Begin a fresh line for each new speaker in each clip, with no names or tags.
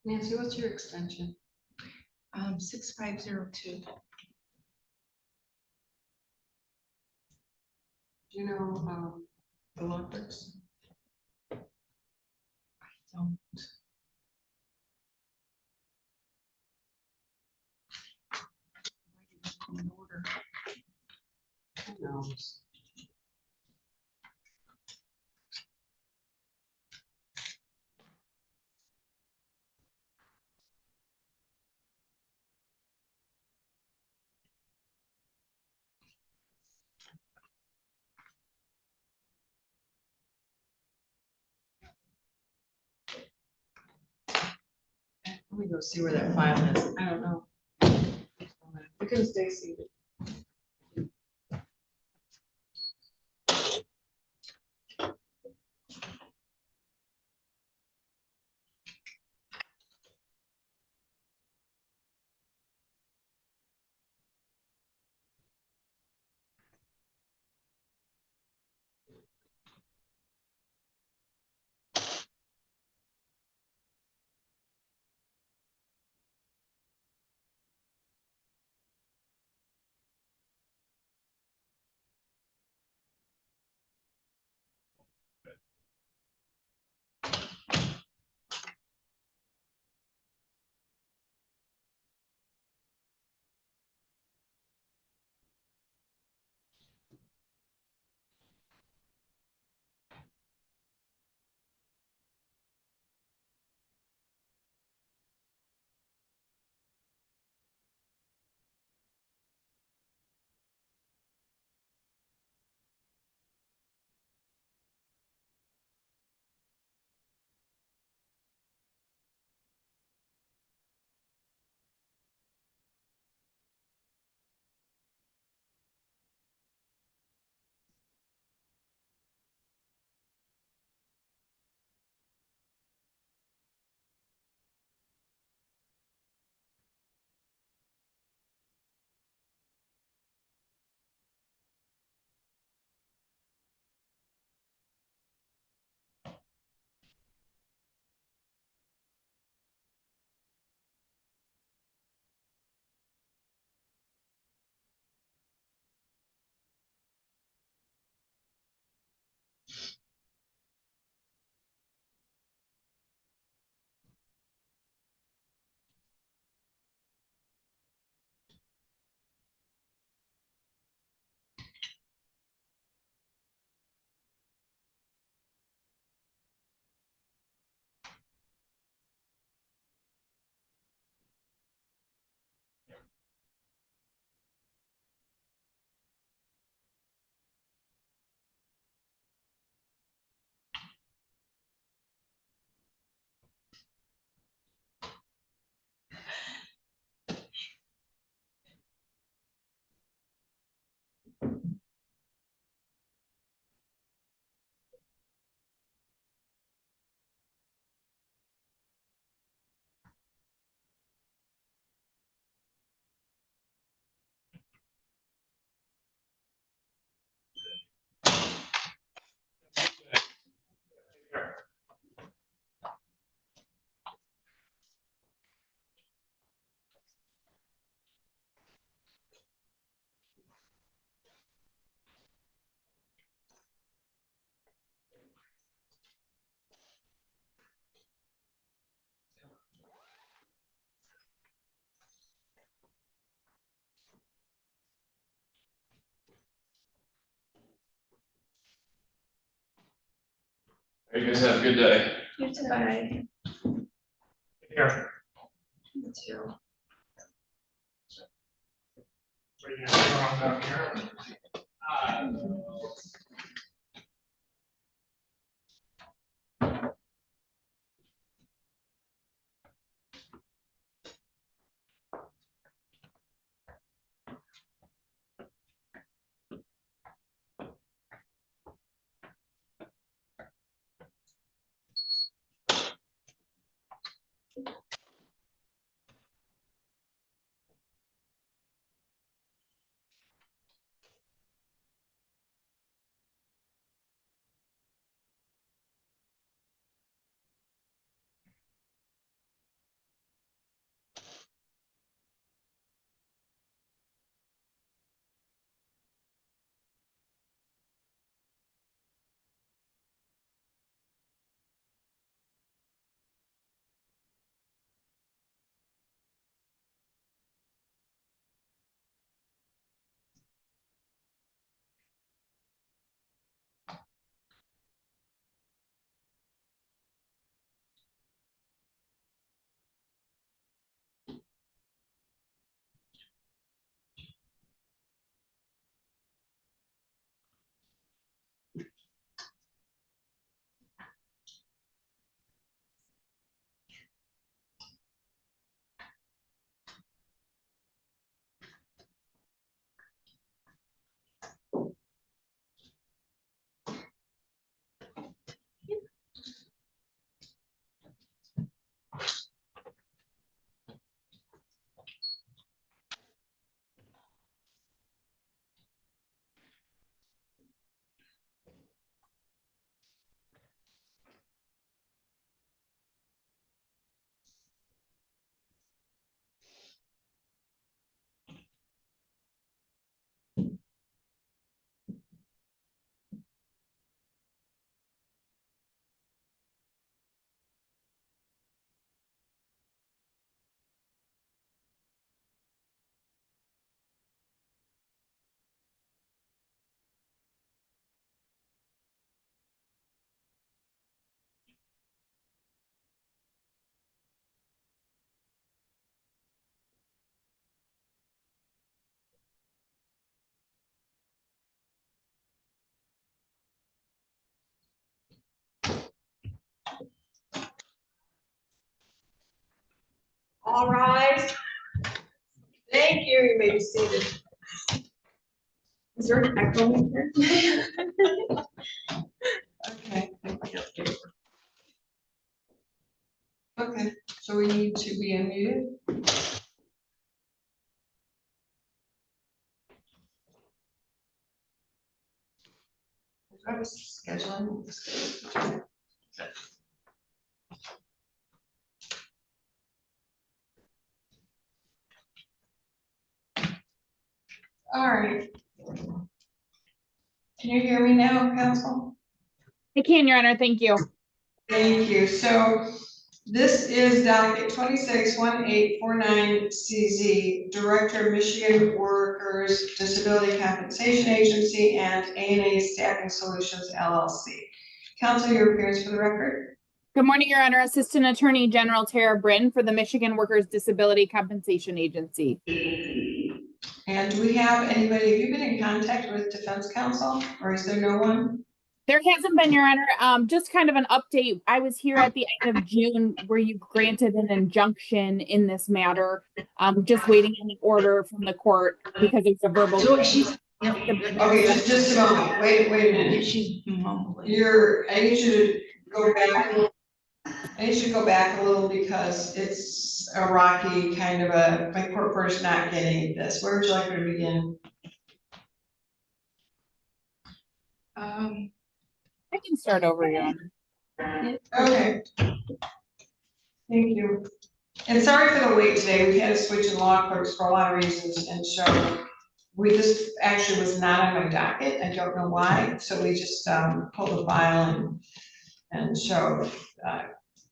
Nancy, what's your extension?
6502.
Do you know the Olympics?
Don't. In order.
Who knows? Let me go see where that file is. I don't know. You can stay seated.
You guys have a good day.
You too. Bye.
Here.
You too.
So you can go on down here.
All rise. Thank you. You may be seated.
Is there an echo in here?
Okay. Okay, so we need to be unmuted. I was scheduling. All right. Can you hear me now, council?
I can, Your Honor, thank you.
Thank you. So this is docket 261849CZ, Director, Michigan Workers Disability Compensation Agency and A&A Staffing Solutions LLC. Council, your appearance for the record.
Good morning, Your Honor. Assistant Attorney General Tara Bryn for the Michigan Workers Disability Compensation Agency.
And do we have anybody, have you been in contact with Defense Counsel, or is there no one?
There hasn't been, Your Honor. Just kind of an update. I was here at the end of June where you granted an injunction in this matter. Just waiting on the order from the court because it's a verbal.
Okay, just a moment. Wait a minute.
She's mumbling.
I need you to go back. I need you to go back a little because it's a rocky kind of my court order's not getting this. Where would you like me to begin?
I can start over, Your Honor.
Okay. Thank you. And sorry for the wait today. We had to switch in law clerks for a lot of reasons, and so this actually was not on my docket. I don't know why. So we just pulled the file and so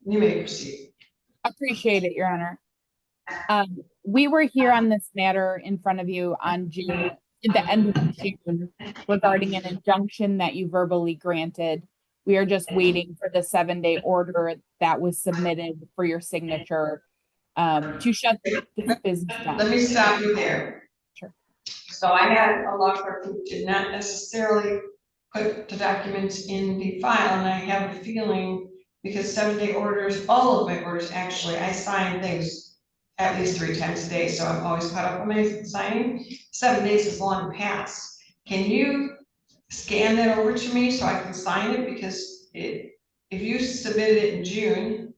you may proceed.
Appreciate it, Your Honor. We were here on this matter in front of you on June, at the end of June, regarding an injunction that you verbally granted. We are just waiting for the 7-day order that was submitted for your signature to shut this business down.
Let me stop you there.
Sure.
So I had a law clerk who did not necessarily put the documents in the file, and I have a feeling because 7-day orders, all of my orders, actually, I sign things at least 3 times a day, so I'm always caught up on my signing. 7 days is long past. Can you scan that over to me so I can sign it? Because if you submitted it in June,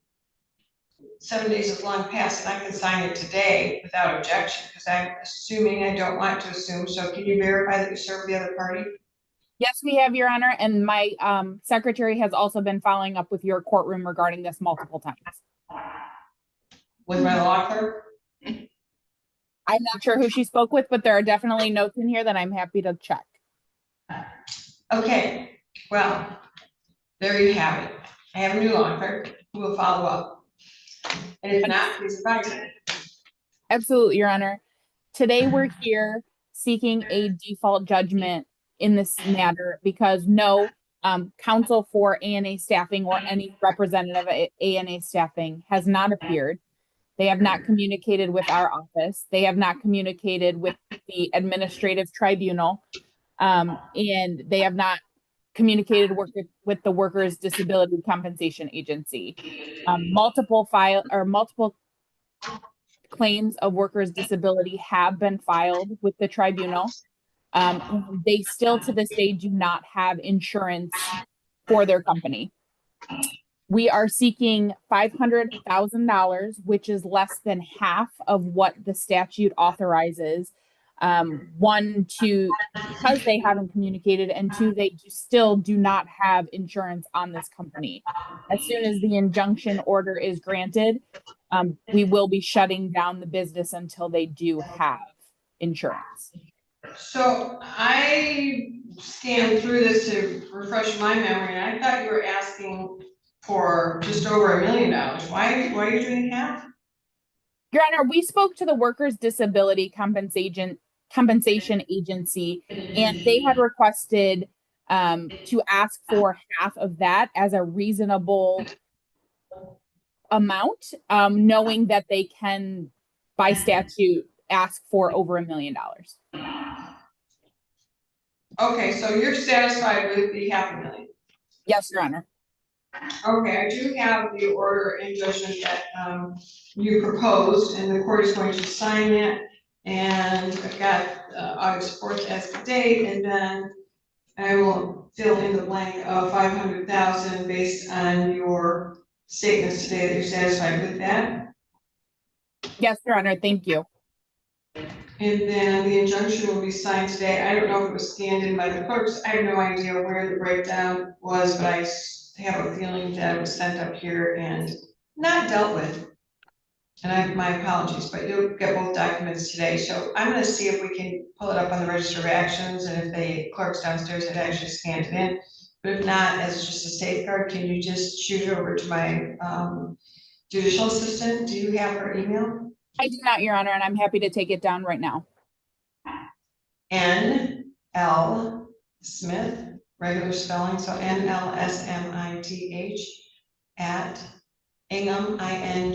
7 days is long past, and I can sign it today without objection, because I'm assuming I don't want to assume. So can you verify that you serve the other party?
Yes, we have, Your Honor, and my secretary has also been following up with your courtroom regarding this multiple times.
With my law clerk?
I'm not sure who she spoke with, but there are definitely notes in here that I'm happy to check.
Okay, well, there you have it. I have a new law clerk who will follow up. And if not, please advise me.
Absolutely, Your Honor. Today we're here seeking a default judgment in this matter because no counsel for A&A staffing or any representative of A&A staffing has not appeared. They have not communicated with our office. They have not communicated with the administrative tribunal, and they have not communicated with the Workers' Disability Compensation Agency. Multiple claims of workers' disability have been filed with the tribunal. They still to this day do not have insurance for their company. We are seeking $500,000, which is less than half of what the statute authorizes. One, because they haven't communicated, and two, they still do not have insurance on this company. As soon as the injunction order is granted, we will be shutting down the business until they do have insurance.
So I scanned through this to refresh my memory, and I thought you were asking for just over $1 million. Why are you doing half?
Your Honor, we spoke to the Workers' Disability Compensation Agency, and they had requested to ask for half of that as a reasonable amount, knowing that they can, by statute, ask for over $1 million.
Okay, so you're satisfied with the $500,000?
Yes, Your Honor.
Okay, I do have the order and judgment that, you proposed, and the court is going to sign it. And I've got, August fourth as the date, and then I will fill in the blank of 500,000 based on your statements today that you're satisfied with that.
Yes, Your Honor, thank you.
And then the injunction will be signed today. I don't know if it was scanned in by the clerks. I have no idea where the breakdown was, but have a feeling that it was sent up here and not dealt with. And my apologies, but you'll get both documents today. So I'm gonna see if we can pull it up on the register of actions, and if the clerks downstairs had actually scanned it in. But if not, as just a safeguard, can you just shoot it over to my judicial assistant? Do you have her email?
I do not, Your Honor, and I'm happy to take it down right now.
N.L. Smith, regular spelling, so NLSMITH at ingham.org.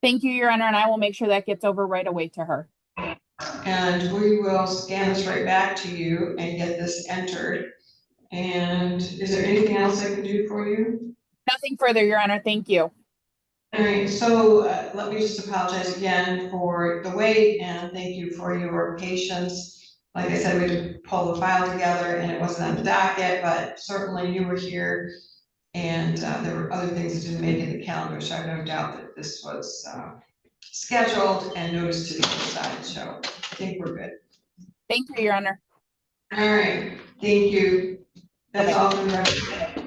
Thank you, Your Honor, and I will make sure that gets over right away to her.
And we will scan this right back to you and get this entered. And is there anything else I can do for you?
Nothing further, Your Honor, thank you.
All right, so let me just apologize again for the wait, and thank you for your patience. Like I said, we had to pull the file together and it wasn't on the docket, but certainly you were here. And there were other things that didn't make it in the calendar, so I have no doubt that this was scheduled and noticed to the other side, so I think we're good.
Thank you, Your Honor.
All right, thank you. That's
Okay.
all for the record.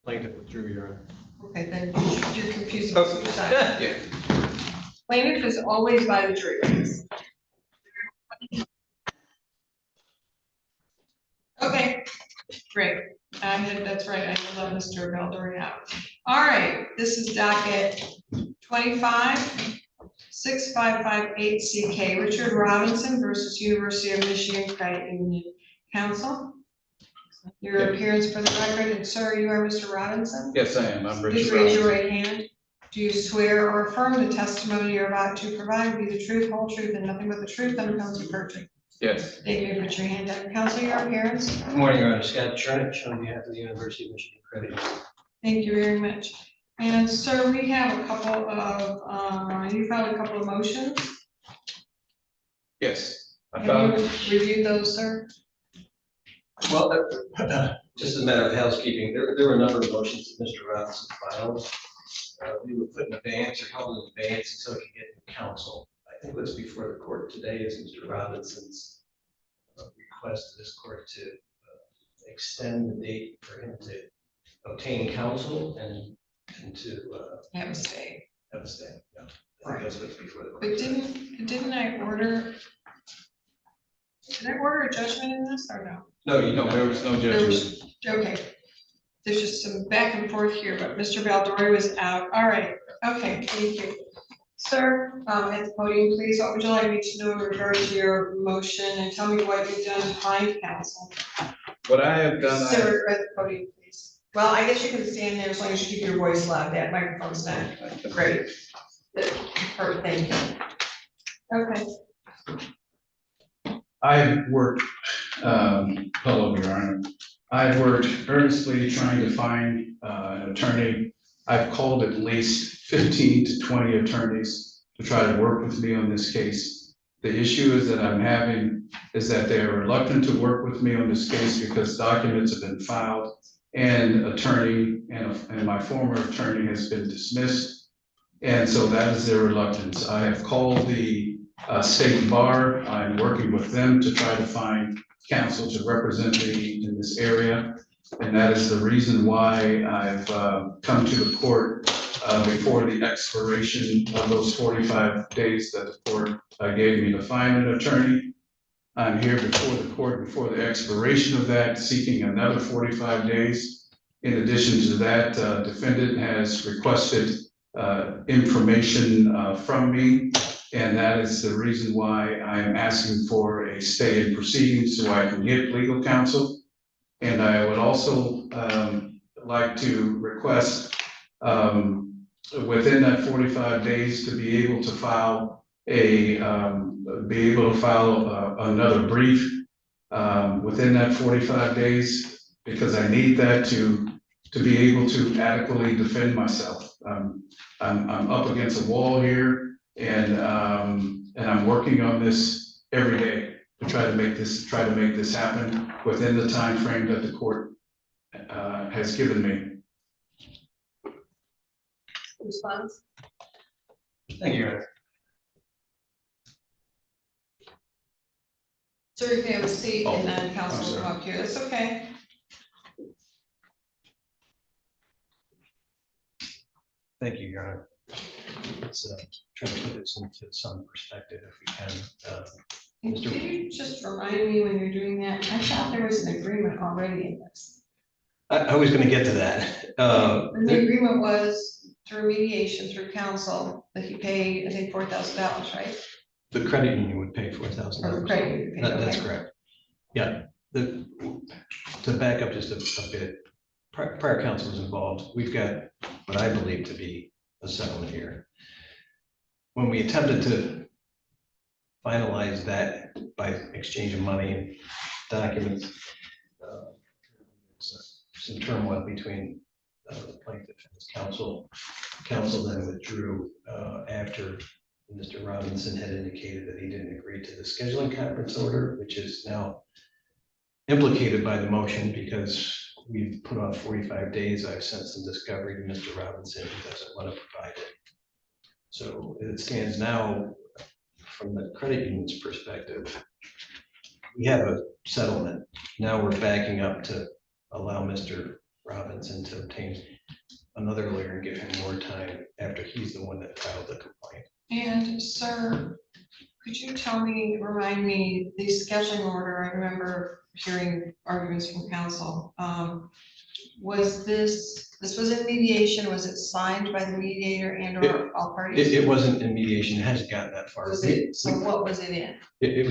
Plaintiff withdrew, Your Honor.
Okay, then you're confusing two sides.
Yeah.
Plaintiff is always by the jury. Okay, great. That's right, I love Mr. Valdori out. All right, this is docket 25, 6558 CK, Richard Robinson versus University of Michigan Credit Union. Counsel, your appearance for the record, and sir, you are Mr. Robinson?
Yes, I am. I'm Richard
Please raise your
Robinson.
right hand. Do you swear or affirm the testimony you're about to provide will be the truth, whole truth, and nothing but the truth under penalty of perjury?
Yes.
Thank you. Put your hand down. Counsel, your appearance.
Good morning, Your Honor. Scott Church on behalf of the University of Michigan Credit Union.
Thank you very much. And sir, we have a couple of, you filed a couple of motions.
Yes. I
Have
found,
you reviewed those, sir?
Well, just as a matter of housekeeping, there were a number of motions that Mr. Robinson filed. We were put in abeyance or held in abeyance until he could get to counsel. I think what's before the court today is Mr. Robinson's request to this court to extend the date for him to obtain counsel and to
Have a stay.
have a stay. Yeah. I think that's what's before the court.
But didn't I order? Did I order a judgment in this or no?
No, you
no,
don't.
there was no
There
judgment.
was, okay. There's just some back and forth here, but Mr. Valdori was out. All right, okay, thank you. Sir, at the podium, please, what would you like me to know in regard to your motion, and tell me what you've done to find counsel?
What I have done,
Sir, at the podium, please. Well, I guess you can stand there as long as you keep your voice loud. That microphone's not great. Perfect, thank you. Okay.
I've worked, hello, Your Honor. I've worked earnestly trying to find an attorney. I've called at least 15 to 20 attorneys to try to work with me on this case. The issue is that I'm having is that they're reluctant to work with me on this case because documents have been filed and attorney and my former attorney has been dismissed. And so that is their reluctance. I have called the state bar. I'm working with them to try to find counsel to represent me in this area. And that is the reason why I've come to the court before the expiration of those 45 days that the court gave me to find an attorney. I'm here before the court before the expiration of that, seeking another 45 days. In addition to that, defendant has requested information from me. And that is the reason why I am asking for a stay in proceedings so I can get legal counsel. And I would also like to request within that 45 days to be able to file another brief within that 45 days, because I need that to be able to adequately defend myself. I'm up against a wall here. And I'm working on this every day to try to make this happen within the time frame that the court has given me.
Response?
Thank you, Your Honor.
Sir, you can have a seat and then
I'm
counsel will
sorry.
come up here. That's okay.
Thank you, Your Honor. Let's try to put this into some perspective if we can.
And
Mr.
Can you just remind me when you're doing that? I thought there was an agreement already in this.
I was going to get to that.
And the agreement was through mediation, through counsel, that he paid, I think, $4,000, right?
The credit union would pay $4,000.
Or the credit union paid,
That's
okay.
correct. Yeah. To back up just a bit, prior counsel was involved. We've got what I believe to be a settlement here. When we attempted to finalize that by exchange of money and documents, some turmoil between the plaintiff and his counsel. Counsel then withdrew after Mr. Robinson had indicated that he didn't agree to the scheduling conference order, which is now implicated by the motion because we've put off 45 days. I've sent some discovery to Mr. Robinson. He doesn't want to provide it. So it stands now from the credit union's perspective. We have a settlement. Now we're backing up to allow Mr. Robinson to obtain another lawyer and give him more time after he's the one that filed the complaint.
And sir, could you remind me, the scheduling order, I remember hearing arguments from counsel. Was this was in mediation, was it signed by the mediator and or all parties?
It wasn't in mediation, it hasn't gotten that far.
Was it, so what was it in?
It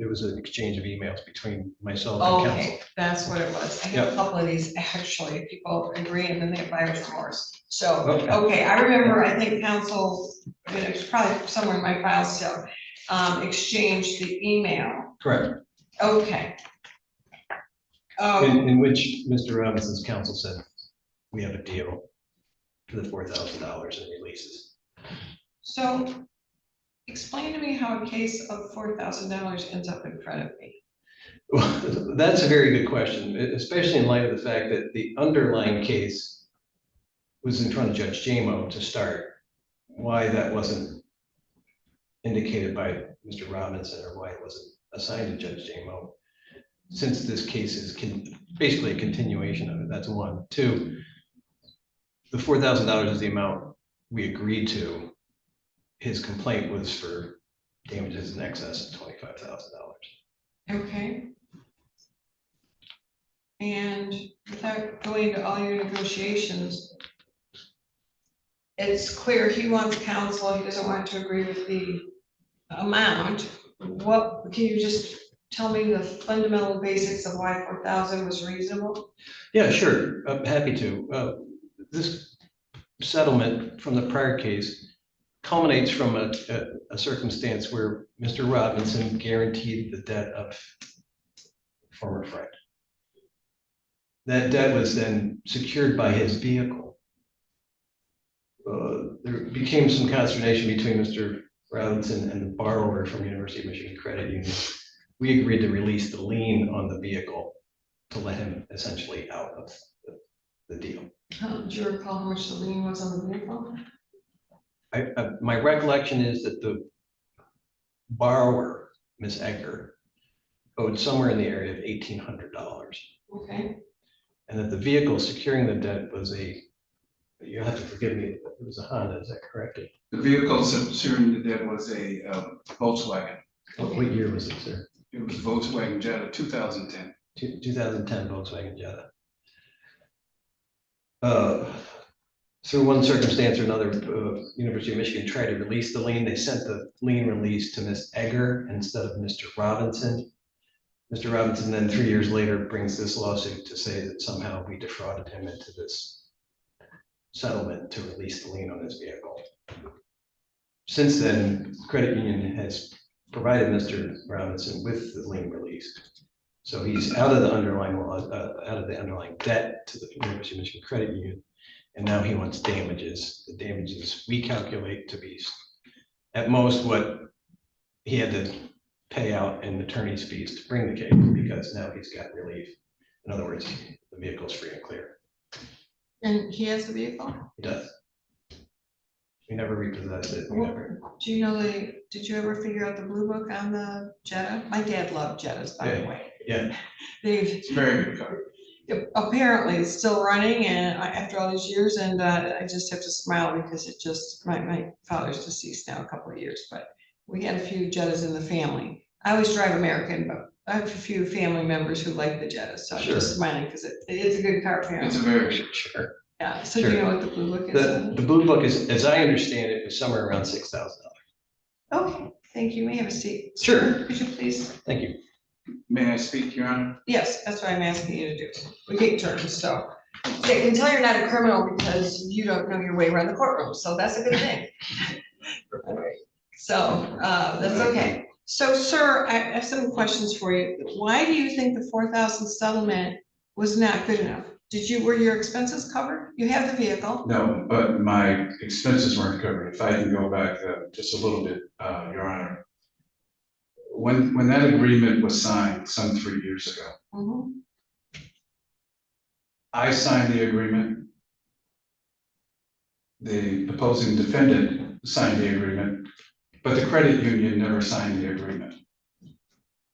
was an exchange of emails between myself and counsel.
Okay, that's what it was. I have a couple of these, actually, people agree and then they have buyer's remorse. So, okay, I remember, I think counsel, it's probably somewhere in my files still, exchanged the email.
Correct.
Okay.
In which Mr. Robinson's counsel said, we have a deal for the $4,000 in releases.
So explain to me how a case of $4,000 ends up in front of me.
Well, that's a very good question, especially in light of the fact that the underlying case was in front of Judge Jamo to start. Why that wasn't indicated by Mr. Robinson or why it wasn't assigned to Judge Jamo, since this case is basically a continuation of it. That's one. Two, the $4,000 is the amount we agreed to. His complaint was for damages in excess of $25,000.
Okay. And without going into all your negotiations, it's clear he wants counsel, he doesn't want to agree with the amount. What, can you just tell me the fundamental basics of why 4,000 was reasonable?
Yeah, sure. I'm happy to. This settlement from the prior case culminates from a circumstance where Mr. Robinson guaranteed the debt of a former friend. That debt was then secured by his vehicle. There became some consternation between Mr. Robinson and the borrower from University of Michigan Credit Union. We agreed to release the lien on the vehicle to let him essentially out of the deal.
Do you recall how much the lien was on the vehicle?
My recollection is that the borrower, Ms. Egger, owed somewhere in the area of $1,800.
Okay.
And that the vehicle securing the debt was you have to forgive me, it was a Honda, is that correct?
The vehicle securing the debt was a Volkswagen.
What year was it, sir?
It was Volkswagen Jetta 2010.
2010 Volkswagen Jetta. Through one circumstance or another, University of Michigan tried to release the lien. They sent the lien release to Ms. Egger instead of Mr. Robinson. Mr. Robinson then 3 years later brings this lawsuit to say that somehow we defrauded him into this settlement to release the lien on his vehicle. Since then, the credit union has provided Mr. Robinson with the lien release. So he's out of the underlying debt to the University of Michigan Credit Union. And now he wants damages. The damages we calculate to be at most what he had to pay out in attorney's fees to bring the case, because now he's got relief. In other words, the vehicle's free and clear.
And he has the vehicle?
He does. We never repossessed it. We never.
Do you know did you ever figure out the blue book on the Jetta? My dad loved Jettas, by the way.
Yeah.
It's a very good car.
Apparently it's still running and after all these years, and I just have to smile because it just, my father's deceased now a couple of years, but we had a few Jettas in the family. I always drive American, but I have a few family members who like the Jetta, so I'm just smiling because it's a good car apparently.
It's a very good
Sure.
Yeah, so do you know what the blue book is?
The blue book is, as I understand it, was somewhere around $6,000.
Okay, thank you. May I have a seat?
Sure.
Could you please?
Thank you.
May I speak, Your Honor?
Yes, that's what I'm asking you to do. We take turns, so. They can tell you're not a criminal because you don't know your way around the courtroom, so that's a good thing. All right. So, that's okay. So, sir, I have some questions for you. Why do you think the 4,000 settlement was not good enough? Were your expenses covered? You have the vehicle.
No, but my expenses weren't covered. If I can go back just a little bit, Your Honor. When that agreement was signed some 3 years ago,
Mhm.
I signed the agreement. The opposing defendant signed the agreement, but the credit union never signed the agreement.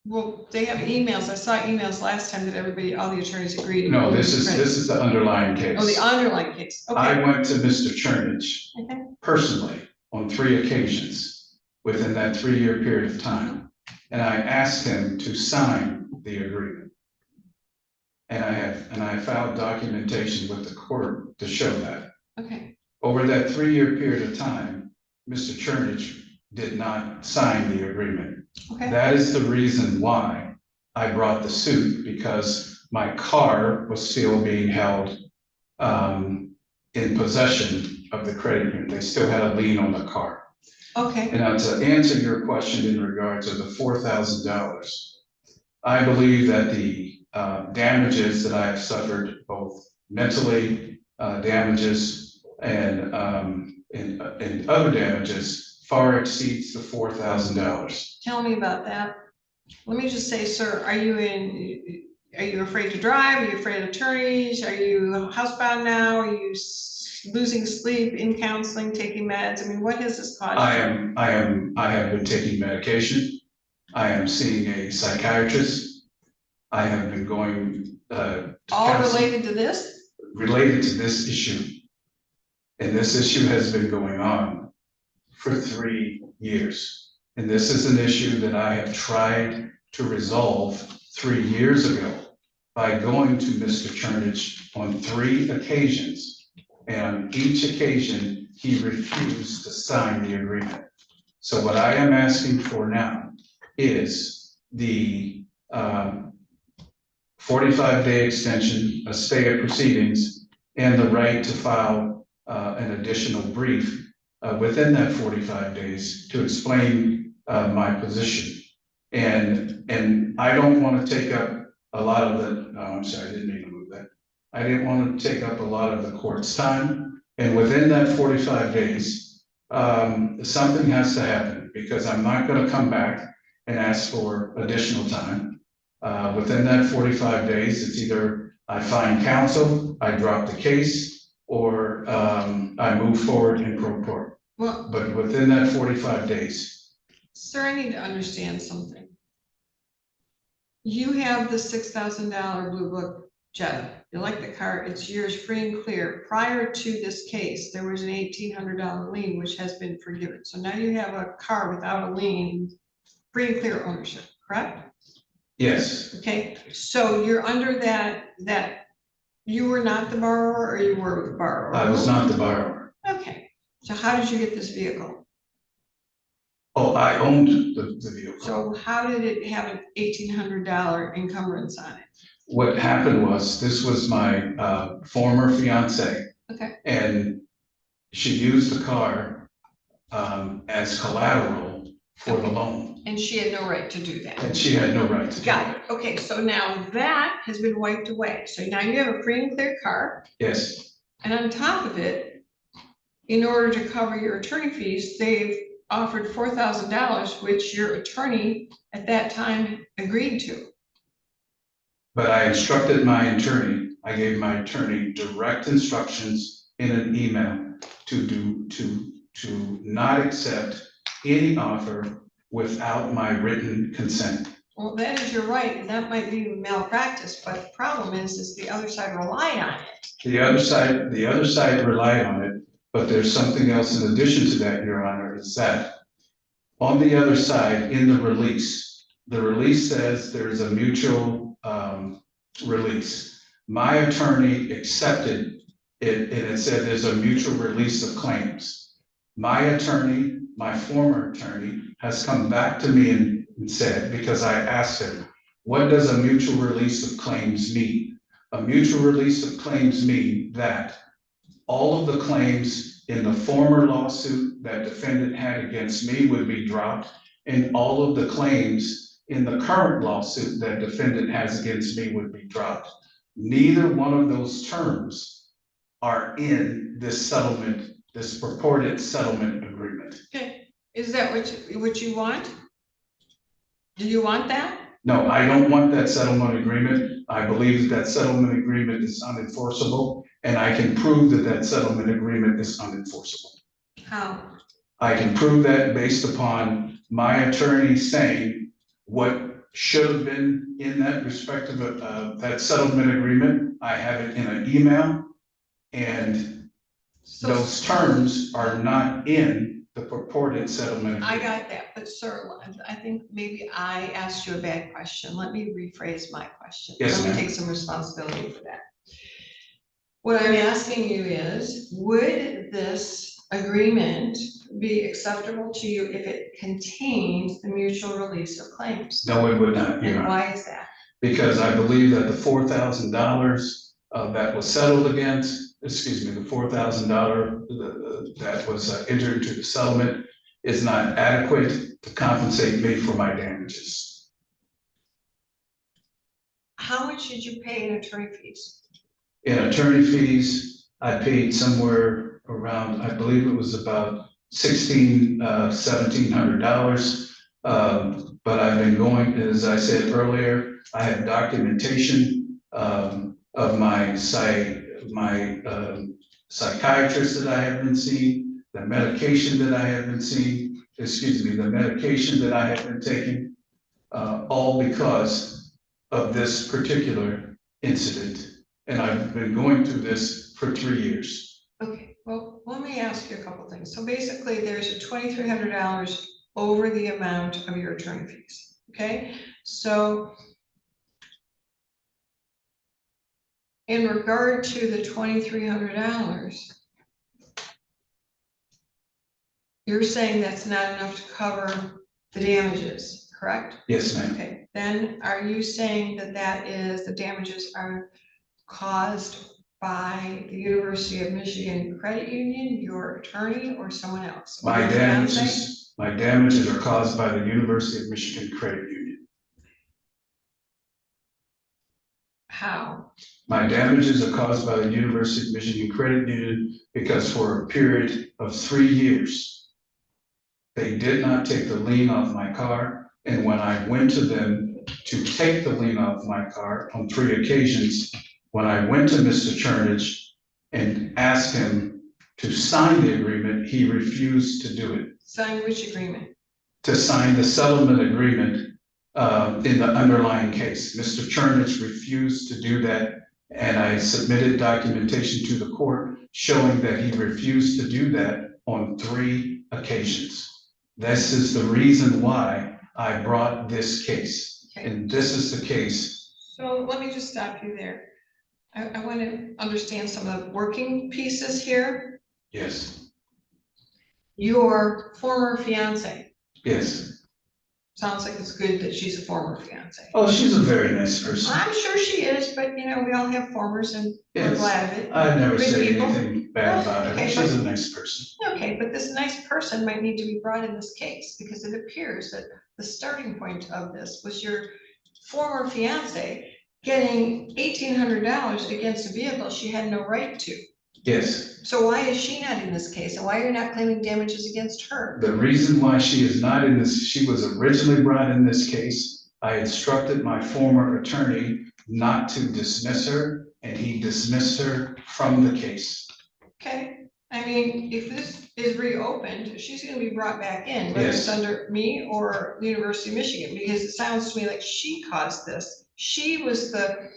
Well, they have emails. I saw emails last time that everybody, all the attorneys agreed.
No, this is the underlying case.
Oh, the underlying case,
I
okay.
went to Mr. Chernich
Okay.
personally on 3 occasions within that 3-year period of time. And I asked him to sign the agreement. And I filed documentation with the court to show that.
Okay,
Over that 3-year period of time, Mr. Chernich did not sign the agreement.
okay,
That is the reason why I brought the suit, because my car was still being held in possession of the credit union. They still had a lien on the car.
okay,
And now to answer your question in regards to the $4,000, I believe that the damages that I have suffered, both mentally damages and other damages, far exceeds the $4,000.
tell me about that. Let me just say, sir, are you afraid to drive? Are you afraid of attorneys? Are you housebound now? Are you losing sleep, in counseling, taking meds? I mean, what has this caused?
I have been taking medication. I am seeing a psychiatrist. I have been going to
All
counseling
related to this?
related to this issue. And this issue has been going on for 3 years. And this is an issue that I have tried to resolve 3 years ago by going to Mr. Chernich on 3 occasions. And on each occasion, he refused to sign the agreement. So what I am asking for now is the 45-day extension, a stay of proceedings, and the right to file an additional brief within that 45 days to explain my position. And I don't want to take up a lot of the, oh, I'm sorry, I didn't mean to move that. I didn't want to take up a lot of the court's time. And within that 45 days, something has to happen, because I'm not going to come back and ask for additional time. Within that 45 days, it's either I find counsel, I drop the case, or I move forward in pro court.
Well,
But within that 45 days,
sir, I need to understand something. You have the $6,000 Blue Book Jetta. You like the car, it's yours free and clear. Prior to this case, there was an $1,800 lien, which has been forgiven. So now you have a car without a lien, free and clear ownership, correct?
yes,
Okay, so you're under that you were not the borrower, or you were the borrower?
I was not the borrower.
Okay, so how did you get this vehicle?
Oh, I owned the vehicle.
So how did it have an $1,800 encumbrance on it?
What happened was, this was my former fiance.
Okay.
And she used the car as collateral for the loan,
And she had no right to do that.
and she had no right to do
Got
it.
it. Okay, so now that has been wiped away. So now you have a free and clear car.
Yes,
And on top of it, in order to cover your attorney fees, they've offered $4,000, which your attorney at that time agreed to.
but I instructed my attorney, I gave my attorney direct instructions in an email to not accept any offer without my written consent.
Well, that is your right, and that might be malpractice, but the problem is the other side relied on it.
The other side relied on it, but there's something else in addition to that, Your Honor, is that on the other side, in the release says there's a mutual release. My attorney accepted it, and it said there's a mutual release of claims. My attorney, my former attorney, has come back to me and said, because I asked him, what does a mutual release of claims mean? A mutual release of claims mean that all of the claims in the former lawsuit that defendant had against me would be dropped, and all of the claims in the current lawsuit that defendant has against me would be dropped. Neither one of those terms are in this settlement, this purported settlement agreement.
Okay, is that what you want? Do you want that?
No, I don't want that settlement agreement. I believe that settlement agreement is unenforceable, and I can prove that that settlement agreement is unenforceable.
How?
I can prove that based upon my attorney saying what should have been in that respective, that settlement agreement. I have it in an email, and
So
those terms are not in the purported settlement
I
agreement.
got that, but sir, I think maybe I asked you a bad question. Let me rephrase my question.
Yes,
Let me
ma'am.
take some responsibility for that. What I'm asking you is, would this agreement be acceptable to you if it contained the mutual release of claims?
No, it would not, Your
And
Honor.
why is that?
Because I believe that the $4,000 that was settled against, excuse me, the $4,000 that was entered into the settlement is not adequate to compensate me for my damages.
How much did you pay in attorney fees?
In attorney fees, I paid somewhere around, I believe it was about $1,700. But I've been going, as I said earlier, I have documentation of my psychiatrist that I have been seeing, the medication that I have been seeing, the medication that I have been taking, all because of this particular incident. And I've been going through this for 3 years.
Okay, well, let me ask you a couple things. So basically, there's a $2,300 over the amount of your attorney fees, okay? So in regard to the $2,300, you're saying that's not enough to cover the damages, correct?
Yes, ma'am.
Okay, then are you saying that the damages are caused by the University of Michigan Credit Union, your attorney, or someone else? Or
My
your fiance?
damages are caused by the University of Michigan Credit Union.
How?
My damages are caused by the University of Michigan Credit Union because for a period of 3 years, they did not take the lien off my car. And when I went to them to take the lien off my car on 3 occasions, when I went to Mr. Chernich and asked him to sign the agreement, he refused to do it.
Sign which agreement?
To sign the settlement agreement in the underlying case. Mr. Chernich refused to do that, and I submitted documentation to the court showing that he refused to do that on 3 occasions. This is the reason why I brought this case,
Okay.
and this is the case.
So let me just stop you there. I want to understand some of the working pieces here.
Yes,
Your former fiance,
yes.
sounds like it's good that she's a former fiance.
Oh, she's a very nice person.
I'm sure she is, but we all have formers and we're
Yes.
glad of it.
I've never
Good
said
people.
anything bad about her.
Okay,
She's a nice person.
Okay, but this nice person might need to be brought in this case because it appears that the starting point of this was your former fiance getting $1,800 against a vehicle she had no right to.
Yes.
So why is she not in this case, and why are you not claiming damages against her?
The reason why she is not in this, she was originally brought in this case. I instructed my former attorney not to dismiss her, and he dismissed her from the case.
Okay, I mean, if this is reopened, she's gonna be brought back in, whether it's
Yes.
under me or the University of Michigan, because it sounds to me like she caused this. She was the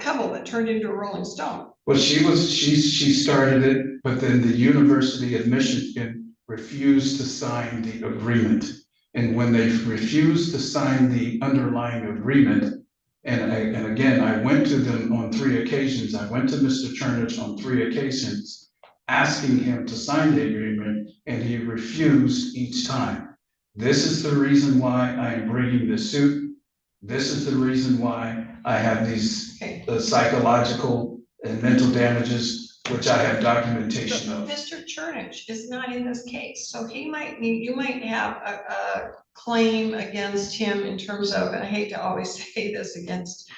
pebble that turned into a rolling stone.
Well, she started it, but then the University of Michigan refused to sign the agreement. And when they refused to sign the underlying agreement, and again, I went to them on 3 occasions. I went to Mr. Chernich on 3 occasions, asking him to sign the agreement, and he refused each time. This is the reason why I am bringing this suit. This is the reason why I have these
Okay.
Psychological and mental damages, which I have documentation of.
Mr. Chernich is not in this case, so you might have a claim against him in terms of, and I hate to always say this against.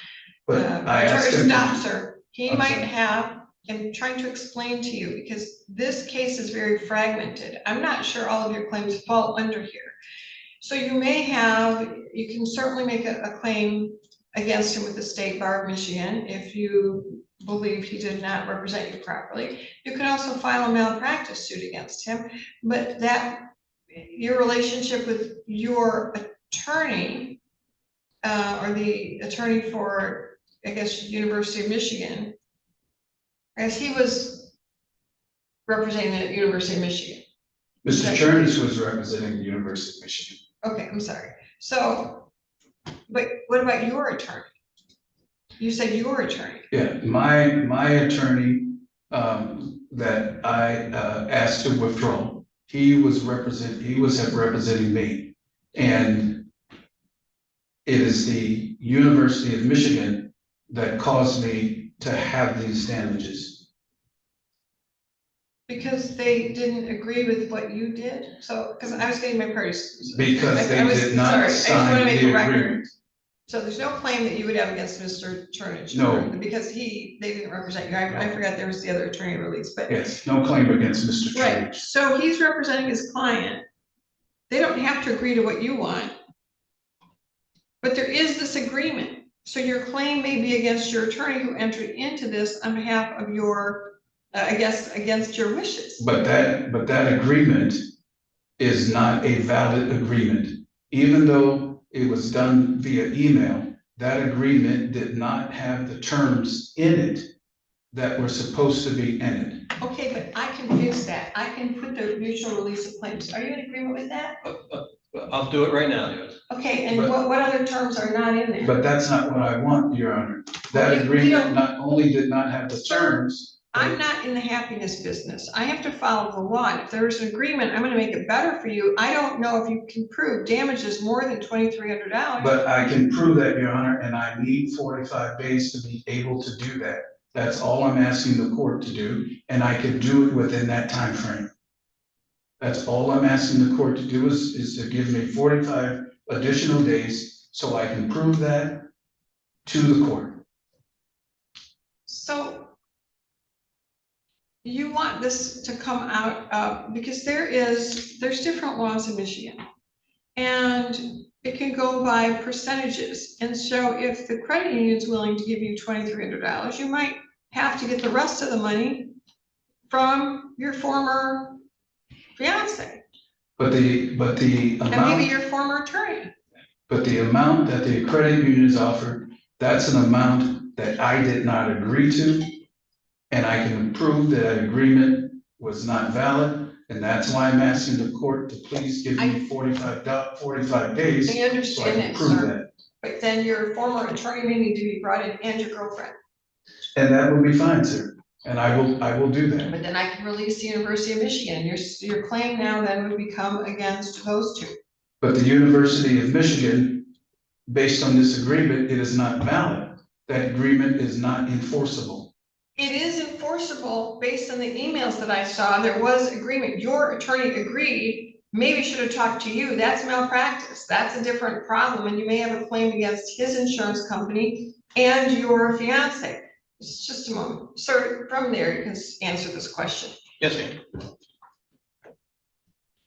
But I asked him.
Stop, sir. He
I'm
might
sorry.
have, I'm trying to explain to you, because this case is very fragmented. I'm not sure all of your claims fall under here. So you can certainly make a claim against him with the State Bar of Michigan if you believe he did not represent you properly. You can also file a malpractice suit against him, but your relationship with your attorney or the attorney for, I guess, University of Michigan, as he was representing the University of Michigan.
Mr. Chernus was representing the University of Michigan.
Okay, I'm sorry. So, but what about your attorney? You said your attorney.
Yeah, my attorney, that I, asked to withdraw, he was representing me. And it is the University of Michigan that caused me to have these damages.
Because they didn't agree with what you did? So, because I was getting my parties.
Because they
I was-
did not
sorry, I just wanna
sign
make
the
a record.
agreement.
So there's no claim that you would have against Mr. Chernich?
No.
Because they didn't represent you. I forgot there was the other attorney release, but.
Yes, no claim against Mr.
Right,
Chernus.
so he's representing his client. They don't have to agree to what you want. But there is this agreement. So your claim may be against your attorney who entered into this on behalf of your, I guess, against your wishes.
But that agreement is not a valid agreement. Even though it was done via email, that agreement did not have the terms in it that were supposed to be in it.
Okay, but I can fix that. I can put the mutual release of claims. Are you in agreement with that?
I'll do it right now, yes.
Okay, and
But-
what other terms are not in there?
But that's not what I want, Your Honor. That
We don't-
agreement not only did not have the terms.
I'm not in the happiness business. I have to follow the law. And if there's an agreement, I'm gonna make it better for you. I don't know if you can prove damages more than $2,300.
But I can prove that, Your Honor, and I need 45 days to be able to do that. That's all I'm asking the court to do, and I can do it within that time frame. That's all I'm asking the court to do is to give me 45 additional days so I can prove that to the court.
So you want this to come out of, because there's different laws in Michigan. And it can go by percentages. And so if the credit union is willing to give you $2,300, you might have to get the rest of the money from your former fiance
But the
and maybe
amount,
your former attorney.
but the amount that the credit union has offered, that's an amount that I did not agree to. And I can prove that agreement was not valid, and that's why I'm asking the court to please give me 45 days.
I
So I
understand
can
that,
prove
sir.
that.
But then your former attorney may need to be brought in and your girlfriend.
And that will be fine, sir. And I will do that.
But then I can release the University of Michigan. Your claim now then would become against those two.
But the University of Michigan, based on this agreement, it is not valid. That agreement is not enforceable.
It is enforceable based on the emails that I saw. There was agreement. Your attorney agreed, maybe should have talked to you. That's malpractice. That's a different problem. And you may have a claim against his insurance company and your fiance. It's just a moment. Sir, from there, you can answer this question.
Yes, ma'am.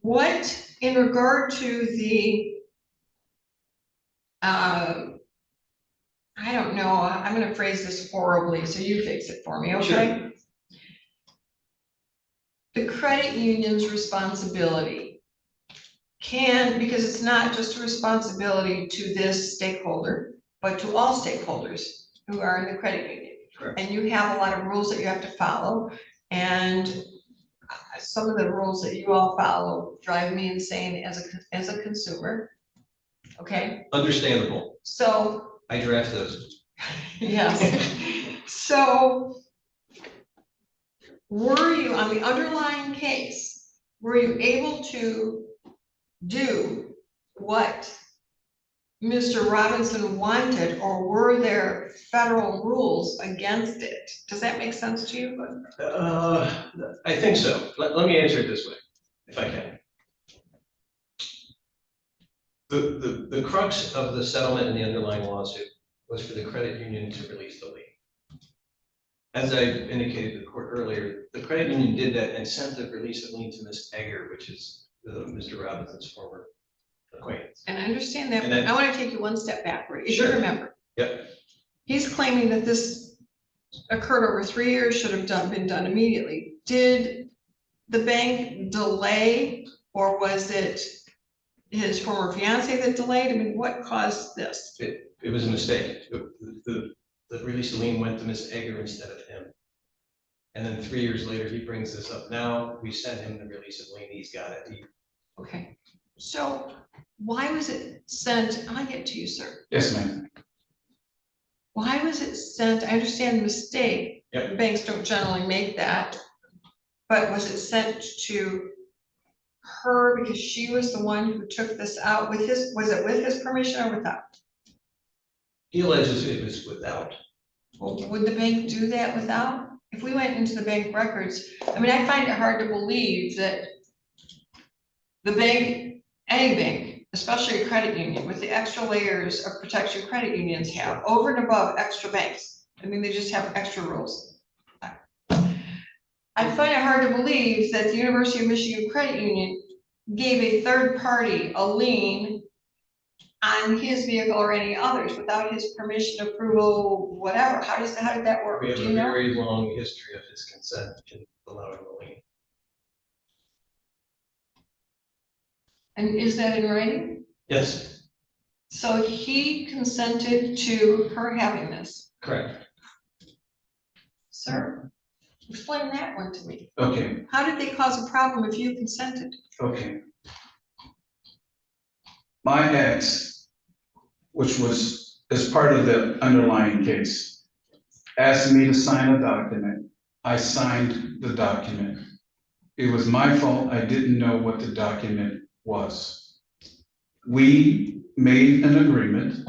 What, in regard to the, I don't know, I'm gonna phrase this horribly, so you fix it for me, okay? The credit union's responsibility can, because it's not just a responsibility to this stakeholder, but to all stakeholders who are in the credit union.
Correct.
And you have a lot of rules that you have to follow, and some of the rules that you all follow drive me insane as a consumer. Okay,
Understandable.
so,
I draft those.
yes, so were you, on the underlying case, were you able to do what Mr. Robinson wanted, or were there federal rules against it? Does that make sense to you?
I think so. Let me answer it this way, if I can. The crux of the settlement in the underlying lawsuit was for the credit union to release the lien. As I indicated to the court earlier, the credit union did that and sent the release of lien to Ms. Egger, which is Mr. Robinson's former acquaintance.
And I understand that,
And
but
then-
I want to take you one step backward, if you
Sure.
remember.
Yep.
He's claiming that this occurred over 3 years, should have been done immediately. Did the bank delay, or was it his former fiance that delayed? I mean, what caused this?
It was a mistake. The release of lien went to Ms. Egger instead of him. And then 3 years later, he brings this up. Now we sent him the release of lien. He's got it.
Okay, so why was it sent? I'll get to you, sir.
Yes, ma'am.
Why was it sent? I understand the mistake.
Yep.
Banks don't generally make that. But was it sent to her because she was the one who took this out with his, was it with his permission or without?
He alleges it was without.
Well, would the bank do that without? If we went into the bank records, I mean, I find it hard to believe that the bank, any bank, especially a credit union, with the extra layers of protection credit unions have, over and above extra banks. I mean, they just have extra rules. I find it hard to believe that the University of Michigan Credit Union gave a third party a lien on his vehicle or any others without his permission, approval, whatever. How did that work?
We have
Do
a
you know?
very long history of his consent in allowing the lien.
And is that in writing?
Yes,
So he consented to her having this.
correct.
Sir, explain that one to me.
Okay,
How did they cause a problem if you consented?
okay. My ex, which was as part of the underlying case, asked me to sign a document. I signed the document. It was my fault. I didn't know what the document was. We made an agreement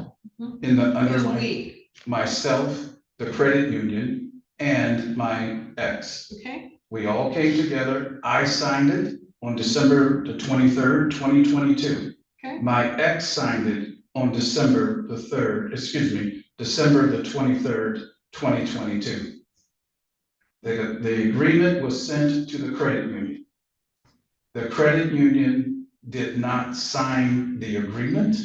in the
Who's
underlying,
we?
myself, the credit union, and my ex.
Okay,
We all came together. I signed it on December the 23rd, 2022.
okay.
My ex signed it on December the 23rd, 2022. The agreement was sent to the credit union. The credit union did not sign the agreement.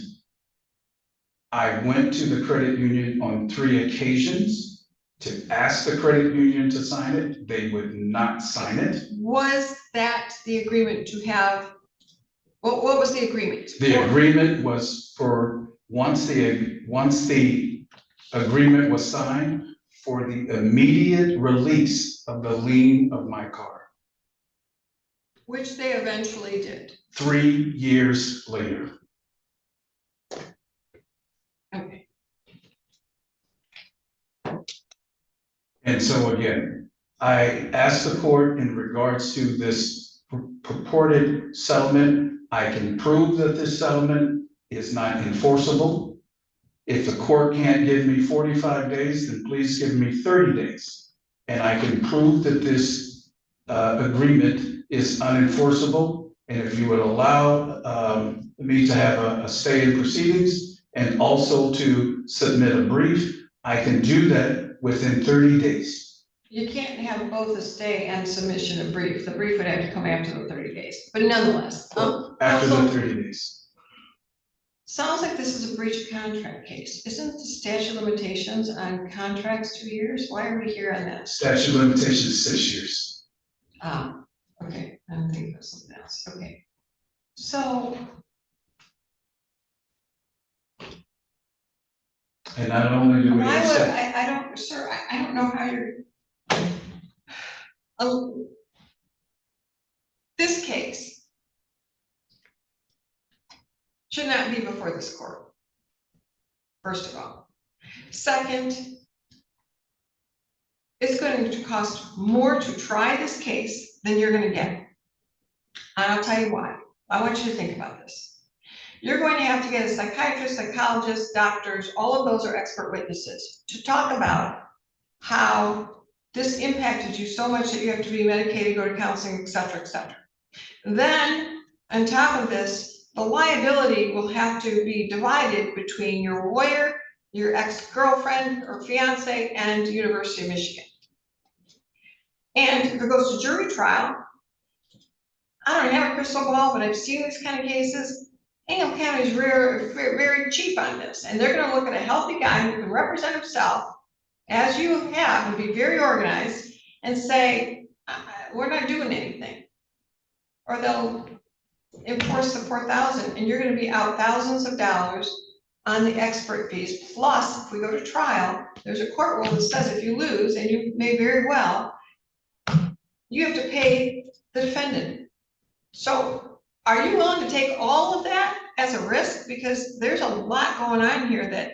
I went to the credit union on 3 occasions to ask the credit union to sign it. They would not sign it.
Was that the agreement to have, what was the agreement?
The agreement was for, once the agreement was signed, for the immediate release of the lien of my car.
Which they eventually did.
3 years later.
Okay.
And so again, I asked the court in regards to this purported settlement. I can prove that this settlement is not enforceable. If the court can't give me 45 days, then please give me 30 days. And I can prove that this agreement is unenforceable. And if you would allow me to have a stay in proceedings and also to submit a brief, I can do that within 30 days.
You can't have both a stay and submission of brief. The brief would have to come after the 30 days, but nonetheless.
After the
counsel,
30 days.
sounds like this is a breach of contract case. Isn't the statute of limitations on contracts 2 years? Why are we here on that?
Statute of limitations, 6 years.
Ah, okay, I'm thinking of something else. Okay. So,
And not only do we
why would,
accept,
I don't, sir, I don't know how you're. This case should not be before this court. First of all. Second, it's going to cost more to try this case than you're going to get. And I'll tell you why. I want you to think about this. You're going to have to get a psychiatrist, psychologist, doctors, all of those are expert witnesses to talk about how this impacted you so much that you have to be medicated, go to counseling, et cetera, et cetera. Then, on top of this, the liability will have to be divided between your lawyer, your ex-girlfriend or fiance, and University of Michigan. And if it goes to jury trial, I don't have a crystal ball, but I've seen these kind of cases. Hingham County is very cheap on this, and they're gonna look at a healthy guy who can represent himself, as you have, and be very organized, and say, we're not doing anything. Or they'll enforce the 4,000, and you're gonna be out thousands of dollars on the expert fees, plus if we go to trial, there's a court rule that says if you lose, and you may very well, you have to pay the defendant. So are you willing to take all of that as a risk? Because there's a lot going on here that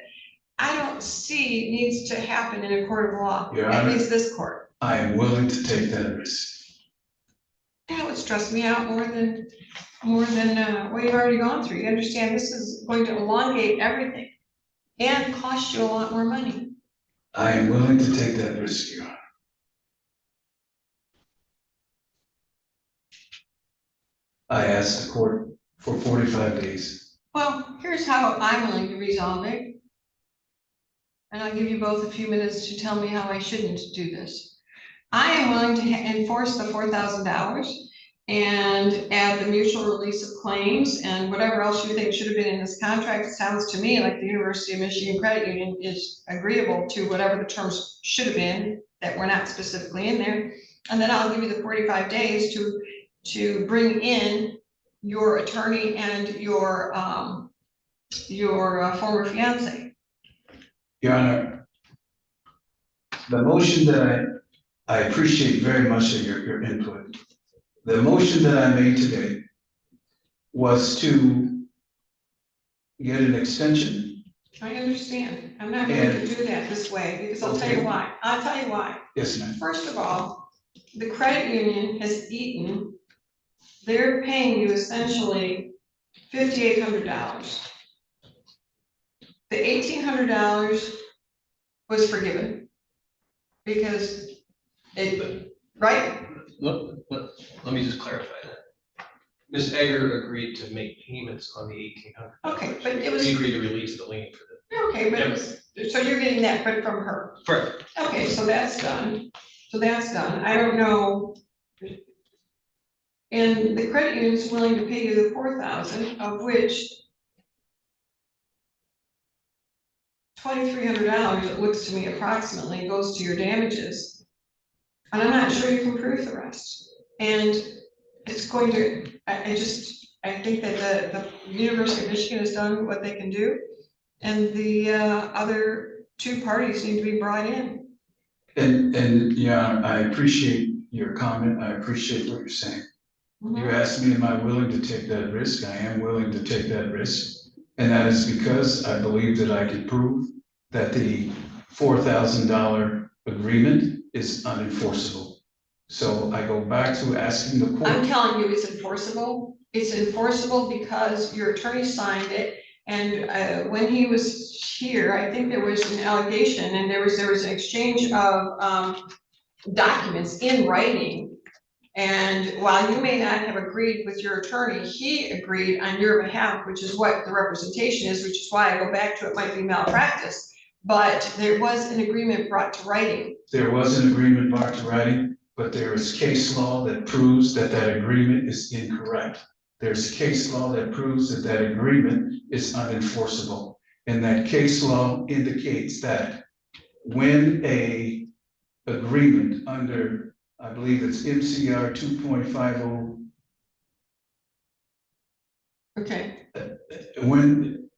I don't see needs to happen in a court of law,
Your
at
Honor.
least this court.
I am willing to take that risk.
That would stress me out more than what you've already gone through. You understand this is going to elongate everything and cost you a lot more money.
I am willing to take that risk, Your Honor. I asked the court for 45 days.
Well, here's how I'm willing to resolve it. And I'll give you both a few minutes to tell me how I shouldn't do this. I am willing to enforce the $4,000 and add the mutual release of claims and whatever else you think should have been in this contract. It sounds to me like the University of Michigan Credit Union is agreeable to whatever the terms should have been that were not specifically in there. And then I'll give you the 45 days to bring in your attorney and your former fiance.
Your Honor, the motion that I appreciate very much of your input. The motion that I made today was to get an extension.
I understand. I'm not going to do that this way because I'll tell you why. I'll tell you why.
Yes, ma'am.
First of all, the credit union has eaten, they're paying you essentially $5,800. The $1,800 was forgiven because it, right?
Let me just clarify that. Ms. Egger agreed to make payments on the $1,800.
Okay, but it was,
We agreed to release the lien for that.
okay, but it was, so you're getting that, but from her.
Correct.
Okay, so that's done. So that's done. I don't know. And the credit union is willing to pay you the 4,000, of which $2,300, it looks to me approximately, goes to your damages. And I'm not sure you can prove the rest. And it's going to, I think that the University of Michigan has done what they can do. And the other two parties need to be brought in.
And yeah, I appreciate your comment. I appreciate what you're saying. You asked me, am I willing to take that risk? I am willing to take that risk. And that is because I believe that I can prove that the $4,000 agreement is unenforceable. So I go back to asking the court.
I'm telling you, it's enforceable. It's enforceable because your attorney signed it. And when he was here, I think there was an allegation and there was an exchange of documents in writing. And while you may not have agreed with your attorney, he agreed on your behalf, which is what the representation is, which is why I go back to it might be malpractice. But there was an agreement brought to writing.
There was an agreement brought to writing, but there is case law that proves that that agreement is incorrect. There's case law that proves that that agreement is unenforceable. And that case law indicates that when a agreement under, I believe it's MCR 2.50.
Okay.
When,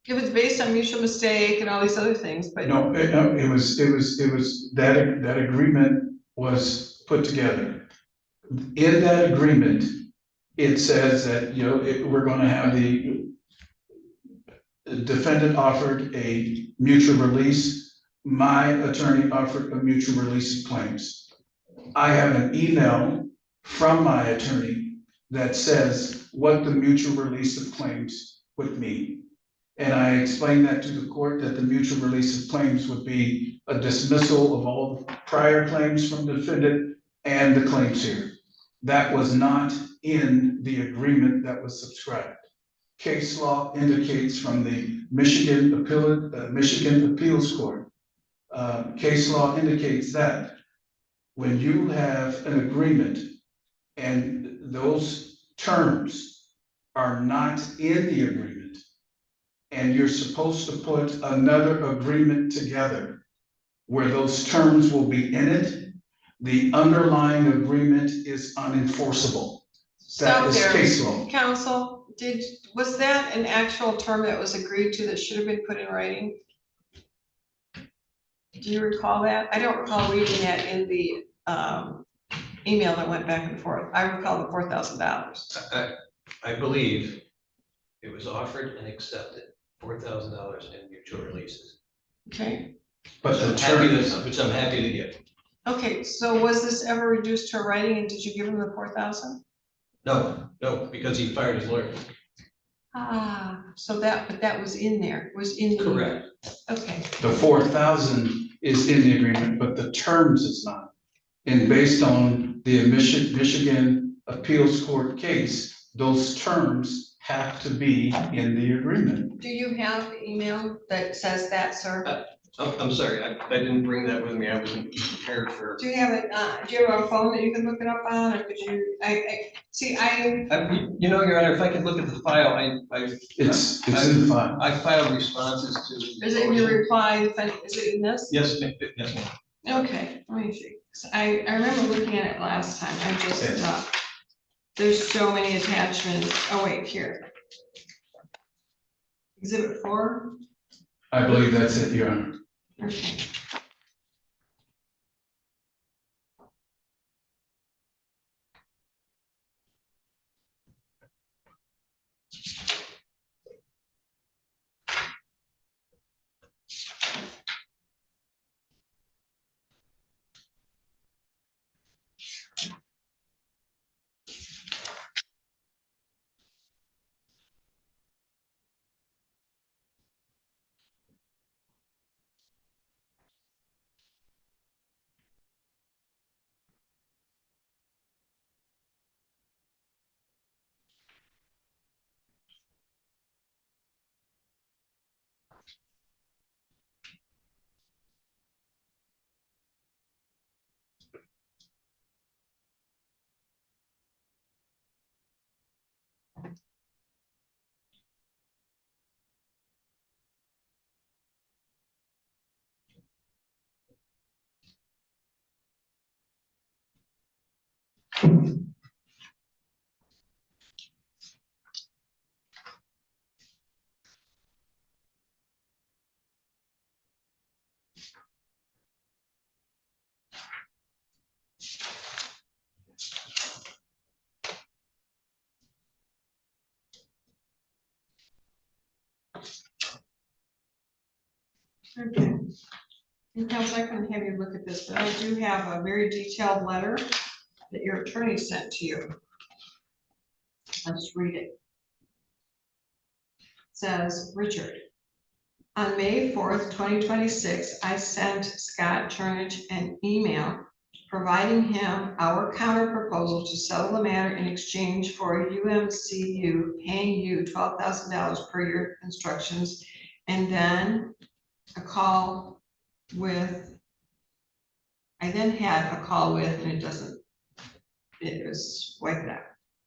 It was based on mutual mistake and all these other things, but.
no, it was that agreement was put together. In that agreement, it says that, you know, we're going to have the defendant offered a mutual release. My attorney offered a mutual release of claims. I have an email from my attorney that says what the mutual release of claims would mean. And I explained that to the court that the mutual release of claims would be a dismissal of all prior claims from the defendant and the claims here. That was not in the agreement that was subscribed. Case law indicates from the Michigan Appeals Court. Case law indicates that when you have an agreement and those terms are not in the agreement, and you're supposed to put another agreement together where those terms will be in it, the underlying agreement is unenforceable.
Stop
is
there.
case law.
Counsel, was that an actual term that was agreed to that should have been put in writing? Do you recall that? I don't recall reading that in the, email that went back and forth. I recall the $4,000.
I believe it was offered and accepted, $4,000 in mutual releases.
Okay,
But the
I'm happy
term,
which I'm happy to give.
okay, so was this ever reduced to writing and did you give him the 4,000?
No, because he fired his lawyer.
So but that was in there, was in the.
Correct.
Okay,
the 4,000 is in the agreement, but the terms is not. And based on the Michigan Appeals Court case, those terms have to be in the agreement.
do you have the email that says that, sir?
Oh, I'm sorry, I didn't bring that with me, I wasn't prepared for.
Do you have it, do you have a phone that you can look it up on, or could you,
You know, Your Honor, if I could look at the file,
It's in the file.
I filed responses to.
is it in your reply, is it in this?
Yes, yes, ma'am.
Okay, let me see. I remember looking at it last time, I just, there's so many attachments. Oh, wait, here. Exhibit 4?
I believe that's it, Your Honor.
Okay. Okay. And Counsel, I can have you look at this, but I do have a very detailed letter that your attorney sent to you. Let's read it. It says, Richard, on May 4th, 2026, I sent Scott Chernich an email providing him our counter proposal to settle the matter in exchange for UMCU paying you $12,000 per year instructions, and then a call with, I then had a call with, and it was wiped out,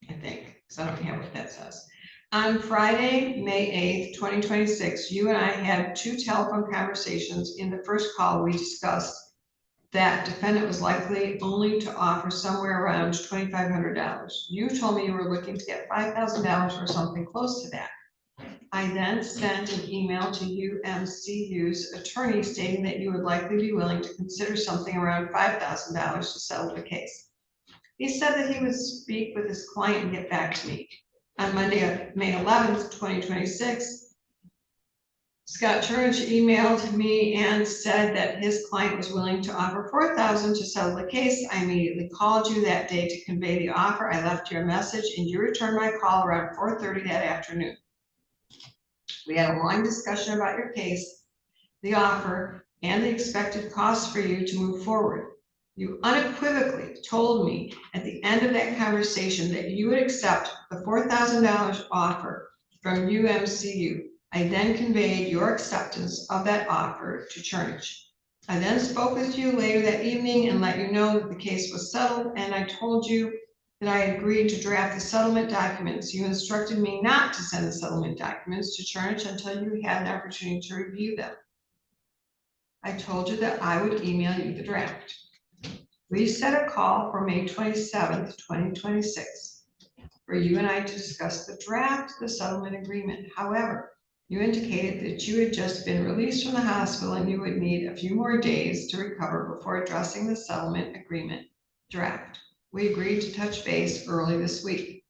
I think, because I don't have what that says. On Friday, May 8th, 2026, you and I had 2 telephone conversations. In the first call, we discussed that defendant was likely only to offer somewhere around $2,500. You told me you were looking to get $5,000 or something close to that. I then sent an email to UMCU's attorney stating that you would likely be willing to consider something around $5,000 to settle the case. He said that he would speak with his client and get back to me. On Monday, May 11th, 2026, Scott Chernich emailed me and said that his client was willing to offer $4,000 to settle the case. I immediately called you that day to convey the offer. I left you a message and you returned my call around 4:30 that afternoon. We had a long discussion about your case, the offer, and the expected costs for you to move forward. You unequivocally told me at the end of that conversation that you would accept the $4,000 offer from UMCU. I then conveyed your acceptance of that offer to Chernich. I then spoke with you later that evening and let you know that the case was settled, and I told you that I agreed to draft the settlement documents. You instructed me not to send the settlement documents to Chernich until you had an opportunity to review them. I told you that I would email you the draft. We set a call for May 27th, 2026. for you and I to discuss the draft of the settlement agreement. However, you indicated that you had just been released from the hospital and you would need a few more days to recover before addressing the settlement agreement draft. We agreed to touch base early this week.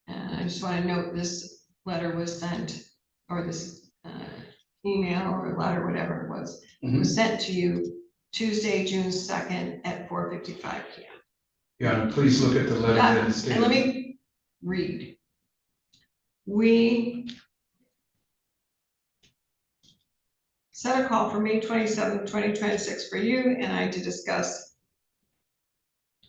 And I just want to note this letter was sent, or this email or letter, whatever it was sent to you Tuesday, June 2nd at 4:55 p.m.
Your Honor, please look at the letter that is
And let
dated.
me read. We set a call for May 27th, 2026 for you and I to discuss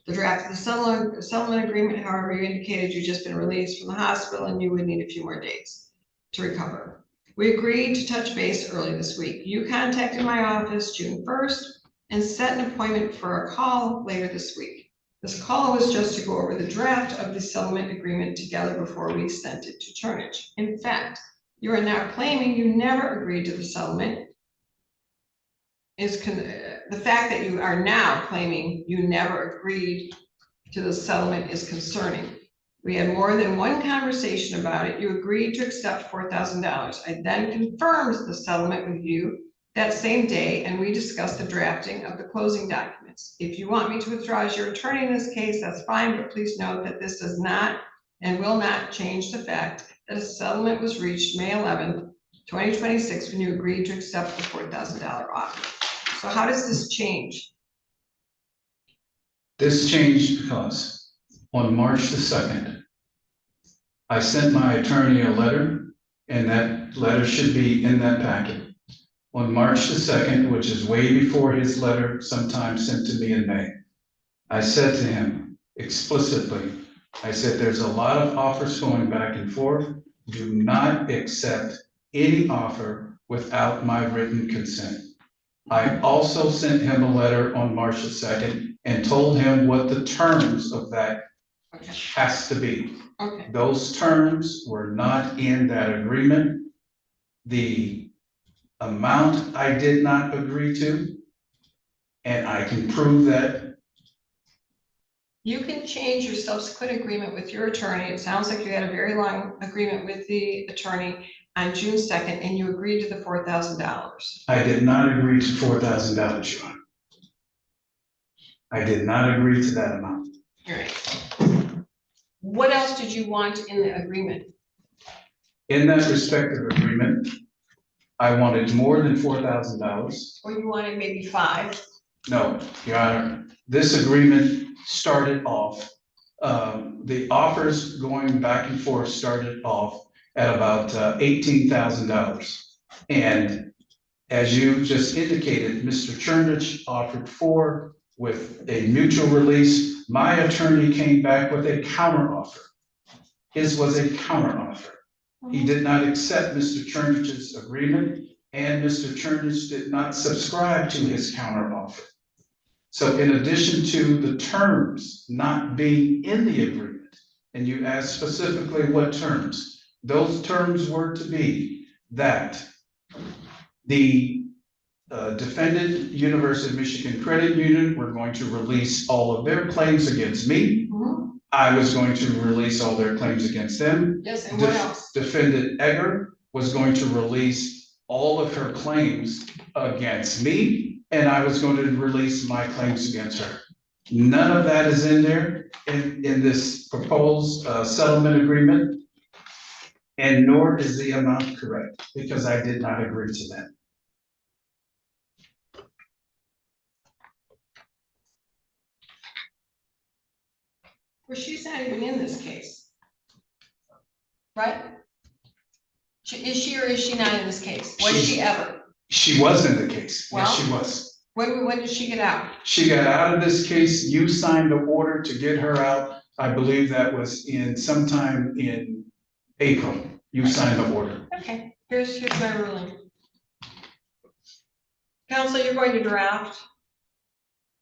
the draft of the settlement agreement. However, you indicated you'd just been released from the hospital and you would need a few more days to recover. We agreed to touch base early this week. You contacted my office June 1st and set an appointment for a call later this week. This call was just to go over the draft of the settlement agreement together before we sent it to Turnage. In fact, you are now claiming you never agreed to the settlement. The fact that you are now claiming you never agreed to the settlement is concerning. We had more than one conversation about it. You agreed to accept $4,000. I then confirmed the settlement with you that same day, and we discussed the drafting of the closing documents. If you want me to withdraw as your attorney in this case, that's fine, but please note that this does not and will not change the fact that a settlement was reached May 11th, 2026, when you agreed to accept the $4,000 offer. So how does this change?
This changed because on March the 2nd, I sent my attorney a letter, and that letter should be in that packet. On March the 2nd, which is way before his letter sometime sent to me in May, I said to him explicitly, I said, there's a lot of offers going back and forth. Do not accept any offer without my written consent. I also sent him a letter on March the 2nd and told him what the terms of that has to be.
Okay.
Those terms were not in that agreement. The amount I did not agree to, and I can prove that.
You can change your subsequent agreement with your attorney. It sounds like you had a very long agreement with the attorney on June 2nd, and you agreed to the $4,000.
I did not agree to $4,000, Your Honor. I did not agree to that amount.
All right. What else did you want in the agreement?
In that respective agreement, I wanted more than $4,000.
Or you wanted maybe 5?
No, Your Honor, this agreement started off, the offers going back and forth started off at about $18,000. And as you just indicated, Mr. Chernich offered $4,000 with a mutual release. My attorney came back with a counteroffer. His was a counteroffer. He did not accept Mr. Chernich's agreement, and Mr. Chernich did not subscribe to his counteroffer. So in addition to the terms not being in the agreement, and you asked specifically what terms, those terms were to be that the defendant, University of Michigan Credit Union, were going to release all of their claims against me.
Mm-hmm.
I was going to release all their claims against them.
Yes, and what else?
Defendant Egger was going to release all of her claims against me, and I was going to release my claims against her. None of that is in there in this proposed settlement agreement, and nor is the amount correct, because I did not agree to that.
Well, she's not even in this case. Right? Is she or is she not in this case? Was she ever?
She was in the case.
Well,
yes, she was.
When did she get out?
She got out of this case. You signed the order to get her out. I believe that was sometime in April. You signed the order.
Okay, here's my ruling. Counsel, you're going to draft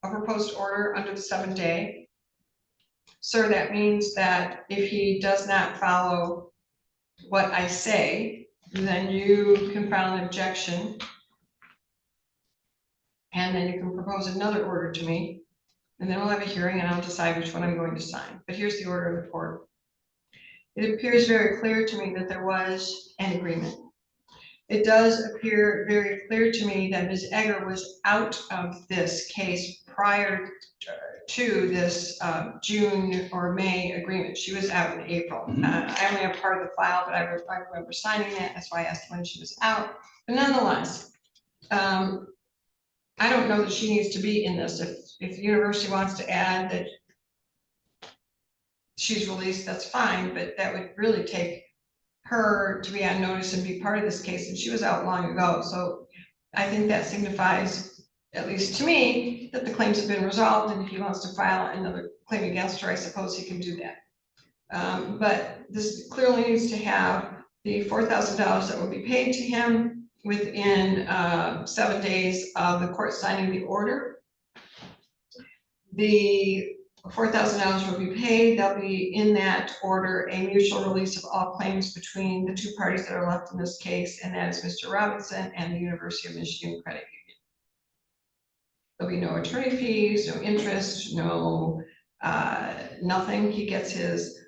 a proposed order under the 7-day. Sir, that means that if he does not follow what I say, then you can file an objection. And then you can propose another order to me. And then we'll have a hearing and I'll decide which one I'm going to sign. But here's the order of the court. It appears very clear to me that there was an agreement. It does appear very clear to me that Ms. Egger was out of this case prior to this June or May agreement. She was out in April.
Mhm.
I only have part of the file, but I remember signing it. That's why I asked when she was out. But nonetheless, I don't know that she needs to be in this. If the university wants to add that she's released, that's fine, but that would really take her to be on notice and be part of this case, and she was out long ago. So I think that signifies, at least to me, that the claims have been resolved, and if he wants to file another claim against her, I suppose he can do that. But this clearly needs to have the $4,000 that will be paid to him within 7 days of the court signing the order. The $4,000 will be paid. There'll be in that order a mutual release of all claims between the two parties that are left in this case, and that is Mr. Robinson and the University of Michigan Credit Union. There'll be no attorney fees, no interest, no nothing. He gets his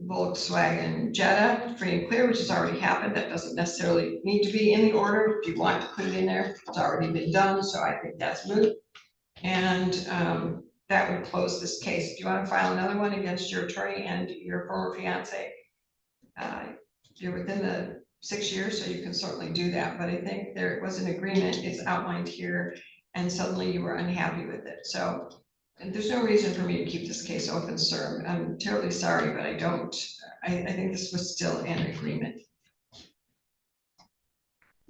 Volkswagen Jetta free and clear, which has already happened. That doesn't necessarily need to be in the order. If you want to put it in there, it's already been done, so I think that's moot. And that would close this case. If you want to file another one against your attorney and your former fiance, you're within the 6 years, so you can certainly do that. But I think there was an agreement, it's outlined here, and suddenly you were unhappy with it. So, and there's no reason for me to keep this case open, sir. I'm terribly sorry, but I don't. I think this was still an agreement.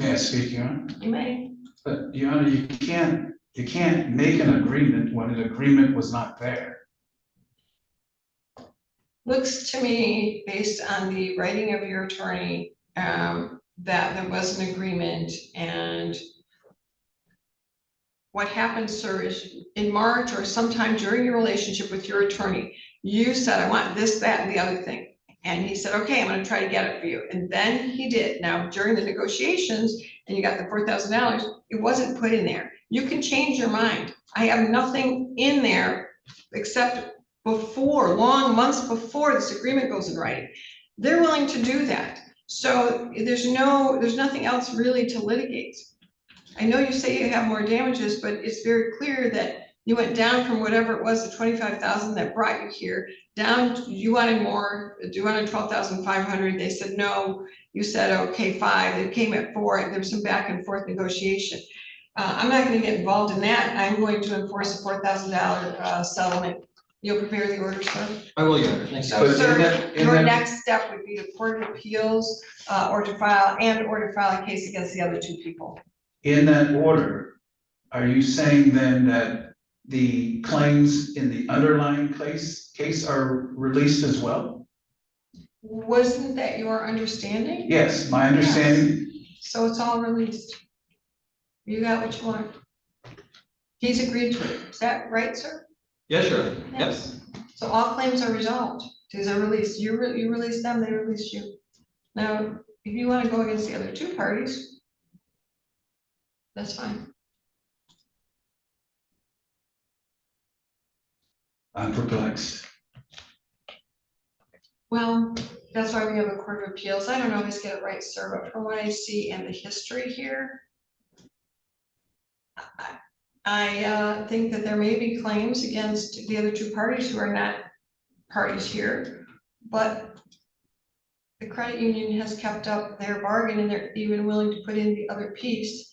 May I speak, Your Honor?
You may.
But Your Honor, you can't make an agreement when an agreement was not there.
Looks to me, based on the writing of your attorney, that there was an agreement. And what happened, sir, is in March or sometime during your relationship with your attorney, you said, I want this, that, and the other thing. And he said, okay, I'm going to try to get it for you. And then he did. Now, during the negotiations, and you got the $4,000, it wasn't put in there. You can change your mind. I have nothing in there except before, long months before this agreement goes in writing. They're willing to do that. So there's nothing else really to litigate. I know you say you have more damages, but it's very clear that you went down from whatever it was, the 25,000 that brought you here, down, you wanted more, you wanted 12,500. They said no. You said, okay, 5. They came at 4, and there was some back and forth negotiation. I'm not going to get involved in that. I'm going to enforce a $4,000 settlement. You'll prepare the order, sir?
I will, Your Honor. Thanks.
But in
Sir,
that- in
your
that-
next step would be the Court of Appeals, or to file a case against the other 2 people.
In that order, are you saying then that the claims in the underlying case are released as well?
Wasn't that your understanding?
Yes, my understanding.
So it's all released. You got what you want. He's agreed to it. Is that right, sir?
Yes, Your Honor. Yes.
So all claims are resolved. These are released. You release them, they release you. Now, if you want to go against the other 2 parties, that's fine.
I'm perplexed.
Well, that's why we have a Court of Appeals. I don't always get it right, sir, but from what I see in the history here, I think that there may be claims against the other 2 parties who are not parties here, but the credit union has kept up their bargain, and they're even willing to put in the other piece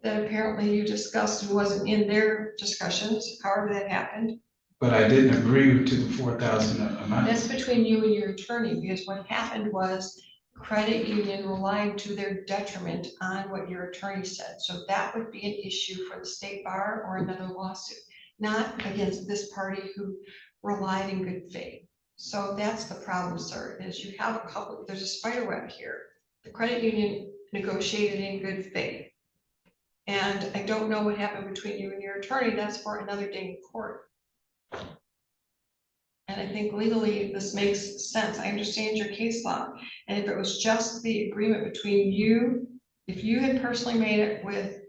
that apparently you discussed and wasn't in their discussions, however that happened.
But I didn't agree to the 4,000 amount.
That's between you and your attorney, because what happened was credit union relied to their detriment on what your attorney said. So that would be an issue for the state bar or another lawsuit, not against this party who relied in good faith. So that's the problem, sir, is you have a couple, there's a spider web here. The credit union negotiated in good faith. And I don't know what happened between you and your attorney. That's for another day in court. And I think legally this makes sense. I understand your case law. And if it was just the agreement between you, if you had personally made it with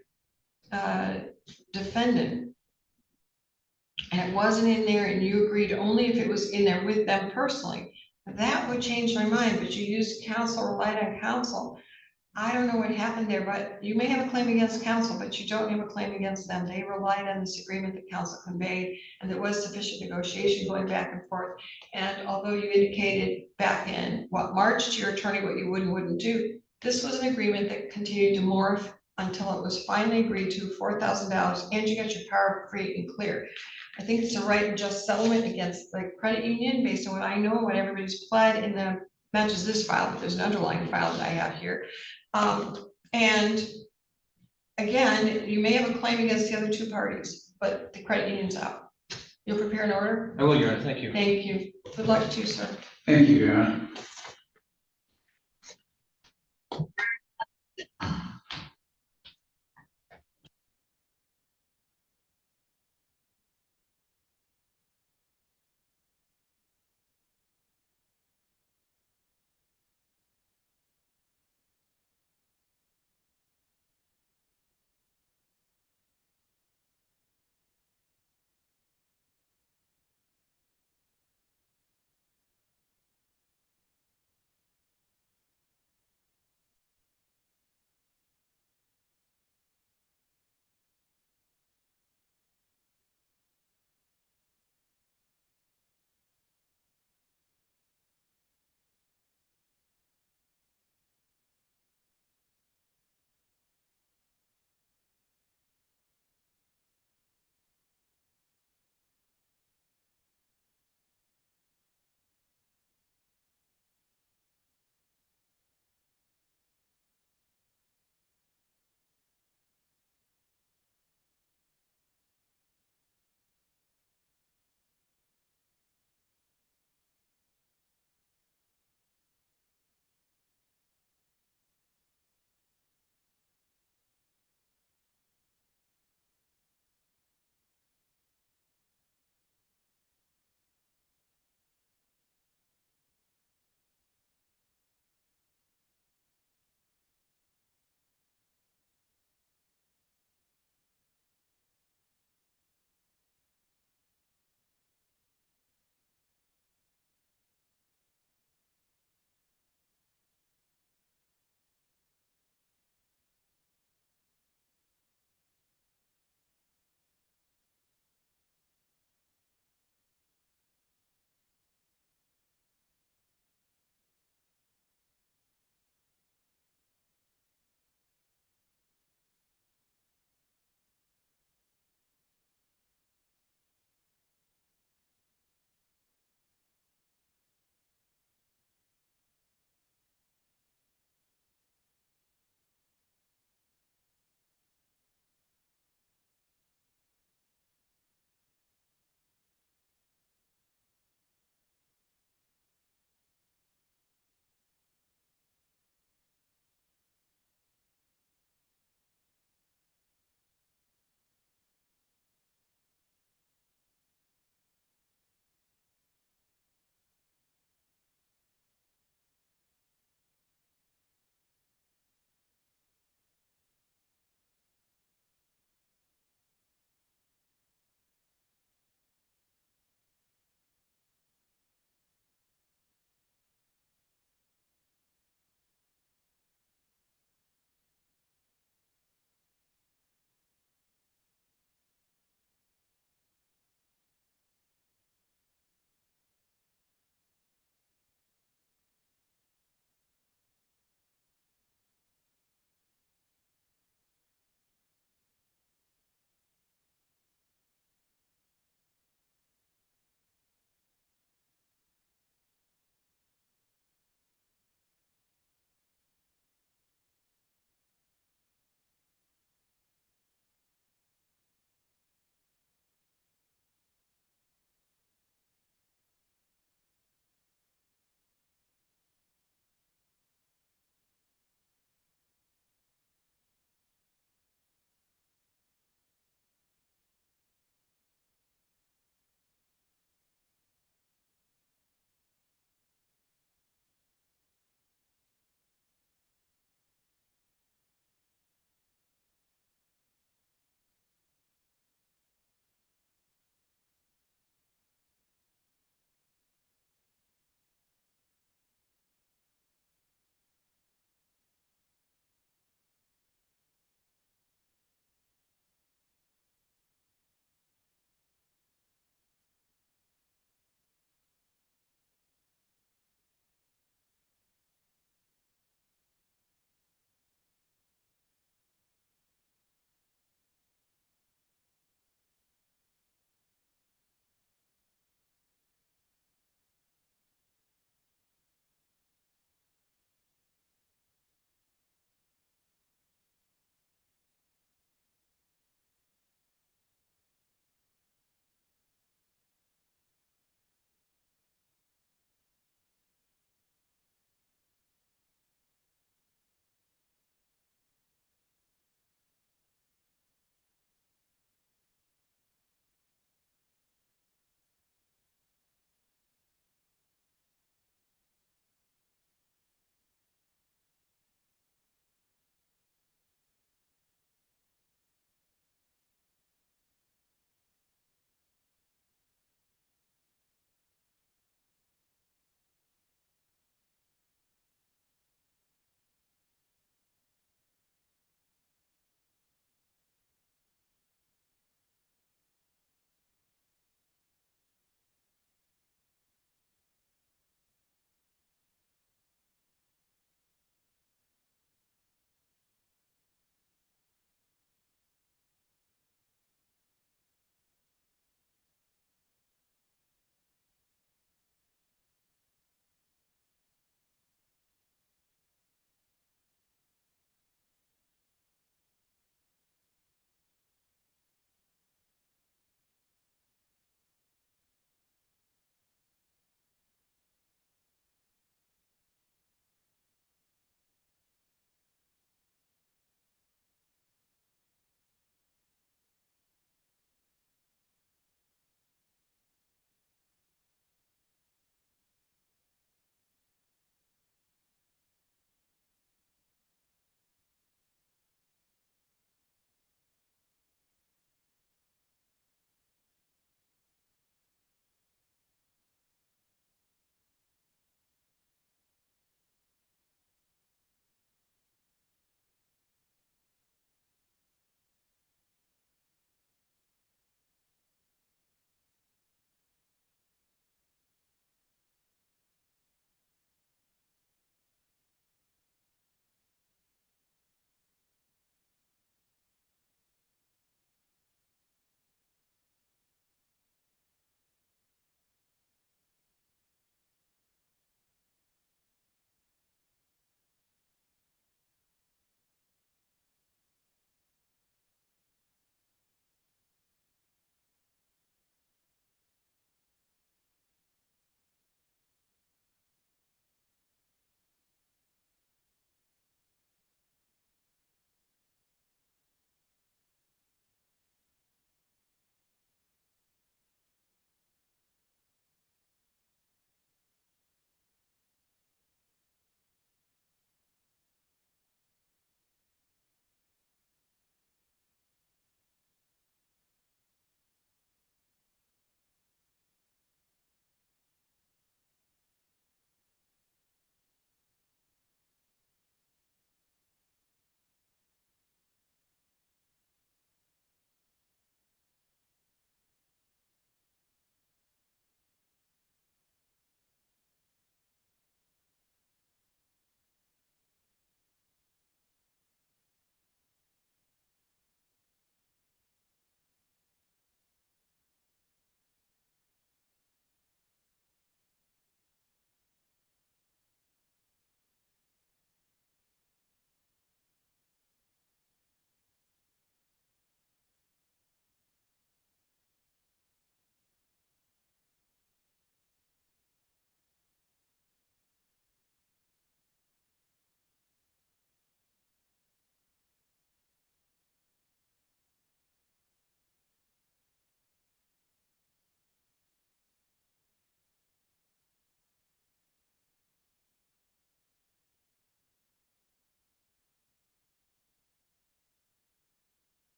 defendant, and it wasn't in there and you agreed only if it was in there with them personally, that would change my mind, but you used counsel, relied on counsel. I don't know what happened there, but you may have a claim against counsel, but you don't have a claim against them. They relied on this agreement that counsel conveyed, and there was sufficient negotiation going back and forth. And although you indicated back in, what, March to your attorney what you would and wouldn't do, this was an agreement that continued to morph until it was finally agreed to, $4,000, and you got your power free and clear. I think it's a right and just settlement against the credit union, based on what I know, what everybody's pled in the, not just this file, but there's an underlying file that I have here. And again, you may have a claim against the other two parties, but the credit union's out. You'll prepare an order?
I will, Your Honor, thank you.
Thank you. Good luck to you, sir.
Thank you, Your Honor.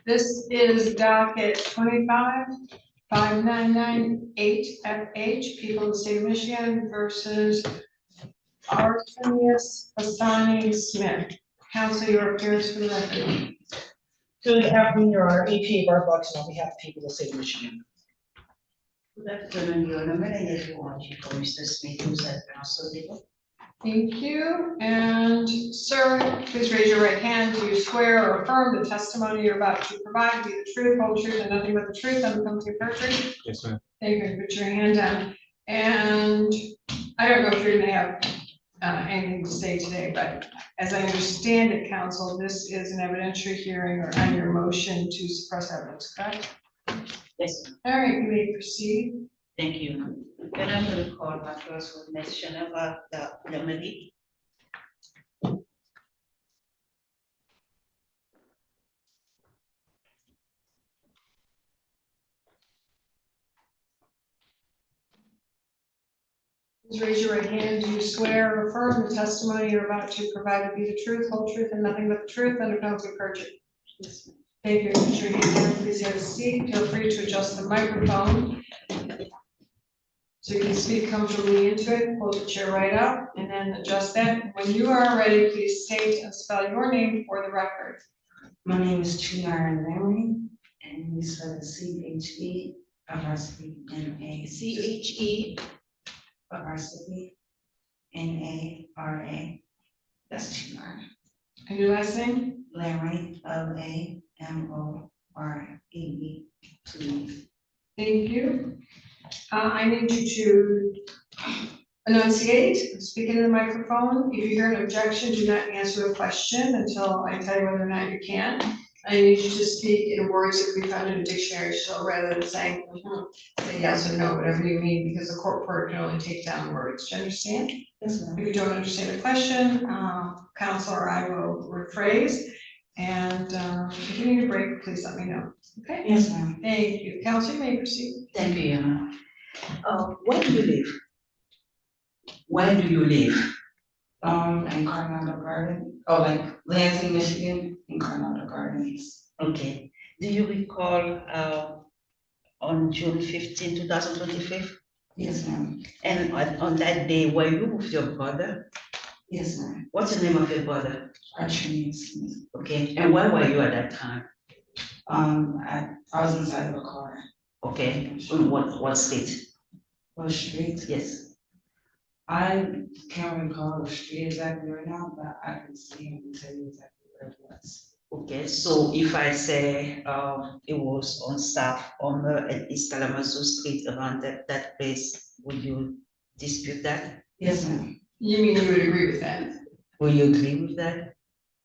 This is docket 25-5998 People in the State of Michigan versus Artemius Asani Smith. Counsel, your appearance for the record.
Good afternoon, Your Honor, AP Bar Buxton on behalf of people of the state of Michigan.
Good afternoon, Your Honor. May I get you on for Mr. Smith, who's at counsel table?
Thank you. And sir, please raise your right hand. Do you swear or affirm the testimony you're about to provide to be the truth, whole truth, and nothing but the truth under penalty of perjury?
Yes, ma'am.
Thank you. Put your hand down. And I don't know if you're gonna have anything to say today, but as I understand it, counsel, this is an evidentiary hearing or on your motion to suppress evidence, correct?
Yes, ma'am.
All right, you may proceed.
Thank you. Then I'm going to call my first witness, Shanava Rosemarie.
Please raise your right hand. Do you swear or affirm the testimony you're about to provide to be the truth, whole truth, and nothing but the truth under penalty of perjury?
Yes, ma'am.
Thank you. Put your hand down. Please have a seat. Feel free to adjust the microphone. So you can speak comfortably into it. Hold the chair right up and then adjust that. When you are ready, please state and spell your name for the record.
My name is Chinara Larry, and we spell CHE, NA,
CHE.
NARA. That's Chinara.
And your last name?
Larry, LAMORE, please.
Thank you. I need you to enunciate, speak into the microphone. If you hear an objection, do not answer the question until I tell you whether or not you can. I need you to speak in words that we found in a dictionary, so rather than saying, say yes or no, whatever you mean, because the court reporter can only take down words. Do you understand?
Yes, ma'am.
If you don't understand the question, counsel or I will rephrase. And if you need a break, please let me know. Okay?
Yes, ma'am.
Thank you. Counsel, you may proceed.
Thank you, Your Honor. Where do you live? Where do you live?
In Coronado Garden, like Lansing, Michigan, in Coronado Gardens.
Okay. Do you recall on June 15, 2025?
Yes, ma'am.
And on that day, were you with your brother?
Yes, ma'am.
What's the name of your brother?
Archie's.
Okay. And where were you at that time?
I was inside of a car.
Okay. In what state?
What street?
Yes.
I can't recall the street exactly right now, but I can see and tell you exactly where it was.
Okay, so if I say it was on South Homer and East Kalamazoo Street around that place, would you dispute that?
Yes, ma'am.
You mean you would agree with that?
Will you agree with that?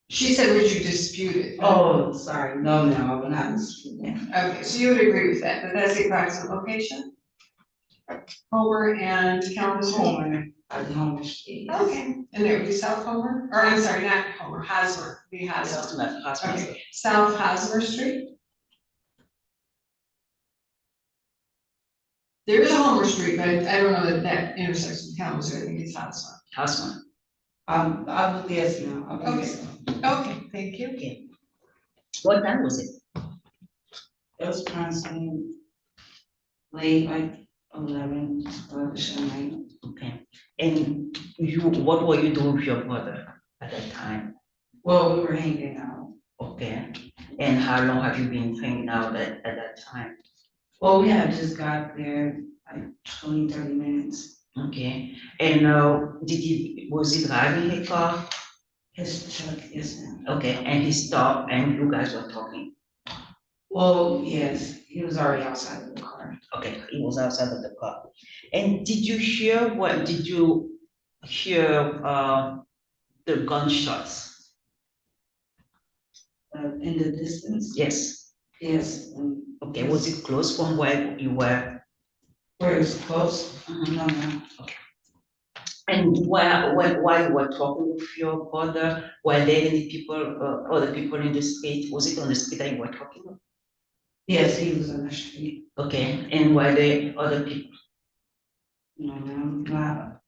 She said, would you dispute it?
Oh, sorry, no, I will not dispute that.
Okay, so you would agree with that, but that's the approximate location? Homer and Kalamazoo?
Homer, Homer Street.
Okay, and it would be South Homer, or I'm sorry, not Homer, Hosmer, be Hosmer. Okay, South Hosmer Street? There is a Homer Street, but I don't know that intersects with Kalamazoo, I think it's Hosmer.
Houseman.
I believe, yes, ma'am, I believe
Okay.
so.
Okay, thank you.
Okay. What time was it?
It was kind of late, like 11 at night.
Okay. And what were you doing with your brother at that time?
Well, we were hanging out.
Okay. And how long have you been hanging out at that time?
Well, we had just got there like 20, 30 minutes.
Okay. And was he driving a car?
His truck, yes, ma'am.
Okay, and he stopped and you guys were talking.
Well, yes, he was already outside of the car.
Okay, he was outside of the car. And did you hear the gunshots?
In the distance?
Yes.
Yes.
Okay, was it close from where you were?
Where it was close? No, ma'am.
Okay. And while you were talking with your brother, were there any people, other people in the street? Was it on the street that you were talking with?
Yes, he was on the street.
Okay, and were there other people?
No, ma'am, not.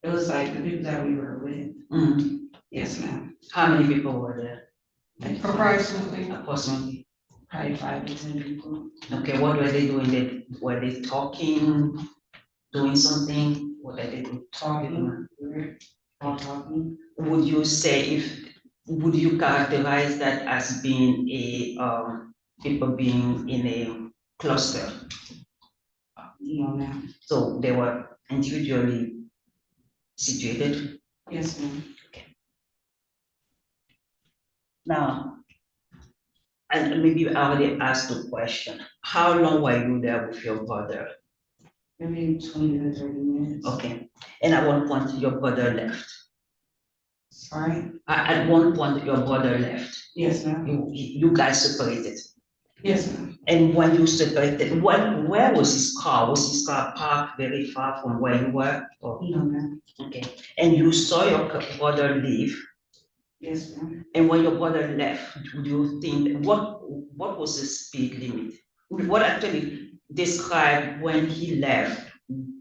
It was like the people that we were with.
Mm.
Yes, ma'am.
How many people were there?
Approximately.
Approximately.
probably 5 to 10 people.
Okay, what were they doing? Were they talking, doing something? What are they doing?
Talking, we were all talking.
Would you say would you characterize that as being people being in a cluster?
No, ma'am.
So they were individually situated?
Yes, ma'am.
Now, and maybe I already asked the question, how long were you there with your brother?
Maybe 20 to 30 minutes.
Okay, and at one point your brother left.
Sorry?
At one point your brother left.
Yes, ma'am.
You guys separated.
Yes, ma'am.
And when you separated, where was his car? Was his car parked very far from where you were? Or-
No, ma'am.
Okay, and you saw your brother leave,
Yes, ma'am.
and when your brother left, would you think, what was the speed limit? What actually described when he left,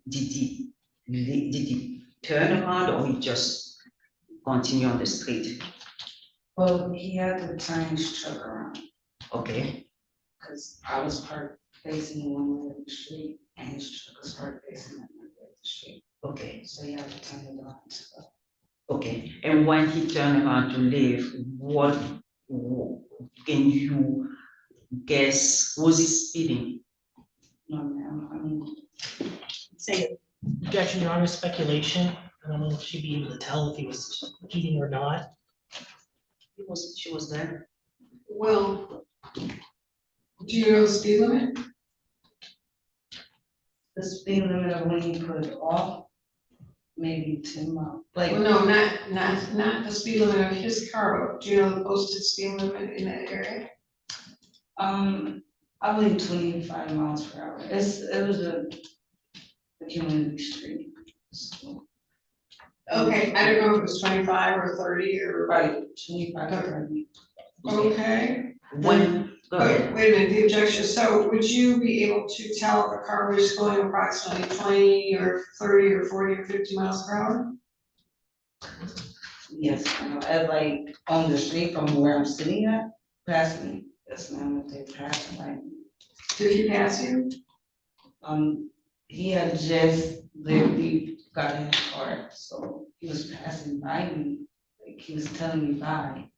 did he turn around or he just continue on the street?
Well, he had to turn his truck around
Okay,
because I was parked facing one way of the street and his truck was parked facing another way of the street.
okay,
So he had to turn it around.
okay, and when he turned around to leave, what can you guess, was he speeding?
No, ma'am. I mean,
Say, objection, Your Honor, speculation. I don't know if she'd be able to tell if he was eating or not.
She was there.
Well, do you know the speed limit?
the speed limit of when he put it off, maybe 10 miles. Like,
Well, no, not the speed limit of his car, but do you know the posted speed limit in that area?
I believe 25 miles per hour. It was a community street. So,
Okay, I don't know if it was 25 or 30 or.
right, 25 to 30.
Okay,
When, go ahead.
wait a minute, the objection, so would you be able to tell if a car was going approximately 20 or 30 or 40 or 50 miles per hour?
Yes, at like on the street from where I'm sitting at, past me. Yes, ma'am, if they passed by me.
Did he pass you?
He had just literally got in his car, so he was passing by me, like he was telling me bye.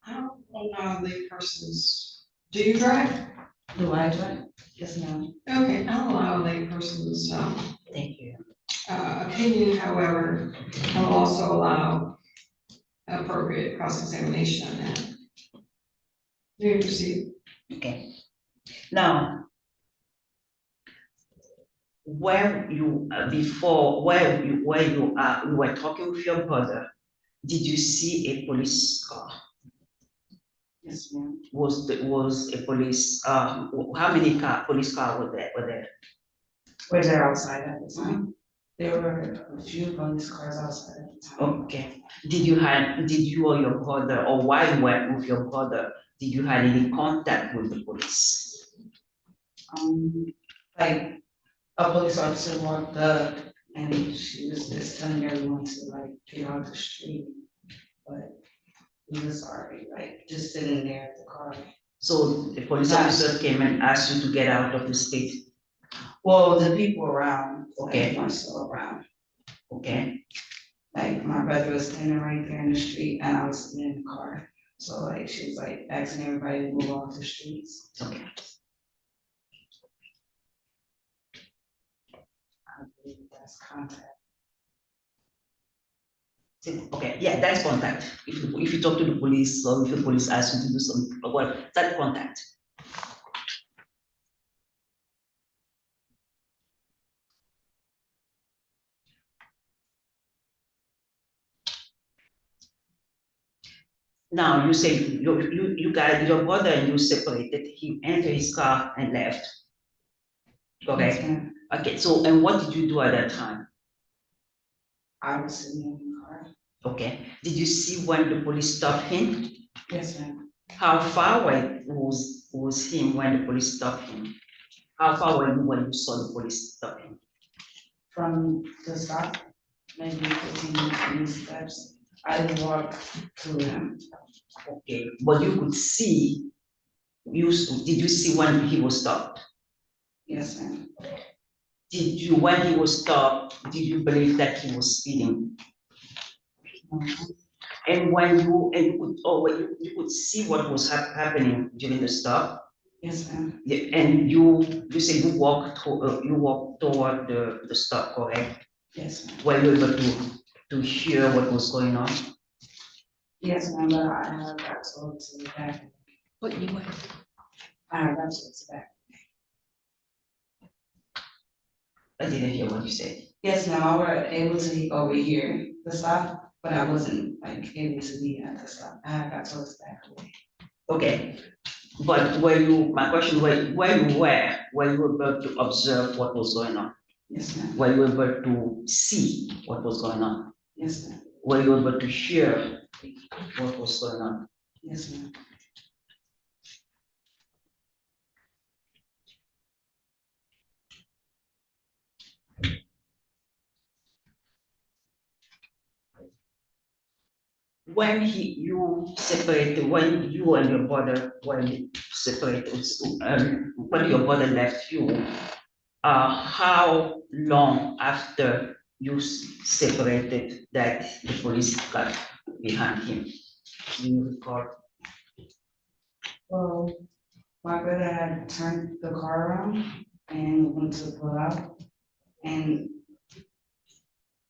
I don't allow laypersons, do you drive?
Do I drive? Yes, ma'am.
Okay, I'll allow laypersons,
Thank you.
opinion, however, I will also allow appropriate cross-examination on that. You may proceed.
Okay. Now, where you before you were talking with your brother, did you see a police car?
Yes, ma'am.
Was a police how many police car were there?
Were there outside at the time? There were a few police cars outside at the time.
Okay. Did you or your brother, or while you were with your brother, did you have any contact with the police?
Like a police officer walked up and she was just telling everyone to like get out the street. But we was already like just sitting there at the car.
So the police officer came and asked you to get out of the street.
Well, the people around,
Okay.
like more so around.
Okay.
Like my brother was standing right there in the street and I was sitting in the car. So like she was like asking everybody to move off the streets.
Okay.
I believe that's contact.
Okay, yeah, that's contact. If you talk to the police or if the police ask you to do something, well, that's contact. Now you say you guys, your brother and you separated. He entered his car and left. Correct.
Yes, ma'am.
Okay. So and what did you do at that time?
I was sitting in the car.
Okay. Did you see when the police stopped him?
Yes, ma'am.
How far away was him when the police stopped him? How far were you when you saw the police stop him?
From the stop, maybe 15 to 20 steps. I walked to him.
Okay, but you could see Did you see when he was stopped?
Yes, ma'am.
When he was stopped, did you believe that he was speeding? And when you could, you could see what was happening during the stop,
Yes, ma'am.
and you say you walked toward the stop, correct?
Yes, ma'am.
Were you able to hear what was going on?
Yes, ma'am, but I have got told to the back.
What you went.
I have got told to the back.
I didn't hear what you said.
Yes, ma'am, I were able to overhear the stop, but I wasn't like able to be at the stop. I have got told to back away.
Okay, but my question, were you able to observe what was going on?
Yes, ma'am.
Were you able to see what was going on?
Yes, ma'am.
Were you able to hear what was going on?
Yes, ma'am.
When when you and your brother, separated, when your brother left you, how long after you separated that the police got behind him? Do you recall?
Well, my brother had turned the car around and went to pull out. And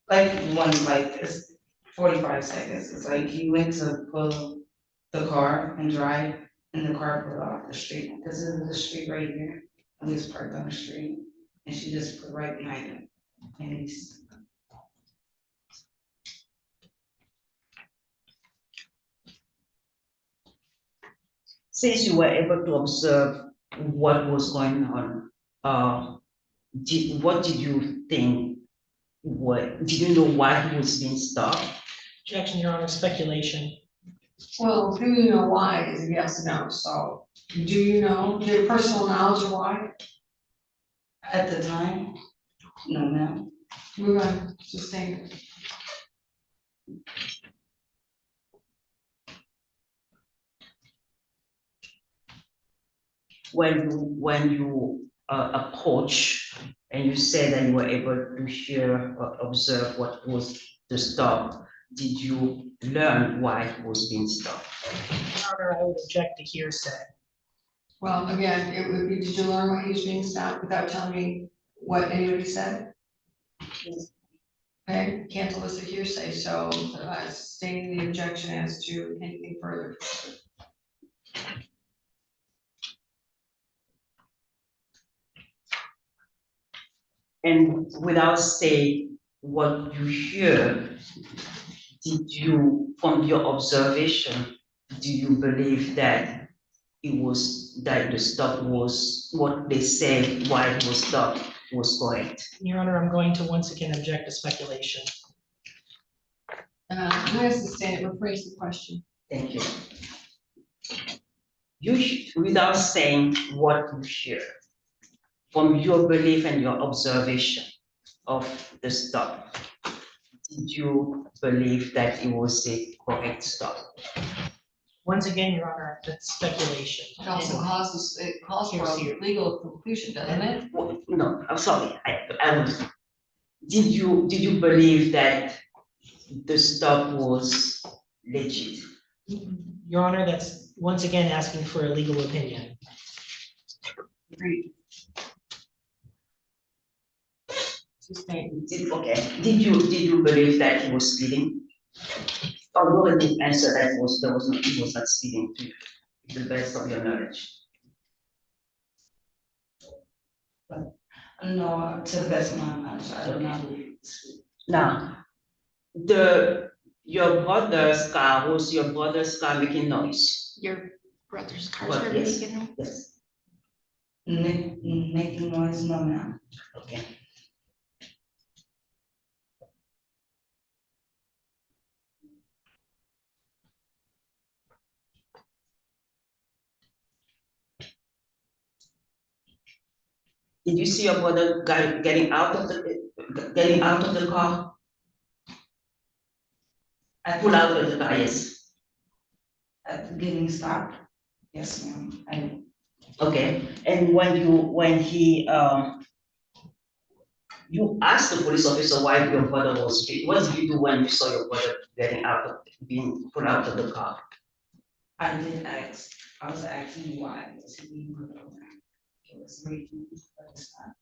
like it's 45 seconds. It's like he went to pull the car and drive and the car pulled off the street. This is the street right here. And he's parked on the street and she just put right behind him. And he's,
Since you were able to observe what was going on, what did you think? Did you know why he was being stopped?
Objection, Your Honor, speculation.
Well, do you know why is a yes, no, so, do you know, do you have personal knowledge of why?
at the time, no, ma'am.
Move on, sustain.
When you approach and you said that you were able to hear or observe what was the stop, did you learn why he was being stopped?
Your Honor, I would object to hearsay.
Well, again, it would be, did you learn why he was being stopped without telling me what anybody said? Okay, can't elicit hearsay, so stating the objection as to anything further.
And without saying what you hear, from your observation, do you believe that the stop was what they said why it was stopped was correct?
Your Honor, I'm going to once again object to speculation.
I'm gonna sustain it, rephrase the question.
Thank you. Without saying what you hear, from your belief and your observation of the stop, did you believe that it was a correct stop?
Once again, Your Honor, that's speculation.
It also calls for a legal conclusion, doesn't it?
No, I'm sorry, did you believe that the stop was legit?
Your Honor, that's once again asking for a legal opinion.
Agreed. Sustain.
Okay, did you believe that he was speeding? Or you already answered that he was not speeding to the best of your knowledge?
No, to the best of my knowledge, I do not believe it's.
Now, your brother's car, was your brother's car making noise?
Your brother's cars
Well,
were
yes,
making noise?
yes,
Making noise, no, ma'am.
okay. Did you see your brother getting out of the car? Pull out of the car, yes.
At the getting stopped, Yes, ma'am. I,
Okay, and you asked the police officer why your brother was, what did you do when you saw your brother being put out of the car?
I did ask, I was asking why was he being put over? It was reason for the stop.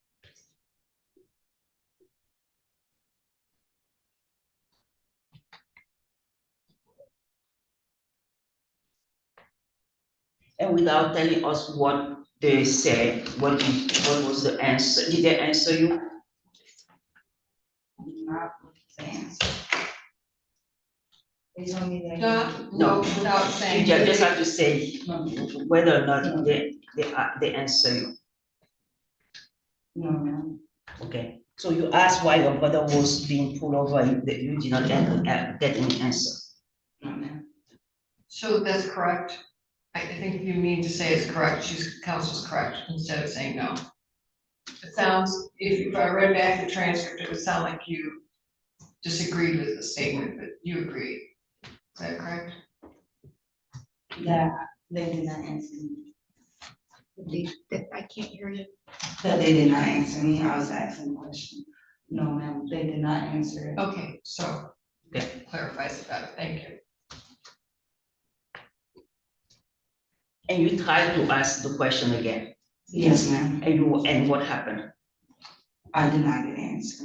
And without telling us what they said, what was the answer? Did they answer you?
Not the answer. They told me that.
No, without
You
saying.
just have to say
No,
whether or not they answer you.
no, ma'am.
Okay, so you asked why your brother was being pulled over, you did not get any answer.
No, ma'am.
So that's correct. I think you mean to say it's correct, counsel's correct, instead of saying no. It sounds, if I read back the transcript, it would sound like you disagreed with the statement, but you agreed. Is that correct?
That they did not answer me.
I can't hear you.
That they did not answer me. I was asking a question. No, ma'am, they did not answer it.
Okay, so
Okay.
that clarifies it better, thank you.
And you tried to ask the question again,
Yes, ma'am.
and what happened?
I did not get an answer.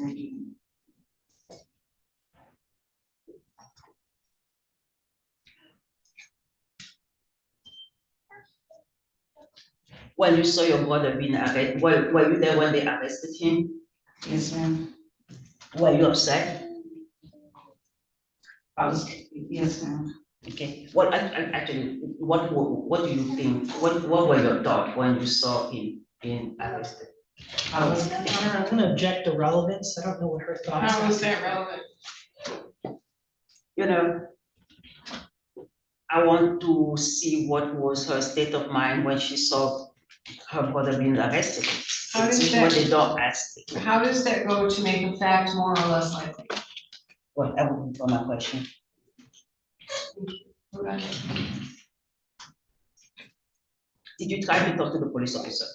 When you saw your brother being arrested, were you there when they arrested him?
Yes, ma'am.
Were you upset?
I was, yes, ma'am.
Okay, well, actually, what do you think, what were your thoughts when you saw him being arrested?
I was,
Your Honor, I'm gonna object to relevance. I don't know what her thoughts are.
How is that relevant?
You know, I want to see what was her state of mind when she saw her brother being arrested.
How does
Especially when
that-
they don't ask.
How does that go to make a fact more or less likely?
Well, that would be for my question. Did you try to talk to the police officer?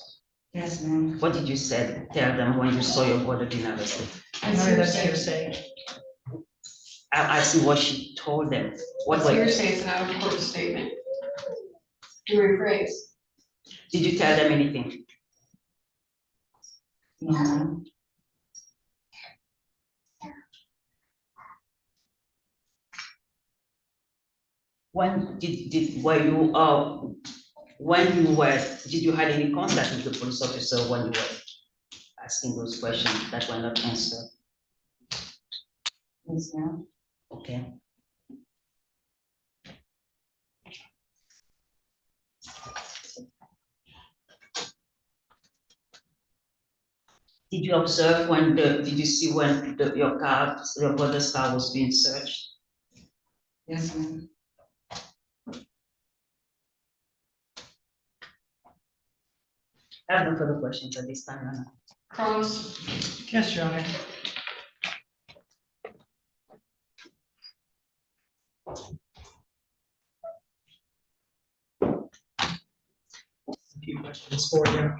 yes, ma'am.
What did you tell them when you saw your brother being arrested?
It's
That's
hearsay.
hearsay.
I see what she told them. What
It's
were,
hearsay, it's not a court statement. You rephrase.
did you tell them anything?
No, ma'am.
When did you have any contact with the police officer when you were asking those questions that were not answered?
Yes, ma'am.
Okay. Did you observe did you see when your brother's car was being searched?
Yes, ma'am.
I have no further questions at this time, Your Honor.
Cross.
Yes, Your Honor. A few questions for you.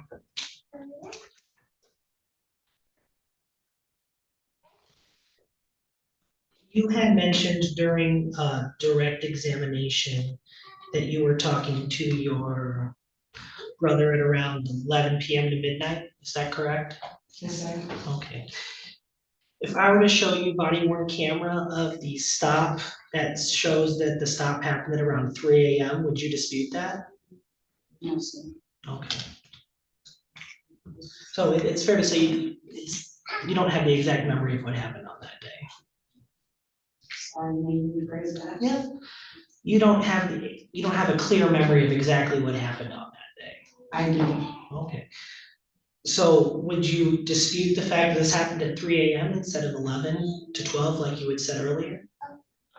You had mentioned during direct examination that you were talking to your brother at around 11 p.m. to midnight. Is that correct?
Yes, sir.
Okay. If I were to show you body worn camera of the stop that shows that the stop happened at around 3 a.m., would you dispute that?
No, sir.
Okay. So it's fair to say you don't have the exact memory of what happened on that day.
Sorry, maybe rephrase that.
Yeah. You don't have a clear memory of exactly what happened on that day.
I do.
Okay. So would you dispute the fact that this happened at 3 a.m. instead of 11 to 12 like you had said earlier?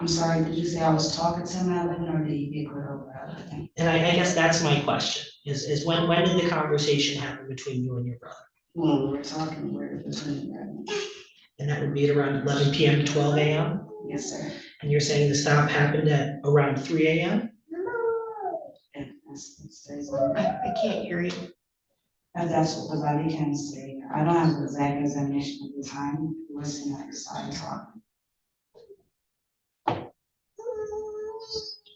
I'm sorry, did you say I was talking to him at 11 or did he get put over at 11?
And I guess that's my question, is when did the conversation happen between you and your brother?
When we were talking, we were between 11.
And that would be at around 11 p.m. to 12 a.m.?
Yes, sir.
And you're saying the stop happened at around 3 a.m.?
Stays on.
I can't hear you.
If that's what the body can say, I don't have the exact examination at the time, listening at the side talking.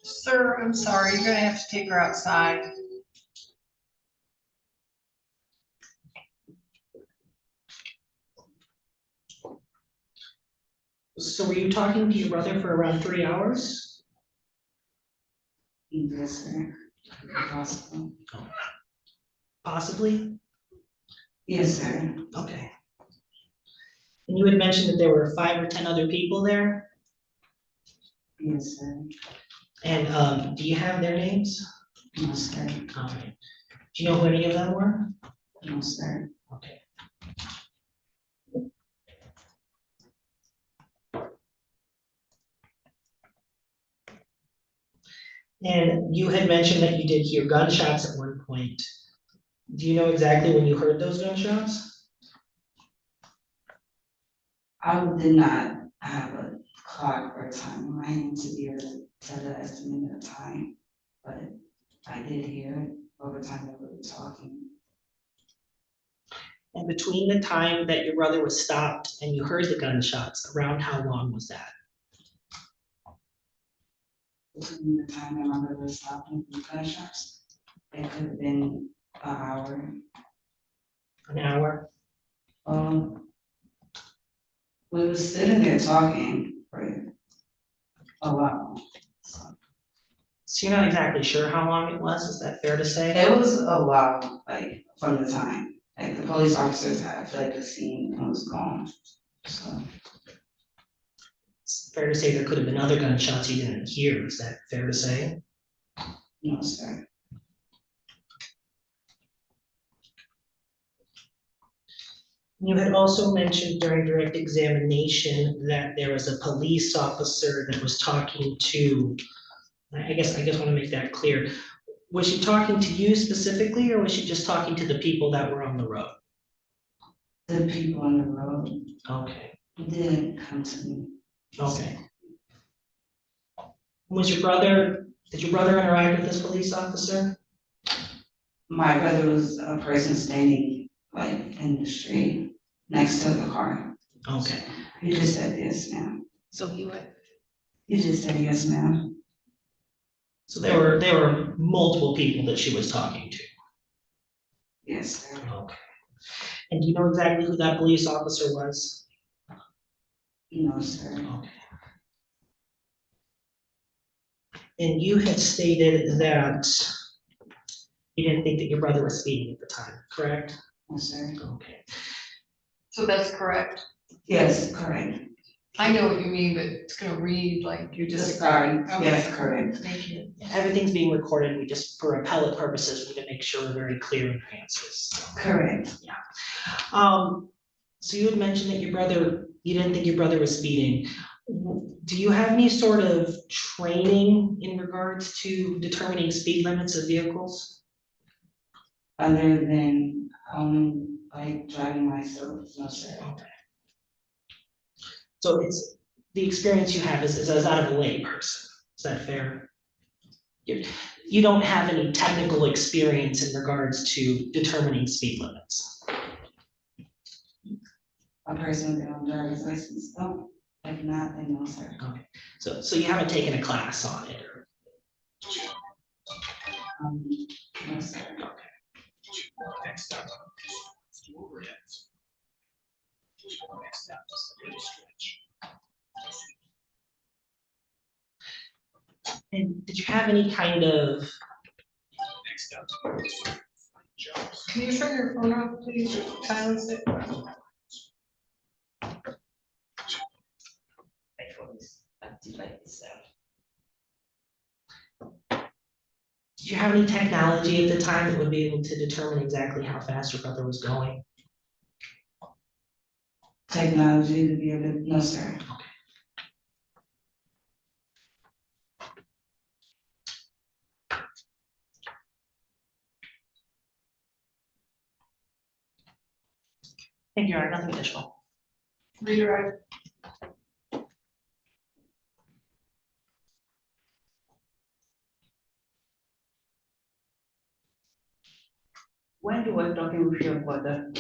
Sir, I'm sorry, you're gonna have to take her outside.
So were you talking to your brother for around 3 hours?
Yes, sir. Possible.
Possibly?
Yes, sir.
Okay. And you had mentioned that there were 5 or 10 other people there?
Yes, sir.
And do you have their names?
No, sir.
All right. Do you know who any of them were?
No, sir.
Okay. And you had mentioned that you did hear gunshots at one point. Do you know exactly when you heard those gunshots?
I did not have a clock or time in my hand to be able to tell the estimated time, but I did hear it over time that we were talking.
And between the time that your brother was stopped and you heard the gunshots, around how long was that?
Between the time that my brother was stopping from gunshots, it could have been an hour.
An hour?
We were sitting there talking for a while.
So you're not exactly sure how long it was, is that fair to say?
It was a while, like, from the time, like, the police officers had fled the scene and was gone, so.
It's fair to say there could have been other gunshots you didn't hear, is that fair to say?
No, sir.
You had also mentioned during direct examination that there was a police officer that was talking to, I guess I want to make that clear. Was she talking to you specifically, or was she just talking to the people that were on the road?
The people on the road
Okay,
didn't come to me.
okay. Did your brother interact with this police officer?
My brother was a person standing, like, in the street next to the car.
Okay.
He just said, yes, ma'am.
So he went.
He just said, yes, ma'am.
So there were multiple people that she was talking to.
Yes, sir.
Okay. And do you know exactly who that police officer was?
No, sir.
Okay. And you had stated that you didn't think that your brother was speeding at the time, correct?
No, sir.
Okay.
So that's correct.
Yes, correct.
I know what you mean, but it's gonna read like you just.
Sorry,
Okay.
yes, correct.
Thank you.
Everything's being recorded. We just, for appellate purposes, we need to make sure we're very clear in our answers.
Correct.
So you had mentioned that you didn't think your brother was speeding. Do you have any sort of training in regards to determining speed limits of vehicles?
Other than, like, driving myself, no, sir.
So it's, the experience you have is as out of a lay person, is that fair? You don't have any technical experience in regards to determining speed limits.
A person with their own driver's license, no, like, not, then no, sir.
Okay, so you haven't taken a class on it, or?
No, sir.
And did you have any kind of,
Can you turn your phone off, please, or silence it?
did you have any technology at the time that would be able to determine exactly how fast your brother was going?
Technology to be able to, no, sir.
Thank you, Your Honor, nothing additional.
Redirect.
when you were talking with your brother,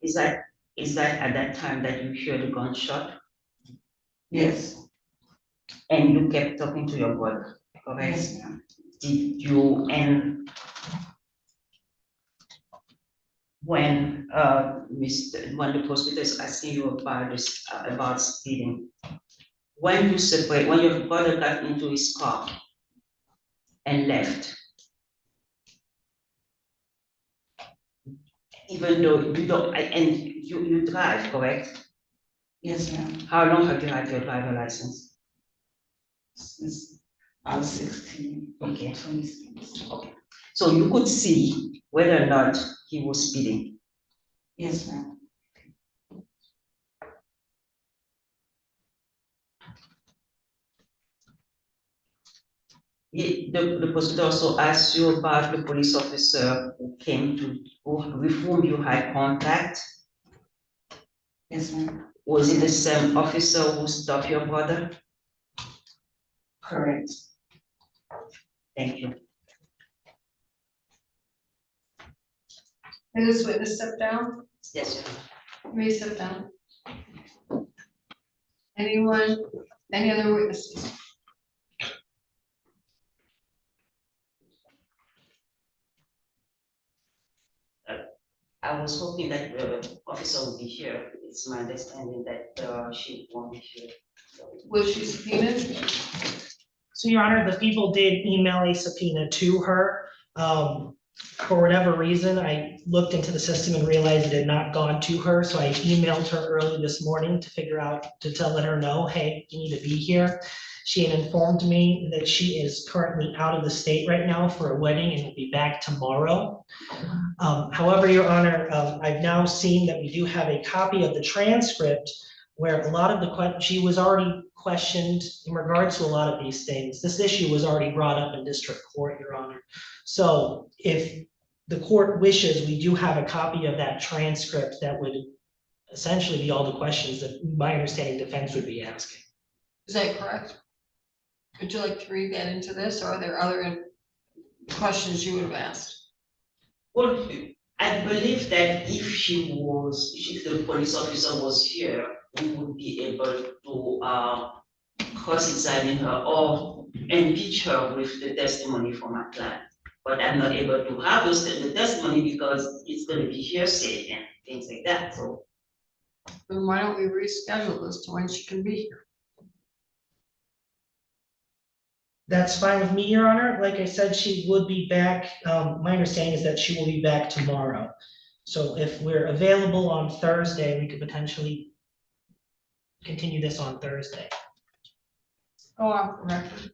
is that, is that at that time that you heard the gunshot
Yes,
and you kept talking to your brother, correct?
yes, ma'am.
Did you, and when, when the prosecutor is asking you about this, about speeding, when you separate, when your brother got into his car and left, even though you don't, and you drive, correct?
Yes, ma'am.
How long have you had your driver license?
Since I was 16.
Okay.
26.
Okay. So you could see whether or not he was speeding.
Yes, ma'am.
The prosecutor also asked you about the police officer who came to, with whom you had contact.
Yes, ma'am.
Was it the same officer who stopped your brother?
Correct.
Thank you.
Can this witness step down?
Yes, sir.
May step down. Anyone, any other witnesses?
I was hoping that the officer would be here. It's my understanding that she won't be here.
Was she subpoenaed?
So, Your Honor, the people did email a subpoena to her. For whatever reason, I looked into the system and realized it had not gone to her, so I emailed her early this morning to figure out, let her know, hey, you need to be here. She had informed me that she is currently out of the state right now for a wedding and will be back tomorrow. However, Your Honor, I've now seen that we do have a copy of the transcript where a lot of the she was already questioned in regards to a lot of these things. This issue was already brought up in district court, Your Honor. So if the court wishes, we do have a copy of that transcript that would essentially be all the questions that my understanding defense would be asking.
Is that correct? Would you like to read that into this, or are there other questions you would have asked?
Well, I believe that if the police officer was here, we would be able to cross-examine her or impeach her with the testimony from my client. But I'm not able to have the testimony because it's going to be hearsay and things like that, so.
Then why don't we reschedule this to when she can be here?
That's fine with me, Your Honor. Like I said, she would be back. My understanding is that she will be back tomorrow. So if we're available on Thursday, we could potentially continue this on Thursday.
Go off the record.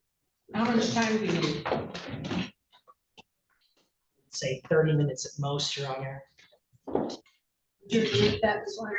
How much time do you need?
Say 30 minutes at most, Your Honor.
Would you read that as well?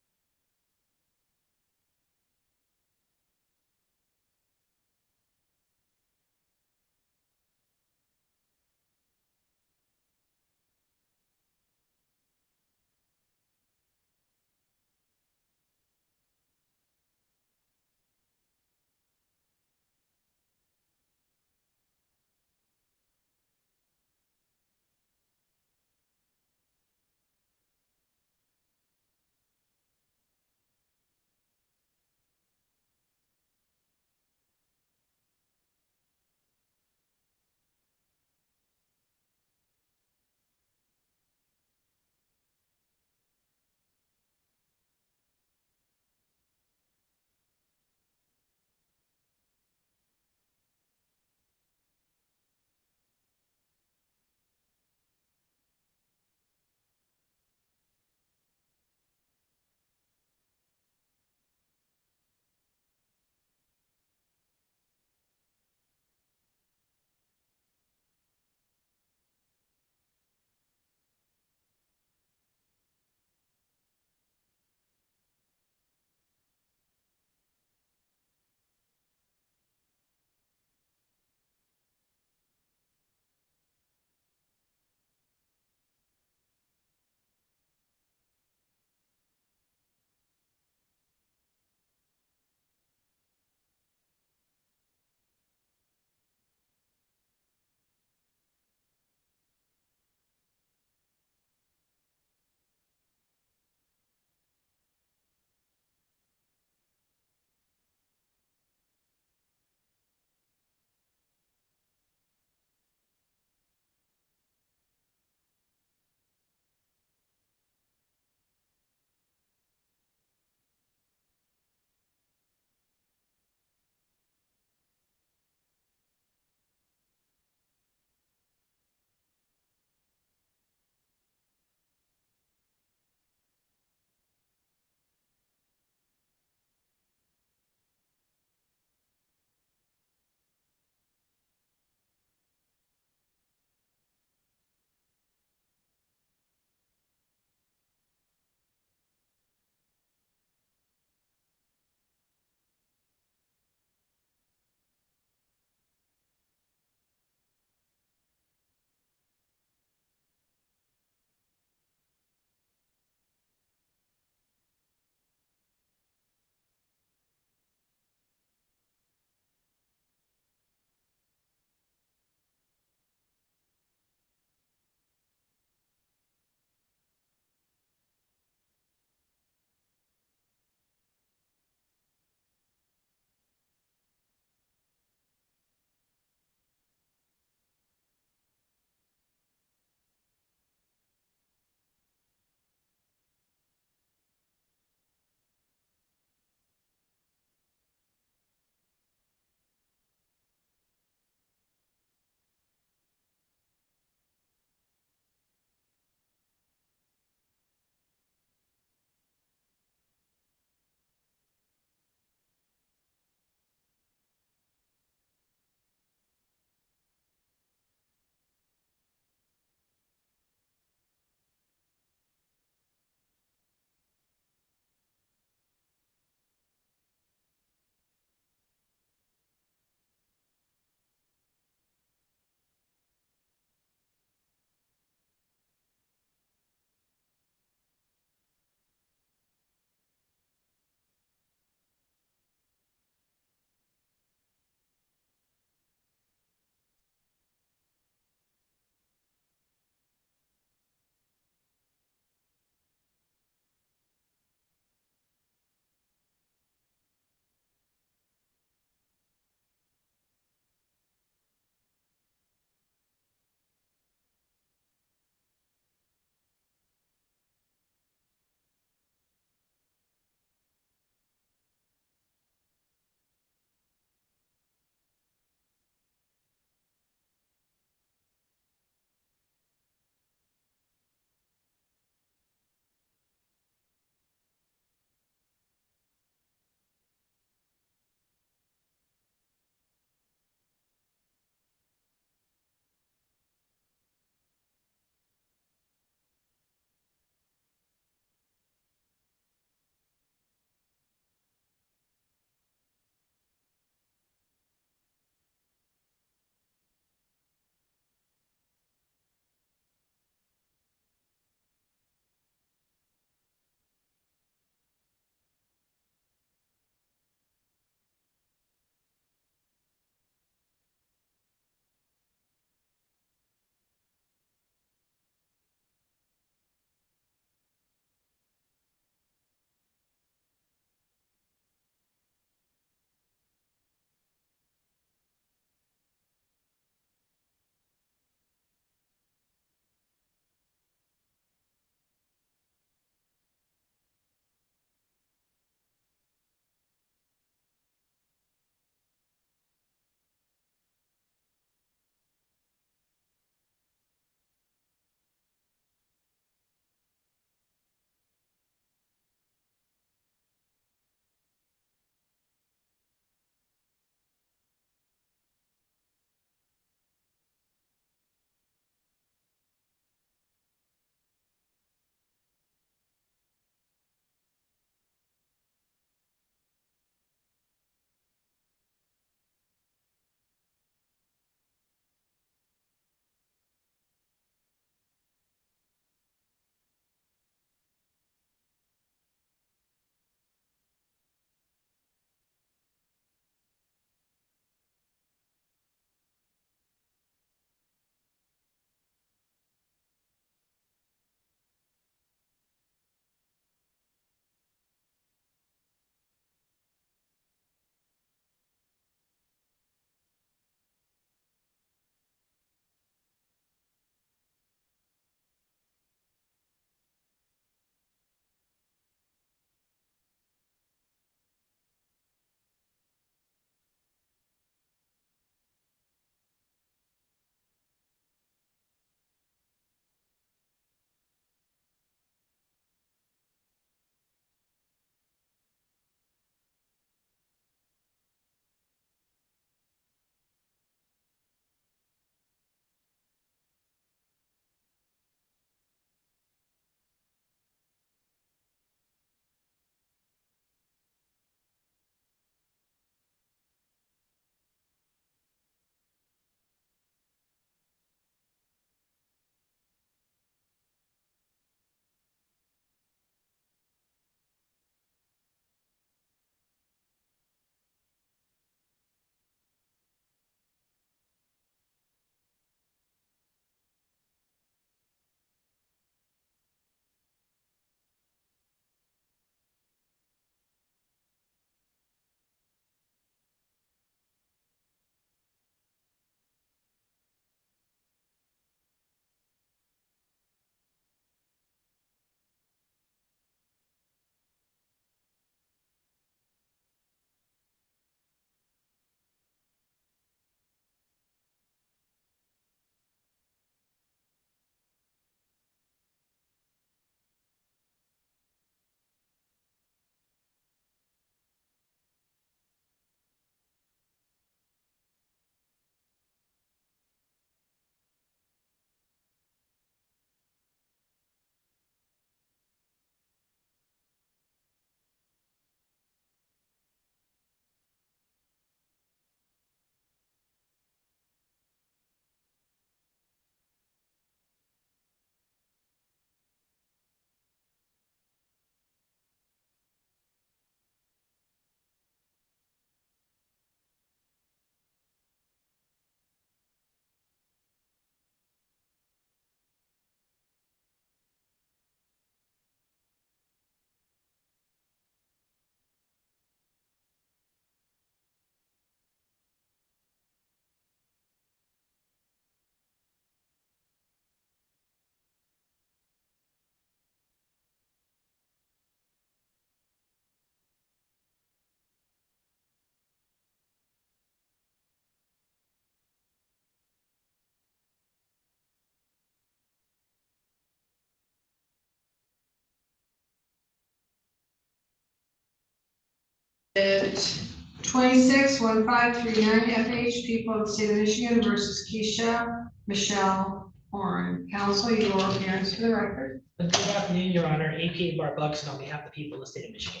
261539 FH, people of the state of Michigan versus Keisha Michelle Horn. Counsel, your appearance for the record.
Good afternoon, Your Honor. APA Bart Buxton on behalf of the people of the state of Michigan.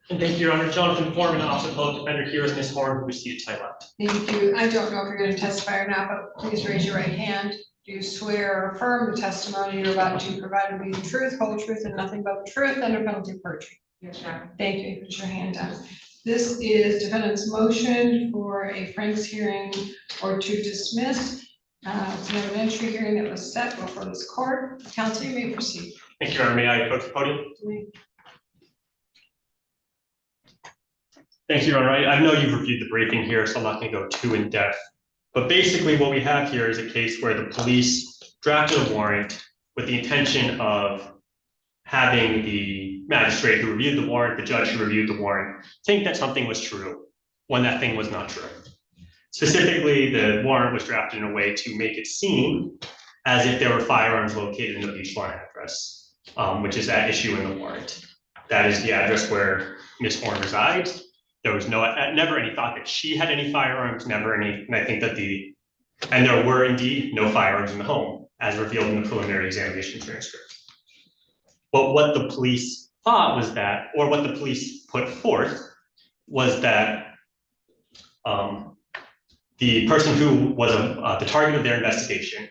And thank you, Your Honor. Jonathan Foreman, Officer of Public Defender, here is Ms. Horn, who is seated to my left.
Thank you. I don't know if you're going to testify or not, but please raise your right hand. Do you swear or affirm the testimony you're about to provide will be the truth, whole truth, and nothing but the truth under penalty of perjury?
Yes, sir.
Thank you. Put your hand down. This is defendant's motion for a Frank's hearing or to dismiss. It's an evidentiary hearing that was set before this court. Counsel, you may proceed.
Thank you, Your Honor. May I approach the podium? Thank you, Your Honor. I know you've reviewed the briefing here, so I'm not going to go too in depth. But basically what we have here is a case where the police drafted a warrant with the intention of having the magistrate who reviewed the warrant, the judge who reviewed the warrant, think that something was true when that thing was not true. Specifically, the warrant was drafted in a way to make it seem as if there were firearms located in the beach lawn address, which is at issue in the warrant. That is the address where Ms. Horn resides. There was never any thought that she had any firearms, never any, and I think that and there were indeed no firearms in the home, as revealed in the preliminary examination transcript. But what the police thought was that, or what the police put forth, was that the person who was the target of their investigation,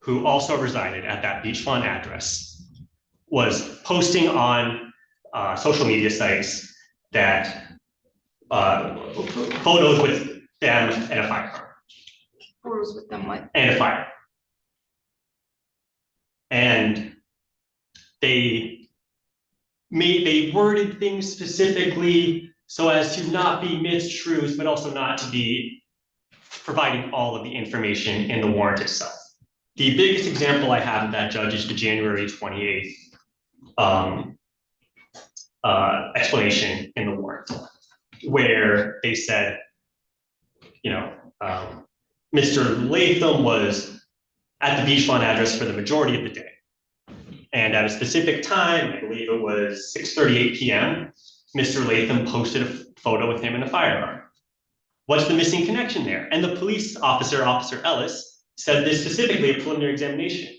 who also resided at that beach lawn address, was posting on social media sites that photos with them and a firearm.
Photos with them what?
And a fire. And they worded things specifically so as to not be mistruths, but also not to be providing all of the information in the warrant itself. The biggest example I have of that, Judge, is the January 28th explanation in the warrant, where they said, Mr. Latham was at the beach lawn address for the majority of the day. And at a specific time, I believe it was 6:38 p.m., Mr. Latham posted a photo with him and a firearm. What's the missing connection there? And the police officer, Officer Ellis, said this specifically at preliminary examination.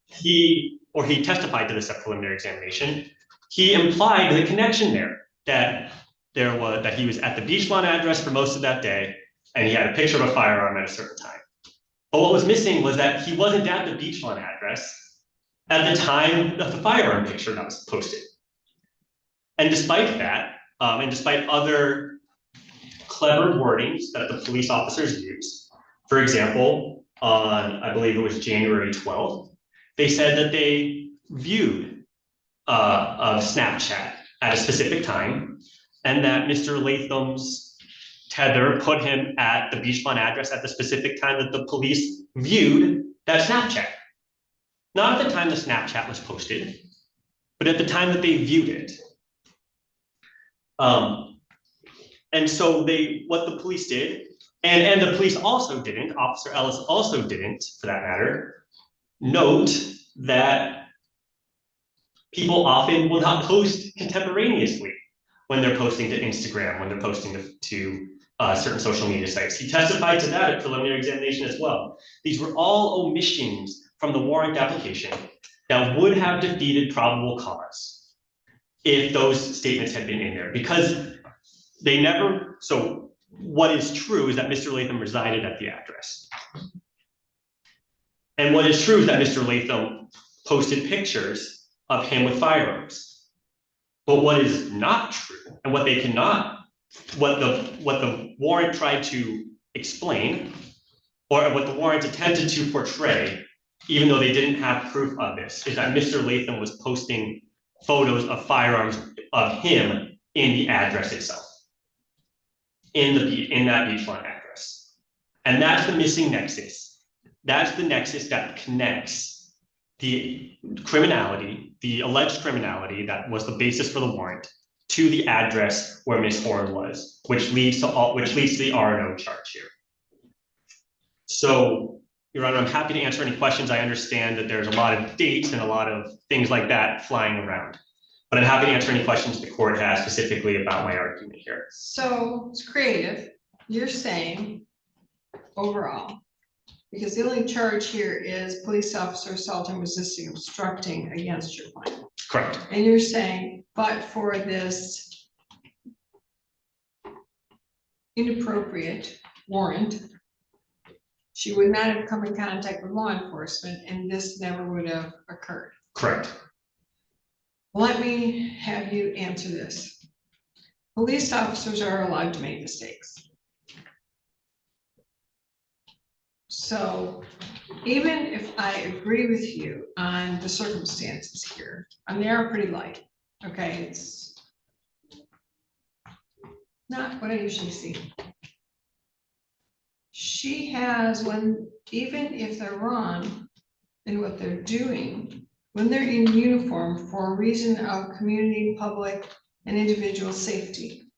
He testified to this at preliminary examination. He implied the connection there, that he was at the beach lawn address for most of that day, and he had a picture of a firearm at a certain time. But what was missing was that he wasn't at the beach lawn address at the time of the firearm picture that was posted. And despite that, and despite other clever wordings that the police officers used, for example, on, I believe it was January 12th, they said that they viewed a Snapchat at a specific time, and that Mr. Latham's tether put him at the beach lawn address at the specific time that the police viewed that Snapchat. Not at the time the Snapchat was posted, but at the time that they viewed it. And so what the police did, and the police also didn't, Officer Ellis also didn't, for that matter, note that people often will not post contemporaneously when they're posting to Instagram, when they're posting to certain social media sites. He testified to that at preliminary examination as well. These were all omissions from the warrant application that would have defeated probable cause if those statements had been in there, because they never, so what is true is that Mr. Latham resided at the address. And what is true is that Mr. Latham posted pictures of him with firearms. But what is not true, and what they cannot, what the warrant tried to explain, or what the warrant attempted to portray, even though they didn't have proof of this, is that Mr. Latham was posting photos of firearms of him in the address itself, in that beach lawn address. And that's the missing nexus. That's the nexus that connects the criminality, the alleged criminality that was the basis for the warrant, to the address where Ms. Horn was, which leads to the R&O charge here. So, Your Honor, I'm happy to answer any questions. I understand that there's a lot of dates and a lot of things like that flying around. But I'm happy to answer any questions the court has specifically about my argument here.
So it's creative. You're saying overall, because the only charge here is police officer assaulting, resisting, obstructing against your client.
Correct.
And you're saying, but for this inappropriate warrant, she would not have come in contact with law enforcement and this never would have occurred.
Correct.
Let me have you answer this. Police officers are allowed to make mistakes. So even if I agree with you on the circumstances here, and they are pretty light, okay, it's not what I usually see. She has, when, even if they're wrong in what they're doing, when they're in uniform for a reason of community, public, and individual safety,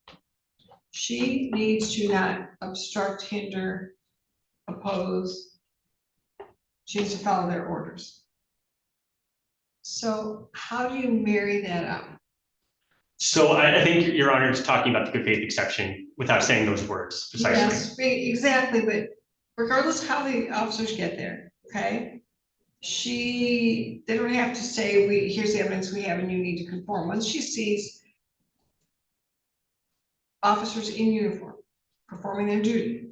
she needs to not obstruct, hinder, oppose. She needs to follow their orders. So how do you marry that up?
So I think Your Honor is talking about the good faith exception without saying those words precisely.
Yes, exactly, but regardless how the officers get there, okay? They don't have to say, here's the evidence we have and you need to conform. Once she sees officers in uniform performing their duty,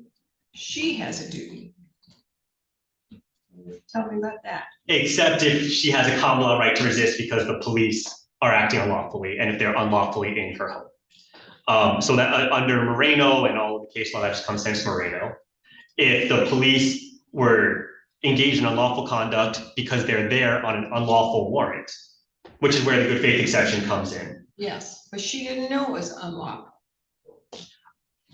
she has a duty. Tell me about that.
Except if she has a common law right to resist because the police are acting unlawfully and if they're unlawfully in her home. So that under Moreno and all of the case law that's come since Moreno, if the police were engaged in unlawful conduct because they're there on an unlawful warrant, which is where the good faith exception comes in.
Yes, but she didn't know it was unlawful.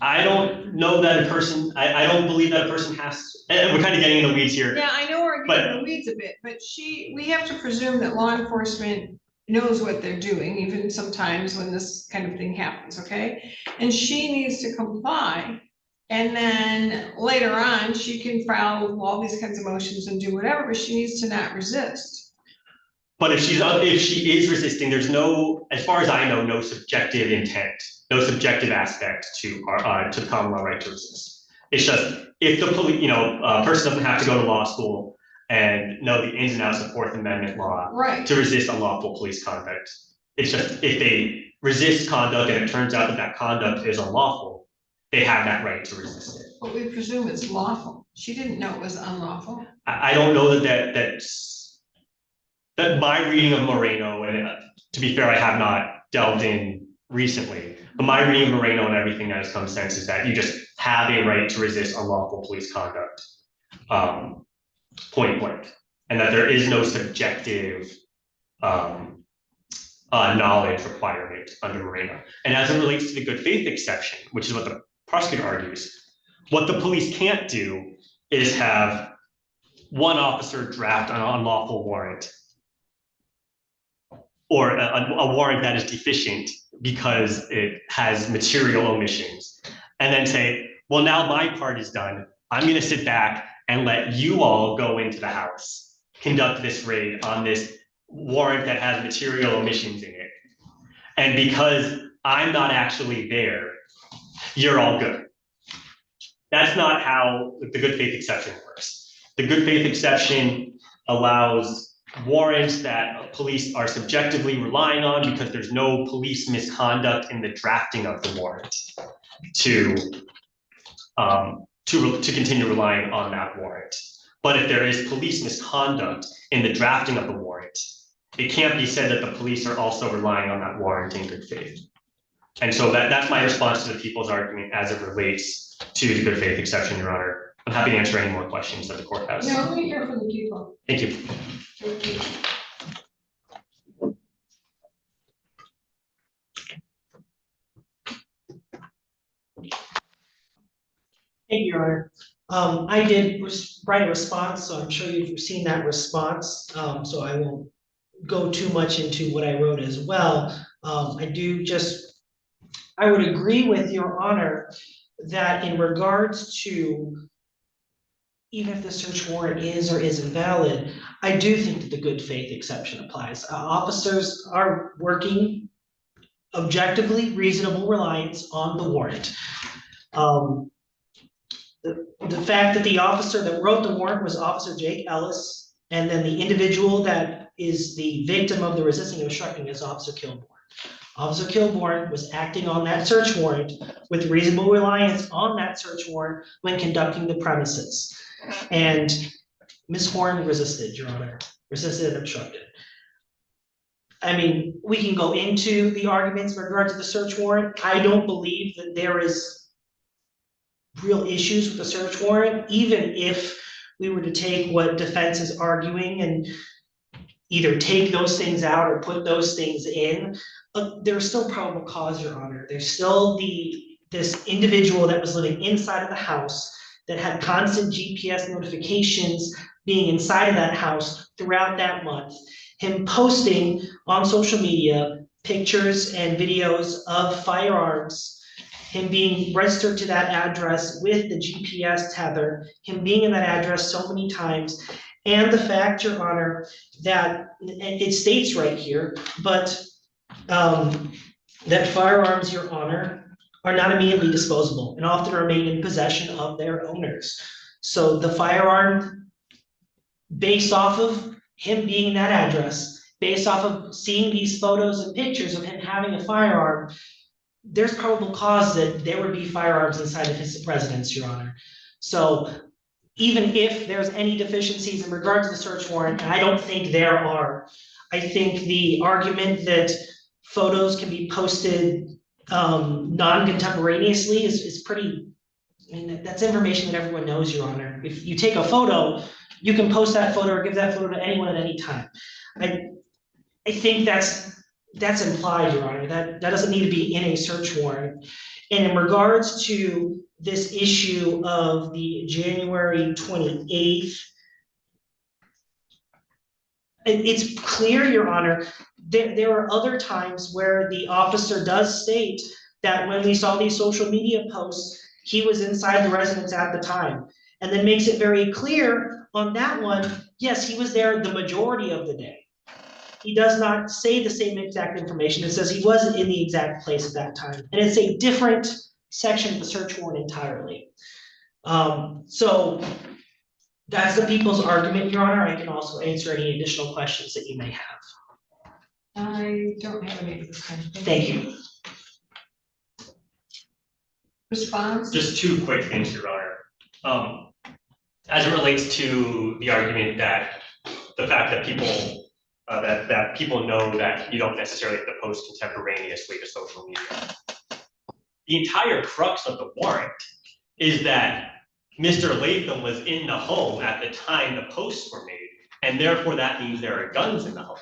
I don't know that a person, I don't believe that a person has, and we're kind of getting in the weeds here.
Yeah, I know we're getting in the weeds a bit, but we have to presume that law enforcement knows what they're doing, even sometimes when this kind of thing happens, okay? And she needs to comply. And then later on, she can file all these kinds of motions and do whatever, but she needs to not resist.
But if she is resisting, there's no, as far as I know, no subjective intent, no subjective aspect to the common law right to resist. It's just if the police, a person doesn't have to go to law school and know the ins and outs of Fourth Amendment law
Right.
to resist unlawful police conduct. It's just if they resist conduct and it turns out that that conduct is unlawful, they have that right to resist it.
But we presume it's lawful. She didn't know it was unlawful.
I don't know that my reading of Moreno, and to be fair, I have not delved in recently, but my reading of Moreno and everything that has come since is that you just have a right to resist unlawful police conduct, point blank, and that there is no subjective knowledge requirement under Moreno. And as it relates to the good faith exception, which is what the prosecutor argues, what the police can't do is have one officer draft an unlawful warrant or a warrant that is deficient because it has material omissions, and then say, well, now my part is done. I'm going to sit back and let you all go into the house, conduct this raid on this warrant that has material omissions in it. And because I'm not actually there, you're all good. That's not how the good faith exception works. The good faith exception allows warrants that police are subjectively relying on because there's no police misconduct in the drafting of the warrant to continue relying on that warrant. But if there is police misconduct in the drafting of the warrant, it can't be said that the police are also relying on that warrant in good faith. And so that's my response to the people's argument as it relates to the good faith exception, Your Honor. I'm happy to answer any more questions that the court has.
No, let me hear from the people.
Thank you.
Thank you.
Thank you, Your Honor. I did write a response, so I'm sure you've seen that response, so I won't go too much into what I wrote as well. I would agree with Your Honor that in regards to even if the search warrant is or isn't valid, I do think that the good faith exception applies. Officers are working objectively reasonable reliance on the warrant. The fact that the officer that wrote the warrant was Officer Jake Ellis, and then the individual that is the victim of the resisting and obstructing is Officer Kilborn. Officer Kilborn was acting on that search warrant with reasonable reliance on that search warrant when conducting the premises. And Ms. Horn resisted, Your Honor, resisted and obstructed. I mean, we can go into the arguments in regard to the search warrant. I don't believe that there is real issues with the search warrant, even if we were to take what defense is arguing and either take those things out or put those things in. There's still probable cause, Your Honor. There's still this individual that was living inside of the house that had constant GPS notifications being inside of that house throughout that month. Him posting on social media pictures and videos of firearms, him being registered to that address with the GPS tether, him being in that address so many times, and the fact, Your Honor, that it states right here, but that firearms, Your Honor, are not immediately disposable and often remain in possession of their owners. So the firearm, based off of him being in that address, based off of seeing these photos and pictures of him having a firearm, there's probable cause that there would be firearms inside of his residence, Your Honor. So even if there's any deficiencies in regards to the search warrant, and I don't think there are, I think the argument that photos can be posted non-contemporaneously is pretty, I mean, that's information that everyone knows, Your Honor. If you take a photo, you can post that photo or give that photo to anyone at any time. I think that's implied, Your Honor. That doesn't need to be in a search warrant. And in regards to this issue of the January 28th, it's clear, Your Honor, there are other times where the officer does state that when we saw these social media posts, he was inside the residence at the time, and then makes it very clear on that one, yes, he was there the majority of the day. He does not say the same exact information. It says he wasn't in the exact place at that time, and it's a different section of the search warrant entirely. So that's the people's argument, Your Honor. I can also answer any additional questions that you may have.
I don't have any of this time.
Thank you.
Response?
Just two quick things, Your Honor. As it relates to the argument that the fact that people that people know that you don't necessarily have to post contemporaneously to social media. The entire crux of the warrant is that Mr. Latham was in the home at the time the posts were made, and therefore that means there are guns in the home.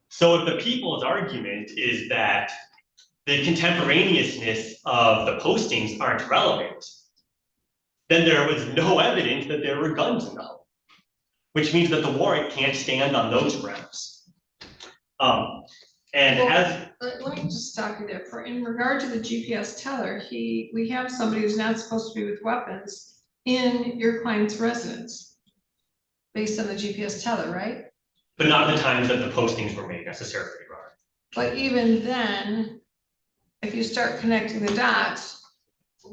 So if the people's argument is that the contemporaneousness of the postings aren't relevant, then there was no evidence that there were guns in the home, which means that the warrant can't stand on those grounds.
Let me just stop you there. In regard to the GPS teller, we have somebody who's not supposed to be with weapons in your client's residence, based on the GPS teller, right?
But not the times that the postings were made necessarily, right?
But even then, if you start connecting the dots,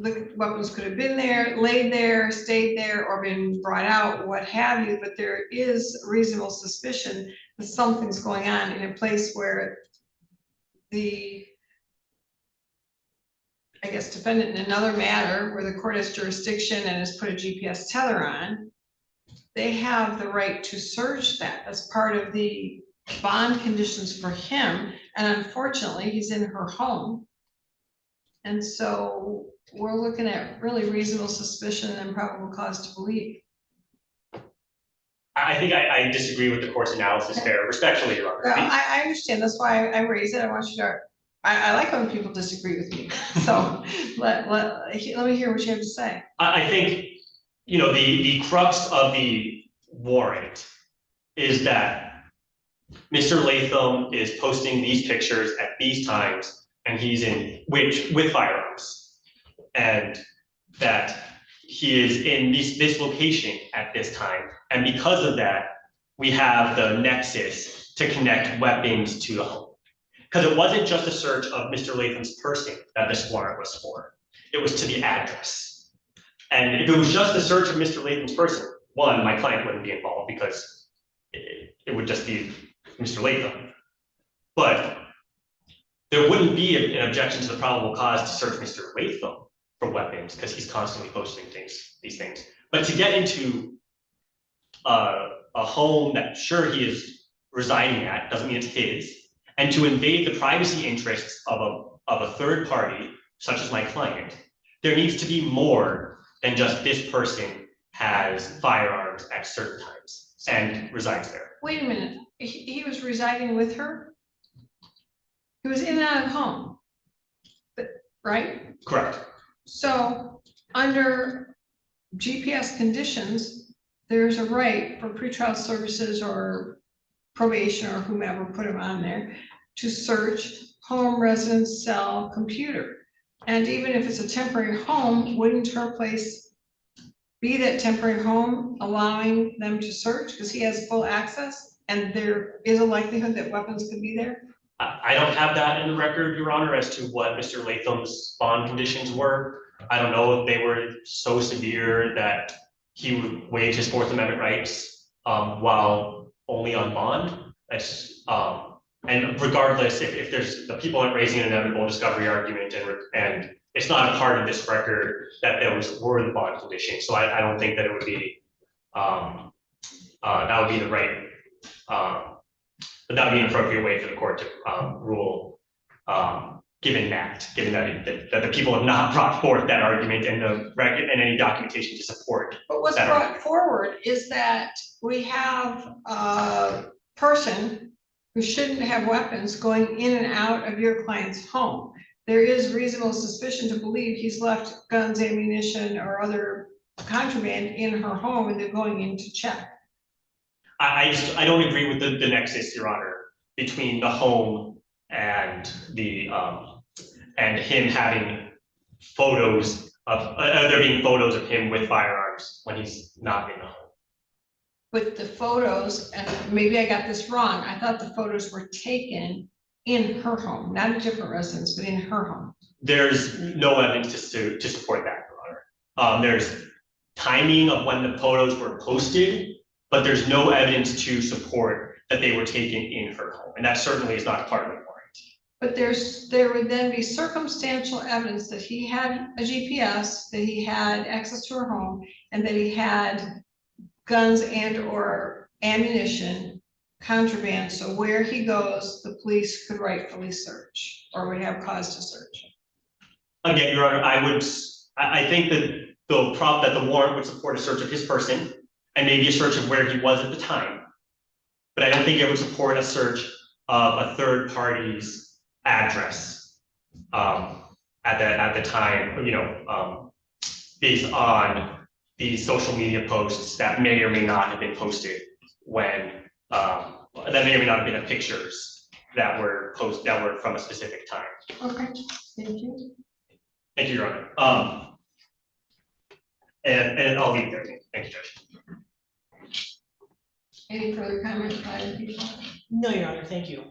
the weapons could have been there, laid there, stayed there, or been brought out, what have you, but there is reasonable suspicion that something's going on in a place where the, I guess, defendant in another matter, where the court has jurisdiction and has put a GPS teller on, they have the right to search that as part of the bond conditions for him, and unfortunately, he's in her home. And so we're looking at really reasonable suspicion and probable cause to believe.
I think I disagree with the court's analysis there, respectfully, Your Honor.
Well, I understand, that's why I raise it, I want you to, I like when people disagree with me, so let me hear what you have to say.
I think, you know, the crux of the warrant is that Mr. Latham is posting these pictures at these times, and he's with firearms, and that he is in this location at this time. And because of that, we have the nexus to connect weapons to the home. Because it wasn't just a search of Mr. Latham's person that this warrant was for. It was to the address. And if it was just a search of Mr. Latham's person, one, my client wouldn't be involved because it would just be Mr. Latham. But there wouldn't be an objection to the probable cause to search Mr. Latham for weapons because he's constantly posting these things. But to get into a home that sure he is residing at, doesn't mean it's his, and to invade the privacy interests of a third party, such as my client, there needs to be more than just this person has firearms at certain times and resides there.
Wait a minute, he was residing with her? He was in and out of home, right?
Correct.
So under GPS conditions, there's a right for pretrial services or probation or whomever put him on there to search home, residence, cell, computer. And even if it's a temporary home, wouldn't her place be that temporary home allowing them to search because he has full access and there is a likelihood that weapons could be there?
I don't have that in the record, Your Honor, as to what Mr. Latham's bond conditions were. I don't know if they were so severe that he would waive his Fourth Amendment rights while only on bond. That's and regardless, if there's the people aren't raising an inevitable discovery argument and it's not a part of this record that those were the bond conditions. So I don't think that it would be that would be the right but that would be an appropriate way for the court to rule, given that the people have not brought forth that argument and the record and any documentation to support.
But what's
that
brought
argument.
forward is that we have a person who shouldn't have weapons going in and out of your client's home. There is reasonable suspicion to believe he's left guns, ammunition, or other contraband in her home and they're going in to check.
I don't agree with the nexus, Your Honor, between the home and the and him having photos of there being photos of him with firearms when he's not in the home.
With the photos, and maybe I got this wrong, I thought the photos were taken in her home, not a different residence, but in her home.
There's no evidence to support that, Your Honor. There's timing of when the photos were posted, but there's no evidence to support that they were taken in her home, and that certainly is not a part of the warrant.
But there would then be circumstantial evidence that he had a GPS, that he had access to her home, and that he had guns and or ammunition, contraband, so where he goes, the police could rightfully search, or would have cause to search.
Again, Your Honor, I think that the warrant would support a search of his person and maybe a search of where he was at the time. But I don't think it would support a search of a third party's address at the time, based on the social media posts that may or may not have been posted when that may or may not have been the pictures that were from a specific time.
Okay, thank you.
Thank you, Your Honor. And I'll leave it there. Thank you, Judge.
Any further comments by the people?
No, Your Honor, thank you.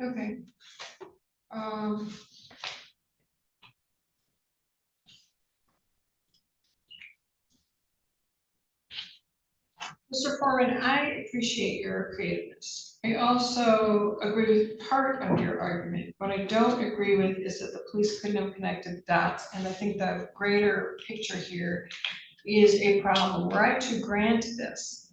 Okay. Um. Mr. Foreman, I appreciate your creativeness. I also agree with part of your argument. What I don't agree with is that the police couldn't have connected the dots, and I think the greater picture here is a problem. Were I to grant this,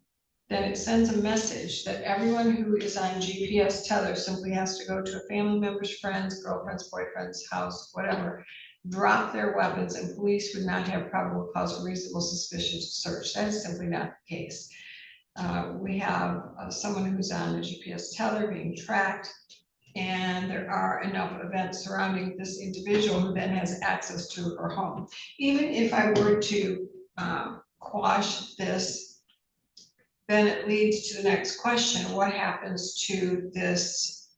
then it sends a message that everyone who is on GPS tether simply has to go to a family member's friend's, girlfriend's, boyfriend's house, whatever, drop their weapons, and police would not have probable cause or reasonable suspicion to search. That is simply not the case. We have someone who's on the GPS tether being tracked, and there are enough events surrounding this individual who then has access to her home. Even if I were to quash this, then it leads to the next question: what happens to this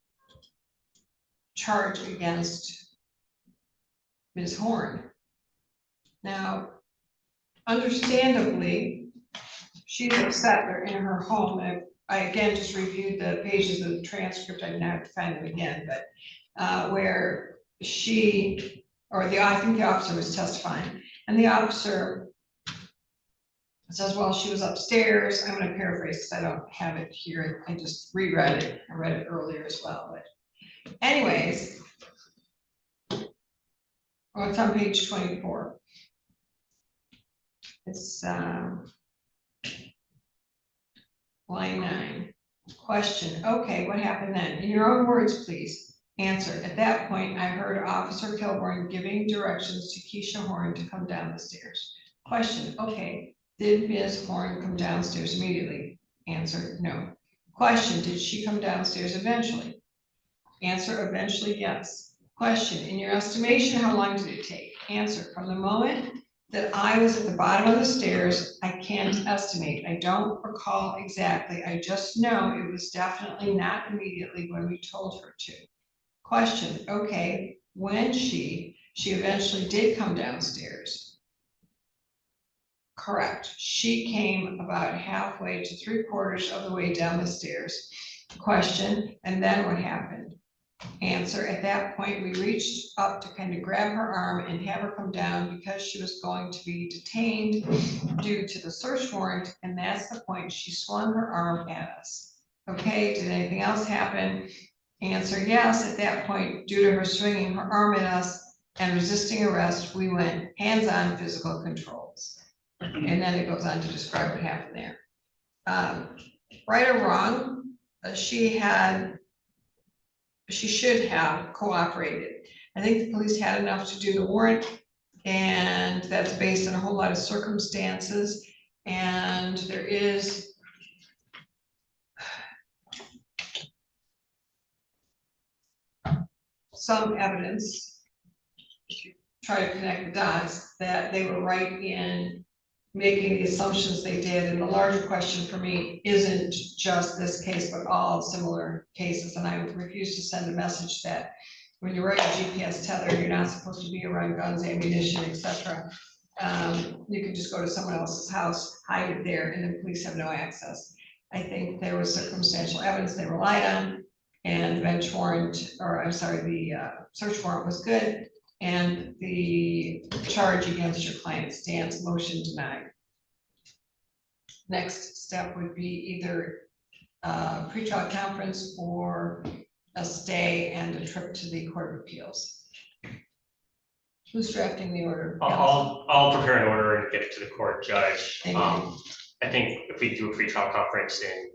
charge against Ms. Horn? Now, understandably, she's upset they're in her home. And I again just reviewed the pages of the transcript. I didn't have to find them again, but where she, or I think the officer was testifying, and the officer says, well, she was upstairs. I'm going to paraphrase because I don't have it here. I just reread it. I read it earlier as well. But anyways, oh, it's on page 24. It's line 9. Question, okay, what happened then? In your own words, please. Answer, at that point, I heard Officer Kilborn giving directions to Keisha Horn to come down the stairs. Question, okay, did Ms. Horn come downstairs immediately? Answer, no. Question, did she come downstairs eventually? Answer, eventually, yes. Question, in your estimation, how long did it take? Answer, from the moment that I was at the bottom of the stairs, I can't estimate. I don't recall exactly. I just know it was definitely not immediately when we told her to. Question, okay, when she eventually did come downstairs. Correct. She came about halfway to 3/4 of the way down the stairs. Question, and then what happened? Answer, at that point, we reached up to kind of grab her arm and have her come down because she was going to be detained due to the search warrant, and that's the point she swung her arm at us. Okay, did anything else happen? Answer, yes, at that point, due to her swinging her arm at us and resisting arrest, we went hands-on physical controls. And then it goes on to describe what happened there. Right or wrong, she should have cooperated. I think the police had enough to do the warrant, and that's based on a whole lot of circumstances. And there is some evidence, if you try to connect the dots, that they were right in making the assumptions they did. And the larger question for me isn't just this case, but all similar cases. And I refuse to send a message that when you write a GPS tether, you're not supposed to be around guns, ammunition, etc. You can just go to someone else's house, hide it there, and the police have no access. I think there was circumstantial evidence they relied on, and the bench warrant, or I'm sorry, the search warrant was good. And the charge against your client stands, motion denied. Next step would be either a pretrial conference or a stay and a trip to the Court of Appeals. Who's drafting the order?
I'll prepare an order and get it to the court judge.
Thank you.
I think if we do a pretrial conference in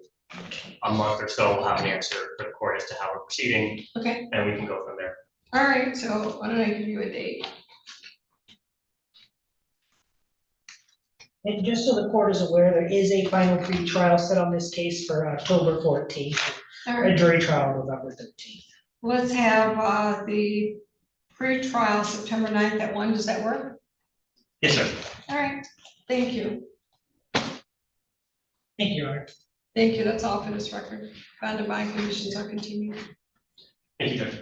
a month or so, we'll have an answer for the court as to how we're proceeding.
Okay.
And we can go from there.
All right, so why don't I give you a date?
And just so the court is aware, there is a final pre-trial set on this case for October 14th,
All
a
right,
jury trial November 13th.
let's have the pre-trial September 9th at 1. Does that work?
Yes, sir.
All right, thank you.
Thank you, Your Honor.
Thank you, that's all for this record. Bond and bond conditions are continued.
Thank you, Judge.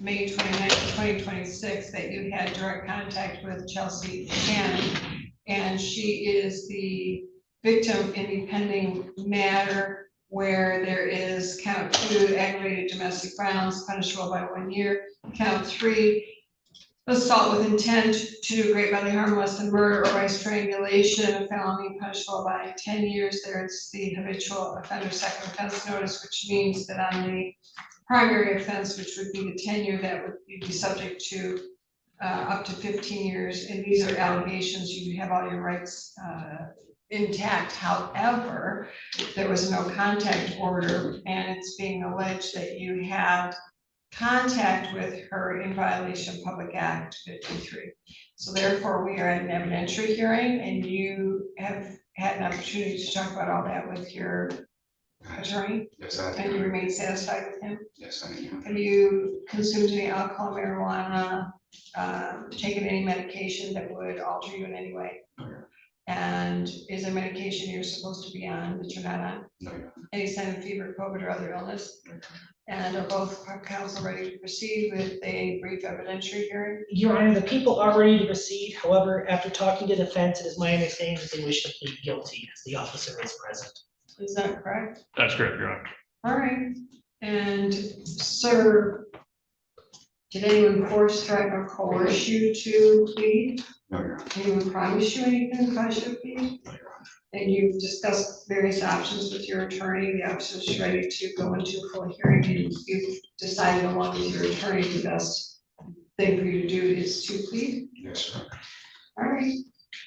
May 29th, 2026, that you had direct contact with Chelsea Shannon, and she is the victim in the pending matter where there is count 2, aggravated domestic violence, punishable by 1 year, count 3, assault with intent to do great bodily harm less than murder or by strangulation, a felony punishable by 10 years. There's the habitual offender second offense notice, which means that on the primary offense, which would be the tenure, that would be subject to up to 15 years. And these are allegations. You have all your rights intact. However, there was no contact order, and it's being alleged that you had contact with her in violation of Public Act 53. So therefore, we are at an evidentiary hearing, and you have had an opportunity to talk about all that with your attorney,
Yes, I
and you remain satisfied with him.
Yes, I am.
Have you consumed any alcohol, marijuana, taken any medication that would alter you in any way?
No, Your Honor.
And is there medication you're supposed to be on that you're not on?
No, Your Honor.
Any sign of fever, COVID, or other illness?
No, Your Honor.
And are both counsel ready to proceed with a brief evidentiary hearing?
Your Honor, the people are ready to proceed. However, after talking to the defense, it is my understanding that they wish to plead guilty as the officer is present.
Is that correct?
That's correct, Your Honor.
All right. And sir, did anyone force, threaten, or coerce you to plead?
No, Your Honor.
Anyone promise you anything if I should plead?
No, Your Honor.
And you've discussed various options with your attorney, the officer's ready to go into a full hearing, and you've decided along with your attorney the best thing for you to do is to plead?
Yes, Your Honor.
All right.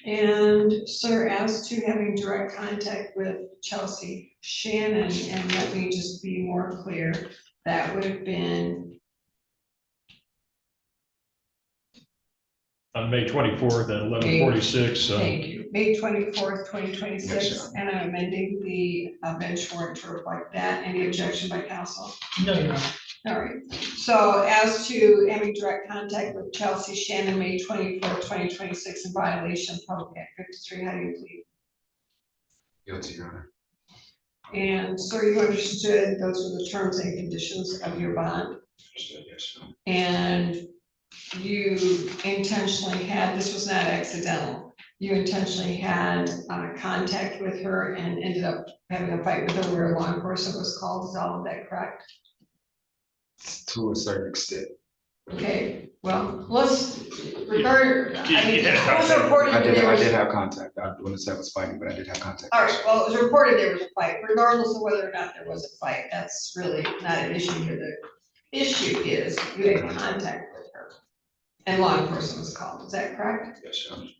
And sir, as to having direct contact with Chelsea Shannon, and let me just be more clear, that would have been
On May 24th at 11:46.
thank you, May 24th, 2026,
Yes, Your
and I'm amending the bench warrant to reflect that. Any objection by counsel?
No, Your Honor.
All right, so as to having direct contact with Chelsea Shannon, May 24th, 2026, in violation of Public Act 53, how do you plead?
Guilty, Your Honor.
And so you understood those were the terms and conditions of your bond,
Understood, yes, Your Honor.
and you intentionally had, this was not accidental, you intentionally had contact with her and ended up having a fight with her where law enforcement was called. Is all of that correct?
To a certain extent.
Okay, well, let's regard, I mean,
Yeah.
it was reported
I
that there
did
was.
have contact. I wouldn't say I was fighting, but I did have contact.
All right, well, it was reported there was a fight, regardless of whether or not there was a fight, that's really not an issue here. The issue is you had contact with her and law enforcement was called, is that correct?
Yes, Your Honor.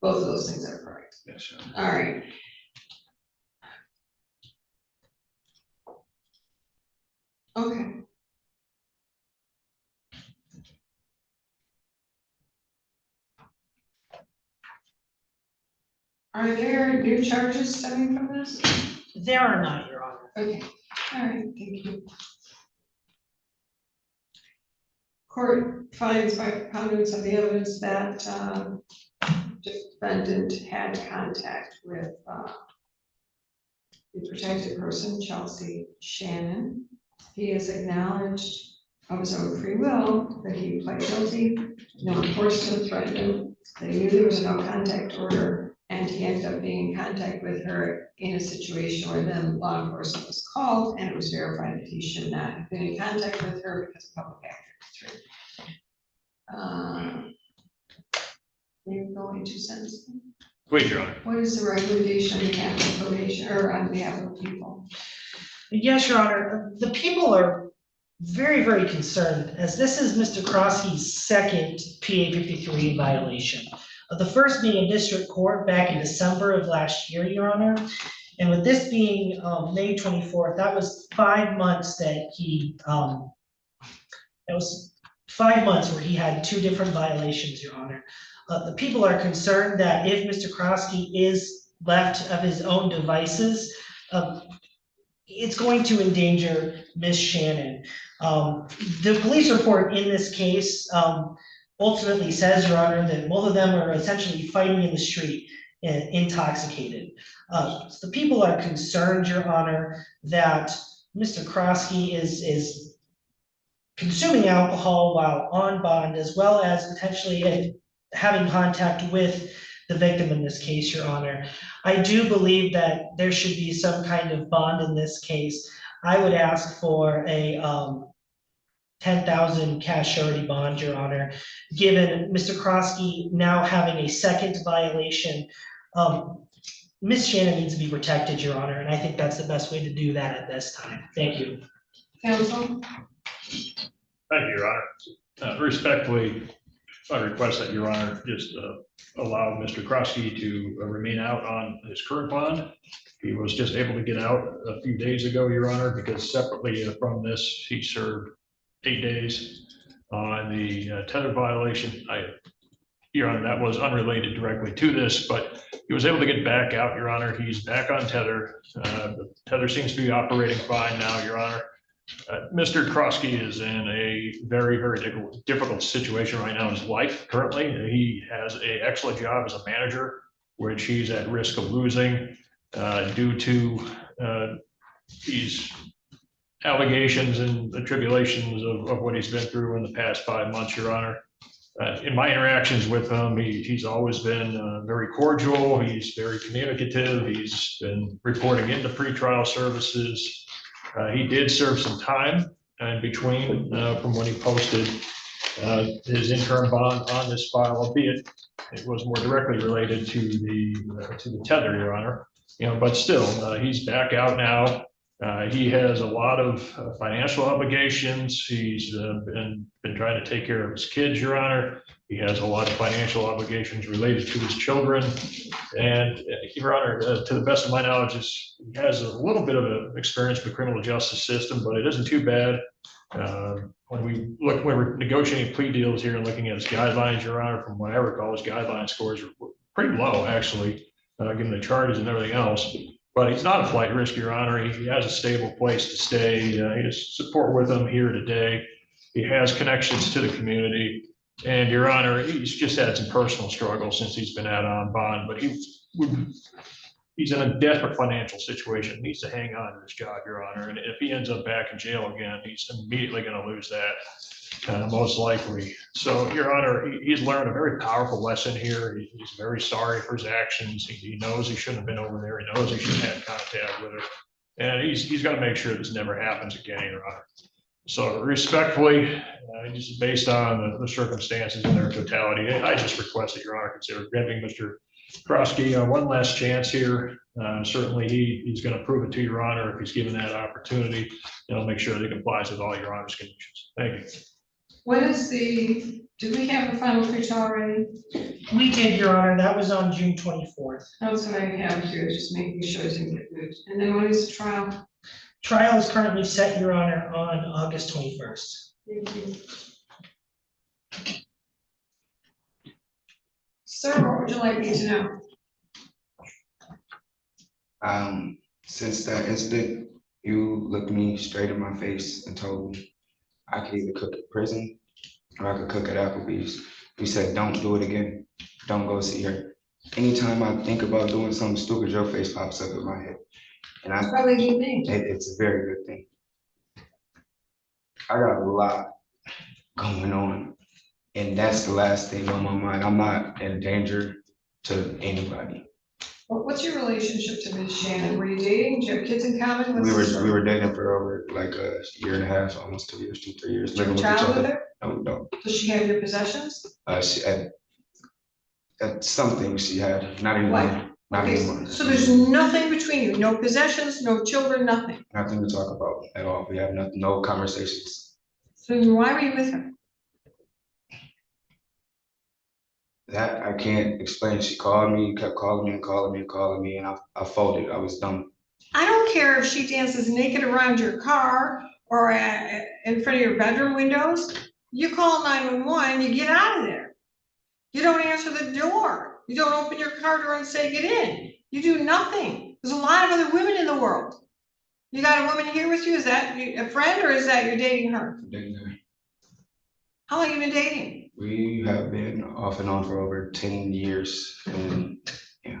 Both of those things are correct.
Yes, Your Honor.
All right. Okay. Are there new charges stemming from this?
There are not, Your Honor.
Okay, all right, thank you. Court finds by preponderance of the evidence that defendant had contact with the protected person, Chelsea Shannon. He has acknowledged of his own free will that he pled guilty, no one forced him, threatened him, that he knew there was no contact order, and he ended up being in contact with her in a situation where then law enforcement was called, and it was verified that he should not have been in contact with her because of Public Act 53. You go into sentencing.
Wait, Your Honor.
What is the recommendation on behalf of probation or on behalf of the people?
Yes, Your Honor. The people are very, very concerned, as this is Mr. Krosky's second PA 53 violation. The first being in district court back in December of last year, Your Honor. And with this being May 24th, that was 5 months that he, that was 5 months where he had 2 different violations, Your Honor. The people are concerned that if Mr. Krosky is left of his own devices, it's going to endanger Miss Shannon. The police report in this case ultimately says, Your Honor, that both of them are essentially fighting in the street, intoxicated. So the people are concerned, Your Honor, that Mr. Krosky is consuming alcohol while on bond, as well as potentially having contact with the victim in this case, Your Honor. I do believe that there should be some kind of bond in this case. I would ask for a 10,000 cash surety bond, Your Honor, given Mr. Krosky now having a second violation. Ms. Shannon needs to be protected, Your Honor, and I think that's the best way to do that at this time. Thank you.
Counsel?
Thank you, Your Honor. Respectfully, I request that Your Honor just allow Mr. Krosky to remain out on his current bond. He was just able to get out a few days ago, Your Honor, because separately from this, he served 8 days on the tether violation. Your Honor, that was unrelated directly to this, but he was able to get back out, Your Honor. He's back on tether. The tether seems to be operating fine now, Your Honor. Mr. Krosky is in a very, very difficult situation right now in his life currently. He has an excellent job as a manager, which he's at risk of losing due to these allegations and the tribulations of what he's been through in the past 5 months, Your Honor. In my interactions with him, he's always been very cordial. He's very communicative. He's been reporting into pretrial services. He did serve some time in between from when he posted his interim bond on this file, albeit it was more directly related to the tether, Your Honor. But still, he's back out now. He has a lot of financial obligations. He's been trying to take care of his kids, Your Honor. He has a lot of financial obligations related to his children. And Your Honor, to the best of my knowledge, he has a little bit of an experience with the criminal justice system, but it isn't too bad. When we're negotiating plea deals here and looking at his guidelines, Your Honor, from what I recall, his guideline scores are pretty low, actually, given the charges and everything else. But he's not a flight risk, Your Honor. He has a stable place to stay. He has support with him here today. He has connections to the community. And Your Honor, he's just had some personal struggles since he's been out on bond, but he's in a desperate financial situation. He needs to hang on to his job, Your Honor. And if he ends up back in jail again, he's immediately going to lose that, most likely. So, Your Honor, he's learned a very powerful lesson here. He's very sorry for his actions. He knows he shouldn't have been over there. He knows he shouldn't have had contact with her. And he's got to make sure this never happens again, Your Honor. So respectfully, just based on the circumstances in their totality, I just request that Your Honor consider giving Mr. Krosky one last chance here. Certainly he's going to prove it to Your Honor if he's given that opportunity. And I'll make sure that he complies with all Your Honor's conditions. Thank you.
When is do we have a final pretrial already?
We did, Your Honor. That was on June 24th.
That's what I have here, just making sure it didn't get moved. And then when is the trial?
Trial is currently set, Your Honor, on August 21st.
Thank you. Sir, what would you like me to know?
Since that incident, you looked me straight in my face and told me I could either cook at prison or I could cook at Applebee's. You said, don't do it again. Don't go see her. Anytime I think about doing something stupid, your face pops up in my head. And
It's probably a good thing.
it's a very good thing. I got a lot going on, and that's the last thing on my mind. I'm not in danger to anybody.
What's your relationship to Ms. Shannon? Were you dating? Do you have kids in common?
We were dating for over like a year and a half, almost 2 years, 3 years.
Do you have a
Living with each
child with
other.
her?
No, we don't.
Does she have your possessions?
She at some things she had, not anymore.
What?
Not
Okay,
anymore.
so there's nothing between you, no possessions, no children, nothing.
Nothing to talk about at all. We have nothing, no conversations.
So then why were you with her?
That I can't explain. She called me, kept calling me and calling me and calling me, and I folded. I was done.
I don't care if she dances naked around your car or in front of your bedroom windows. You call 911, you get out of there. You don't answer the door. You don't open your car door and say, get in. You do nothing. There's a lot of other women in the world. You got a woman here with you? Is that a friend or is that you're dating her?
I'm dating her.
How long have you been dating?
We have been off and on for over 10 years, and yeah.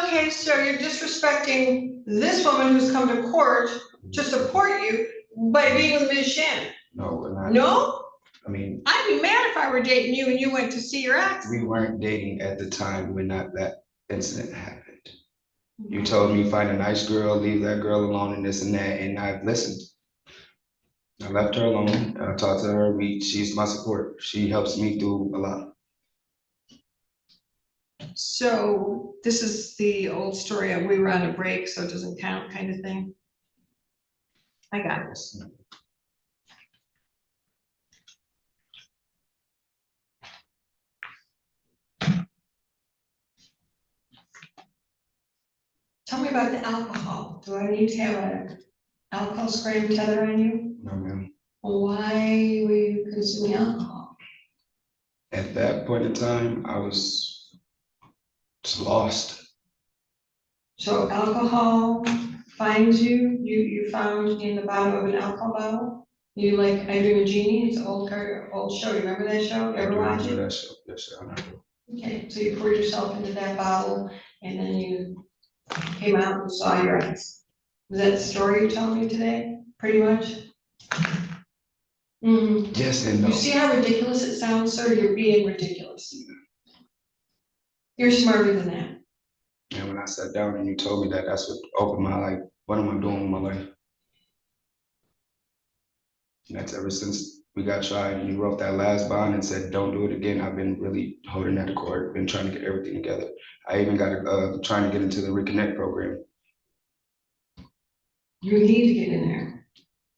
Okay, so you're disrespecting this woman who's come to court to support you by being with Ms. Shannon.
No, we're not.
No?
I mean,
I'd be mad if I were dating you and you went to see your ex.
we weren't dating at the time when that incident happened. You told me find a nice girl, leave that girl alone and this and that, and I've listened. I left her alone. I talked to her. She's my support. She helps me through a lot.
So this is the old story of we were on a break, so it doesn't count kind of thing. I got this. Tell me about the alcohol. Do I need to have an alcohol spray and tether on you?
No, ma'am.
Why were you consuming alcohol?
At that point in time, I was just lost.
So alcohol finds you, you found in the bottom of an alcohol bottle? You like, I Dream of Jeannie, it's an old show, you remember that show? You
I
ever
do
watch
remember
it?
that show. Yes, sir, I know.
Okay, so you poured yourself into that bottle and then you came out and saw your ex. Was that the story you're telling me today, pretty much? Mm-hmm.
Yes and no.
You see how ridiculous it sounds, sir? You're being ridiculous. You're smarter than that.
And when I sat down and you told me that, that's what opened my, like, what am I doing with my life? And that's ever since we got tried and you wrote that last bond and said, don't do it again. I've been really holding that to court, been trying to get everything together. I even got trying to get into the Reconnect program.
You need to get in there.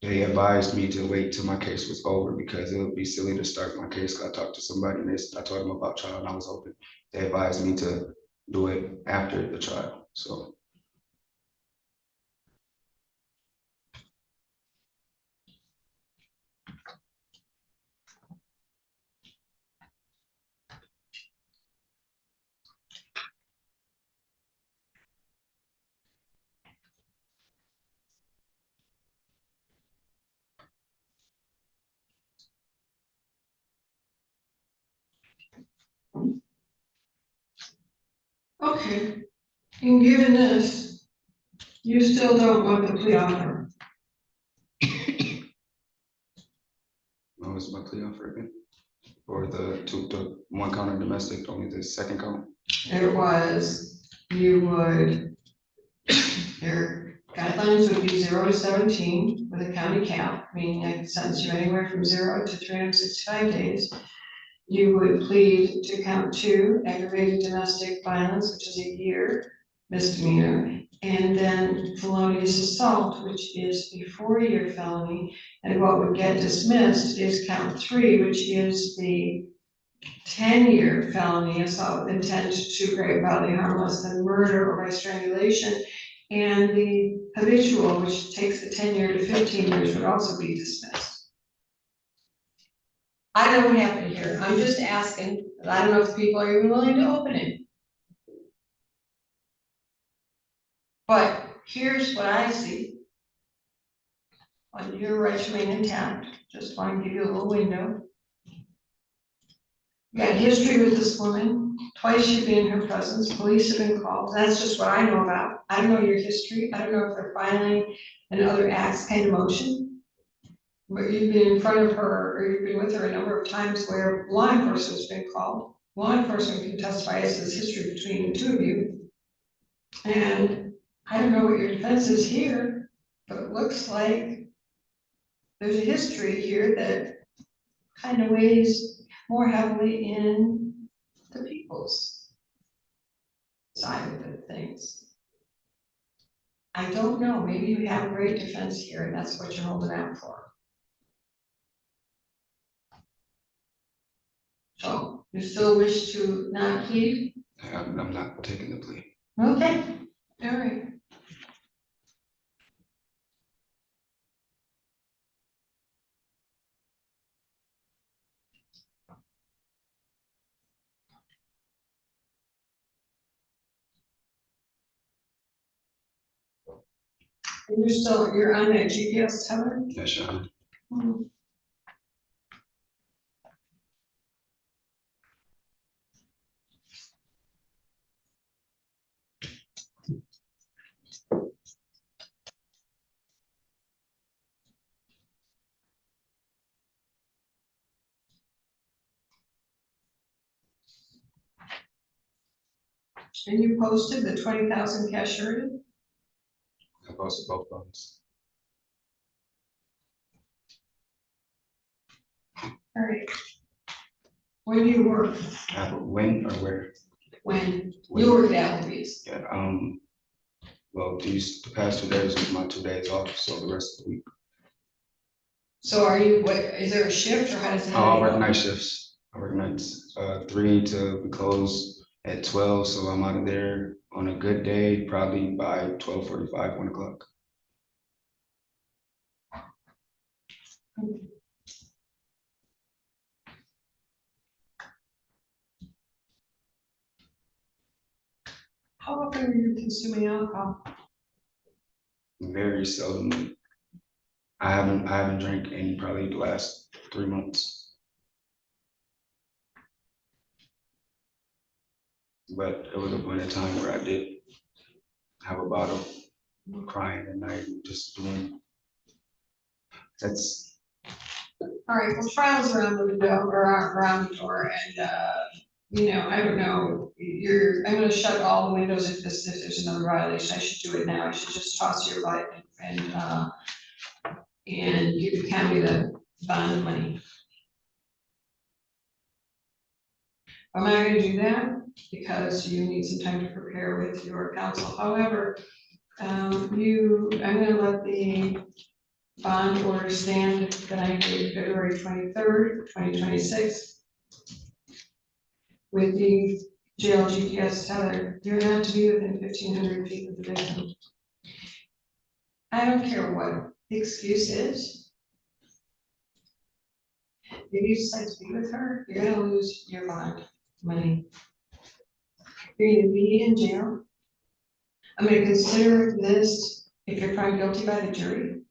They advised me to wait till my case was over because it would be silly to start my case. I talked to somebody and I told them about trial and I was open. They advised me to do it after the trial, so.
Okay, and given this, you still don't want the plea offer.
What was my plea offer again? Or the one count of domestic, only the second count?
It was, you would, your guidelines would be 0 to 17 with a county cap, meaning I could sentence you anywhere from 0 to 365 days. You would plead to count 2, aggravated domestic violence, which is a year misdemeanor, and then felonious assault, which is a 4-year felony. And what would get dismissed is count 3, which is the 10-year felony assault with intent to grave bodily harm less than murder or by strangulation. And the habitual, which takes the 10-year to 15 years, would also be dismissed. I don't know what happened here. I'm just asking, but I don't know if people are even willing to open it. But here's what I see. On your rights remain intact, just want to give you a little window. You got history with this woman, twice you've been in her presence, police have been called, that's just what I know about. I don't know your history, I don't know if they're filing an other acts kind of motion. But you've been in front of her, or you've been with her a number of times where law enforcement's been called. Law enforcement can testify as to this history between the two of you. And I don't know what your defense is here, but it looks like there's a history here that kind of weighs more heavily in the people's side of the things. I don't know, maybe you have a great defense here and that's what you're holding out for. So you still wish to not plead?
I'm not taking the plea.
Okay, all right. And you're on that GPS tower?
Yes, sure.
Hmm. And you posted the 20,000 cash surety?
I posted both funds.
All right. When you work,
When or where?
when you work at Applebee's,
Yeah, well, the past 2 days was my 2 days off, so the rest of the week.
so are you, what, is there a shift or how does it?
I work night shifts. I work nights, 3 to we close at 12, so I'm out of there on a good day, probably by 12:45, 1 o'clock.
How often are you consuming alcohol?
Very seldom. I haven't drank in probably the last 3 months. But it was a point in time where I did have a bottle, crying at night, just doing. That's.
All right, well, trials around the window or around the door and, you know, I don't know, I'm gonna shut all the windows if there's another violation. I should do it now. I should just toss your butt and give the county the bond money. I'm not gonna do that because you need some time to prepare with your counsel. However, I'm gonna let the bond order stand that I gave February 23rd, 2026. With the jail GPS tether, you're not to be within 1,500 feet of the victim. I don't care what the excuse is. If you decide to be with her, you're gonna lose your bond money. You're gonna be in jail. I'm gonna consider this if you're found guilty by the jury.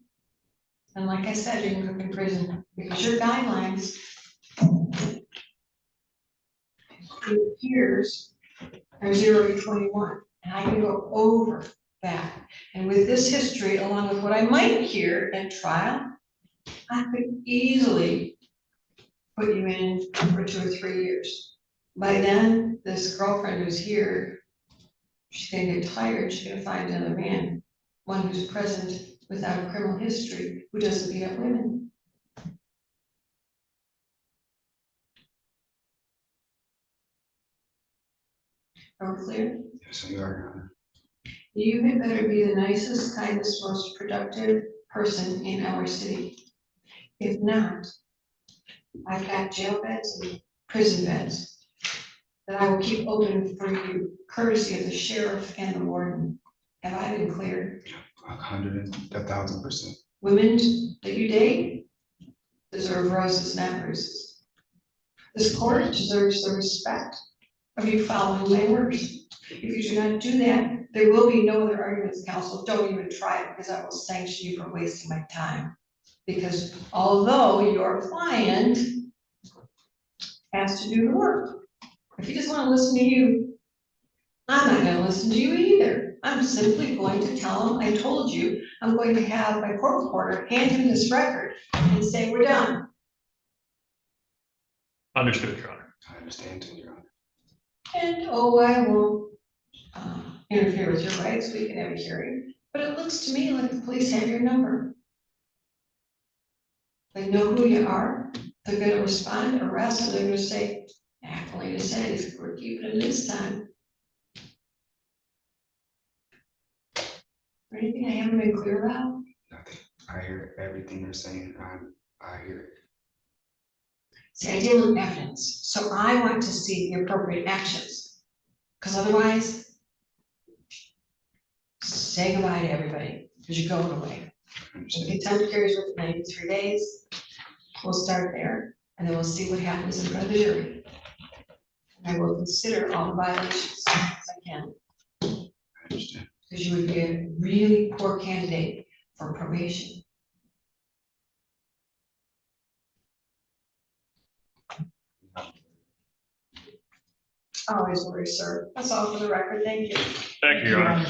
And like I said, you can cook in prison because your guidelines, it appears, are 0 to 21, and I can go over that. And with this history, along with what I might hear at trial, I could easily put you in for 2 or 3 years. By then, this girlfriend who's here, she's gonna get tired, she's gonna find another man, one who's present without a criminal history, who doesn't beat up women. Are we clear?
Yes, you are, Your Honor.
You had better be the nicest, kindest, most productive person in our city. If not, I've got jail beds and prison beds that I will keep open for you, courtesy of the sheriff and the warden. Have I been clear?
1,000%.
Women that you date deserve roses, not bruises. This court deserves the respect of you following my orders. If you do not do that, there will be no other arguments, counsel. Don't even try it because I will sanction you for wasting my time. Because although your client has to do the work, if you just want to listen to you, I'm not going to listen to you either. I'm simply going to tell him, I told you, I'm going to have my court reporter hand him this record and say, we're done.
Understood, Your Honor.
I understand, too, Your Honor.
And, oh, I won't interfere with your rights, we can have a hearing, but it looks to me like the police have your number. They know who you are, they're gonna respond, arrest, and they're gonna say, Aquilina said, we're keeping him this time. Anything I haven't been clear about?
Nothing. I hear everything you're saying. I hear it.
See, I deal with evidence, so I want to see the appropriate actions. Because otherwise, say goodbye to everybody, because you're going away. If the temp carries with 93 days, we'll start there, and then we'll see what happens in front of the jury. I will consider all the violations as I can,
I understand.
because you would be a really poor candidate for probation. Always worry, sir. That's all for the record. Thank you.
Thank you, Your Honor.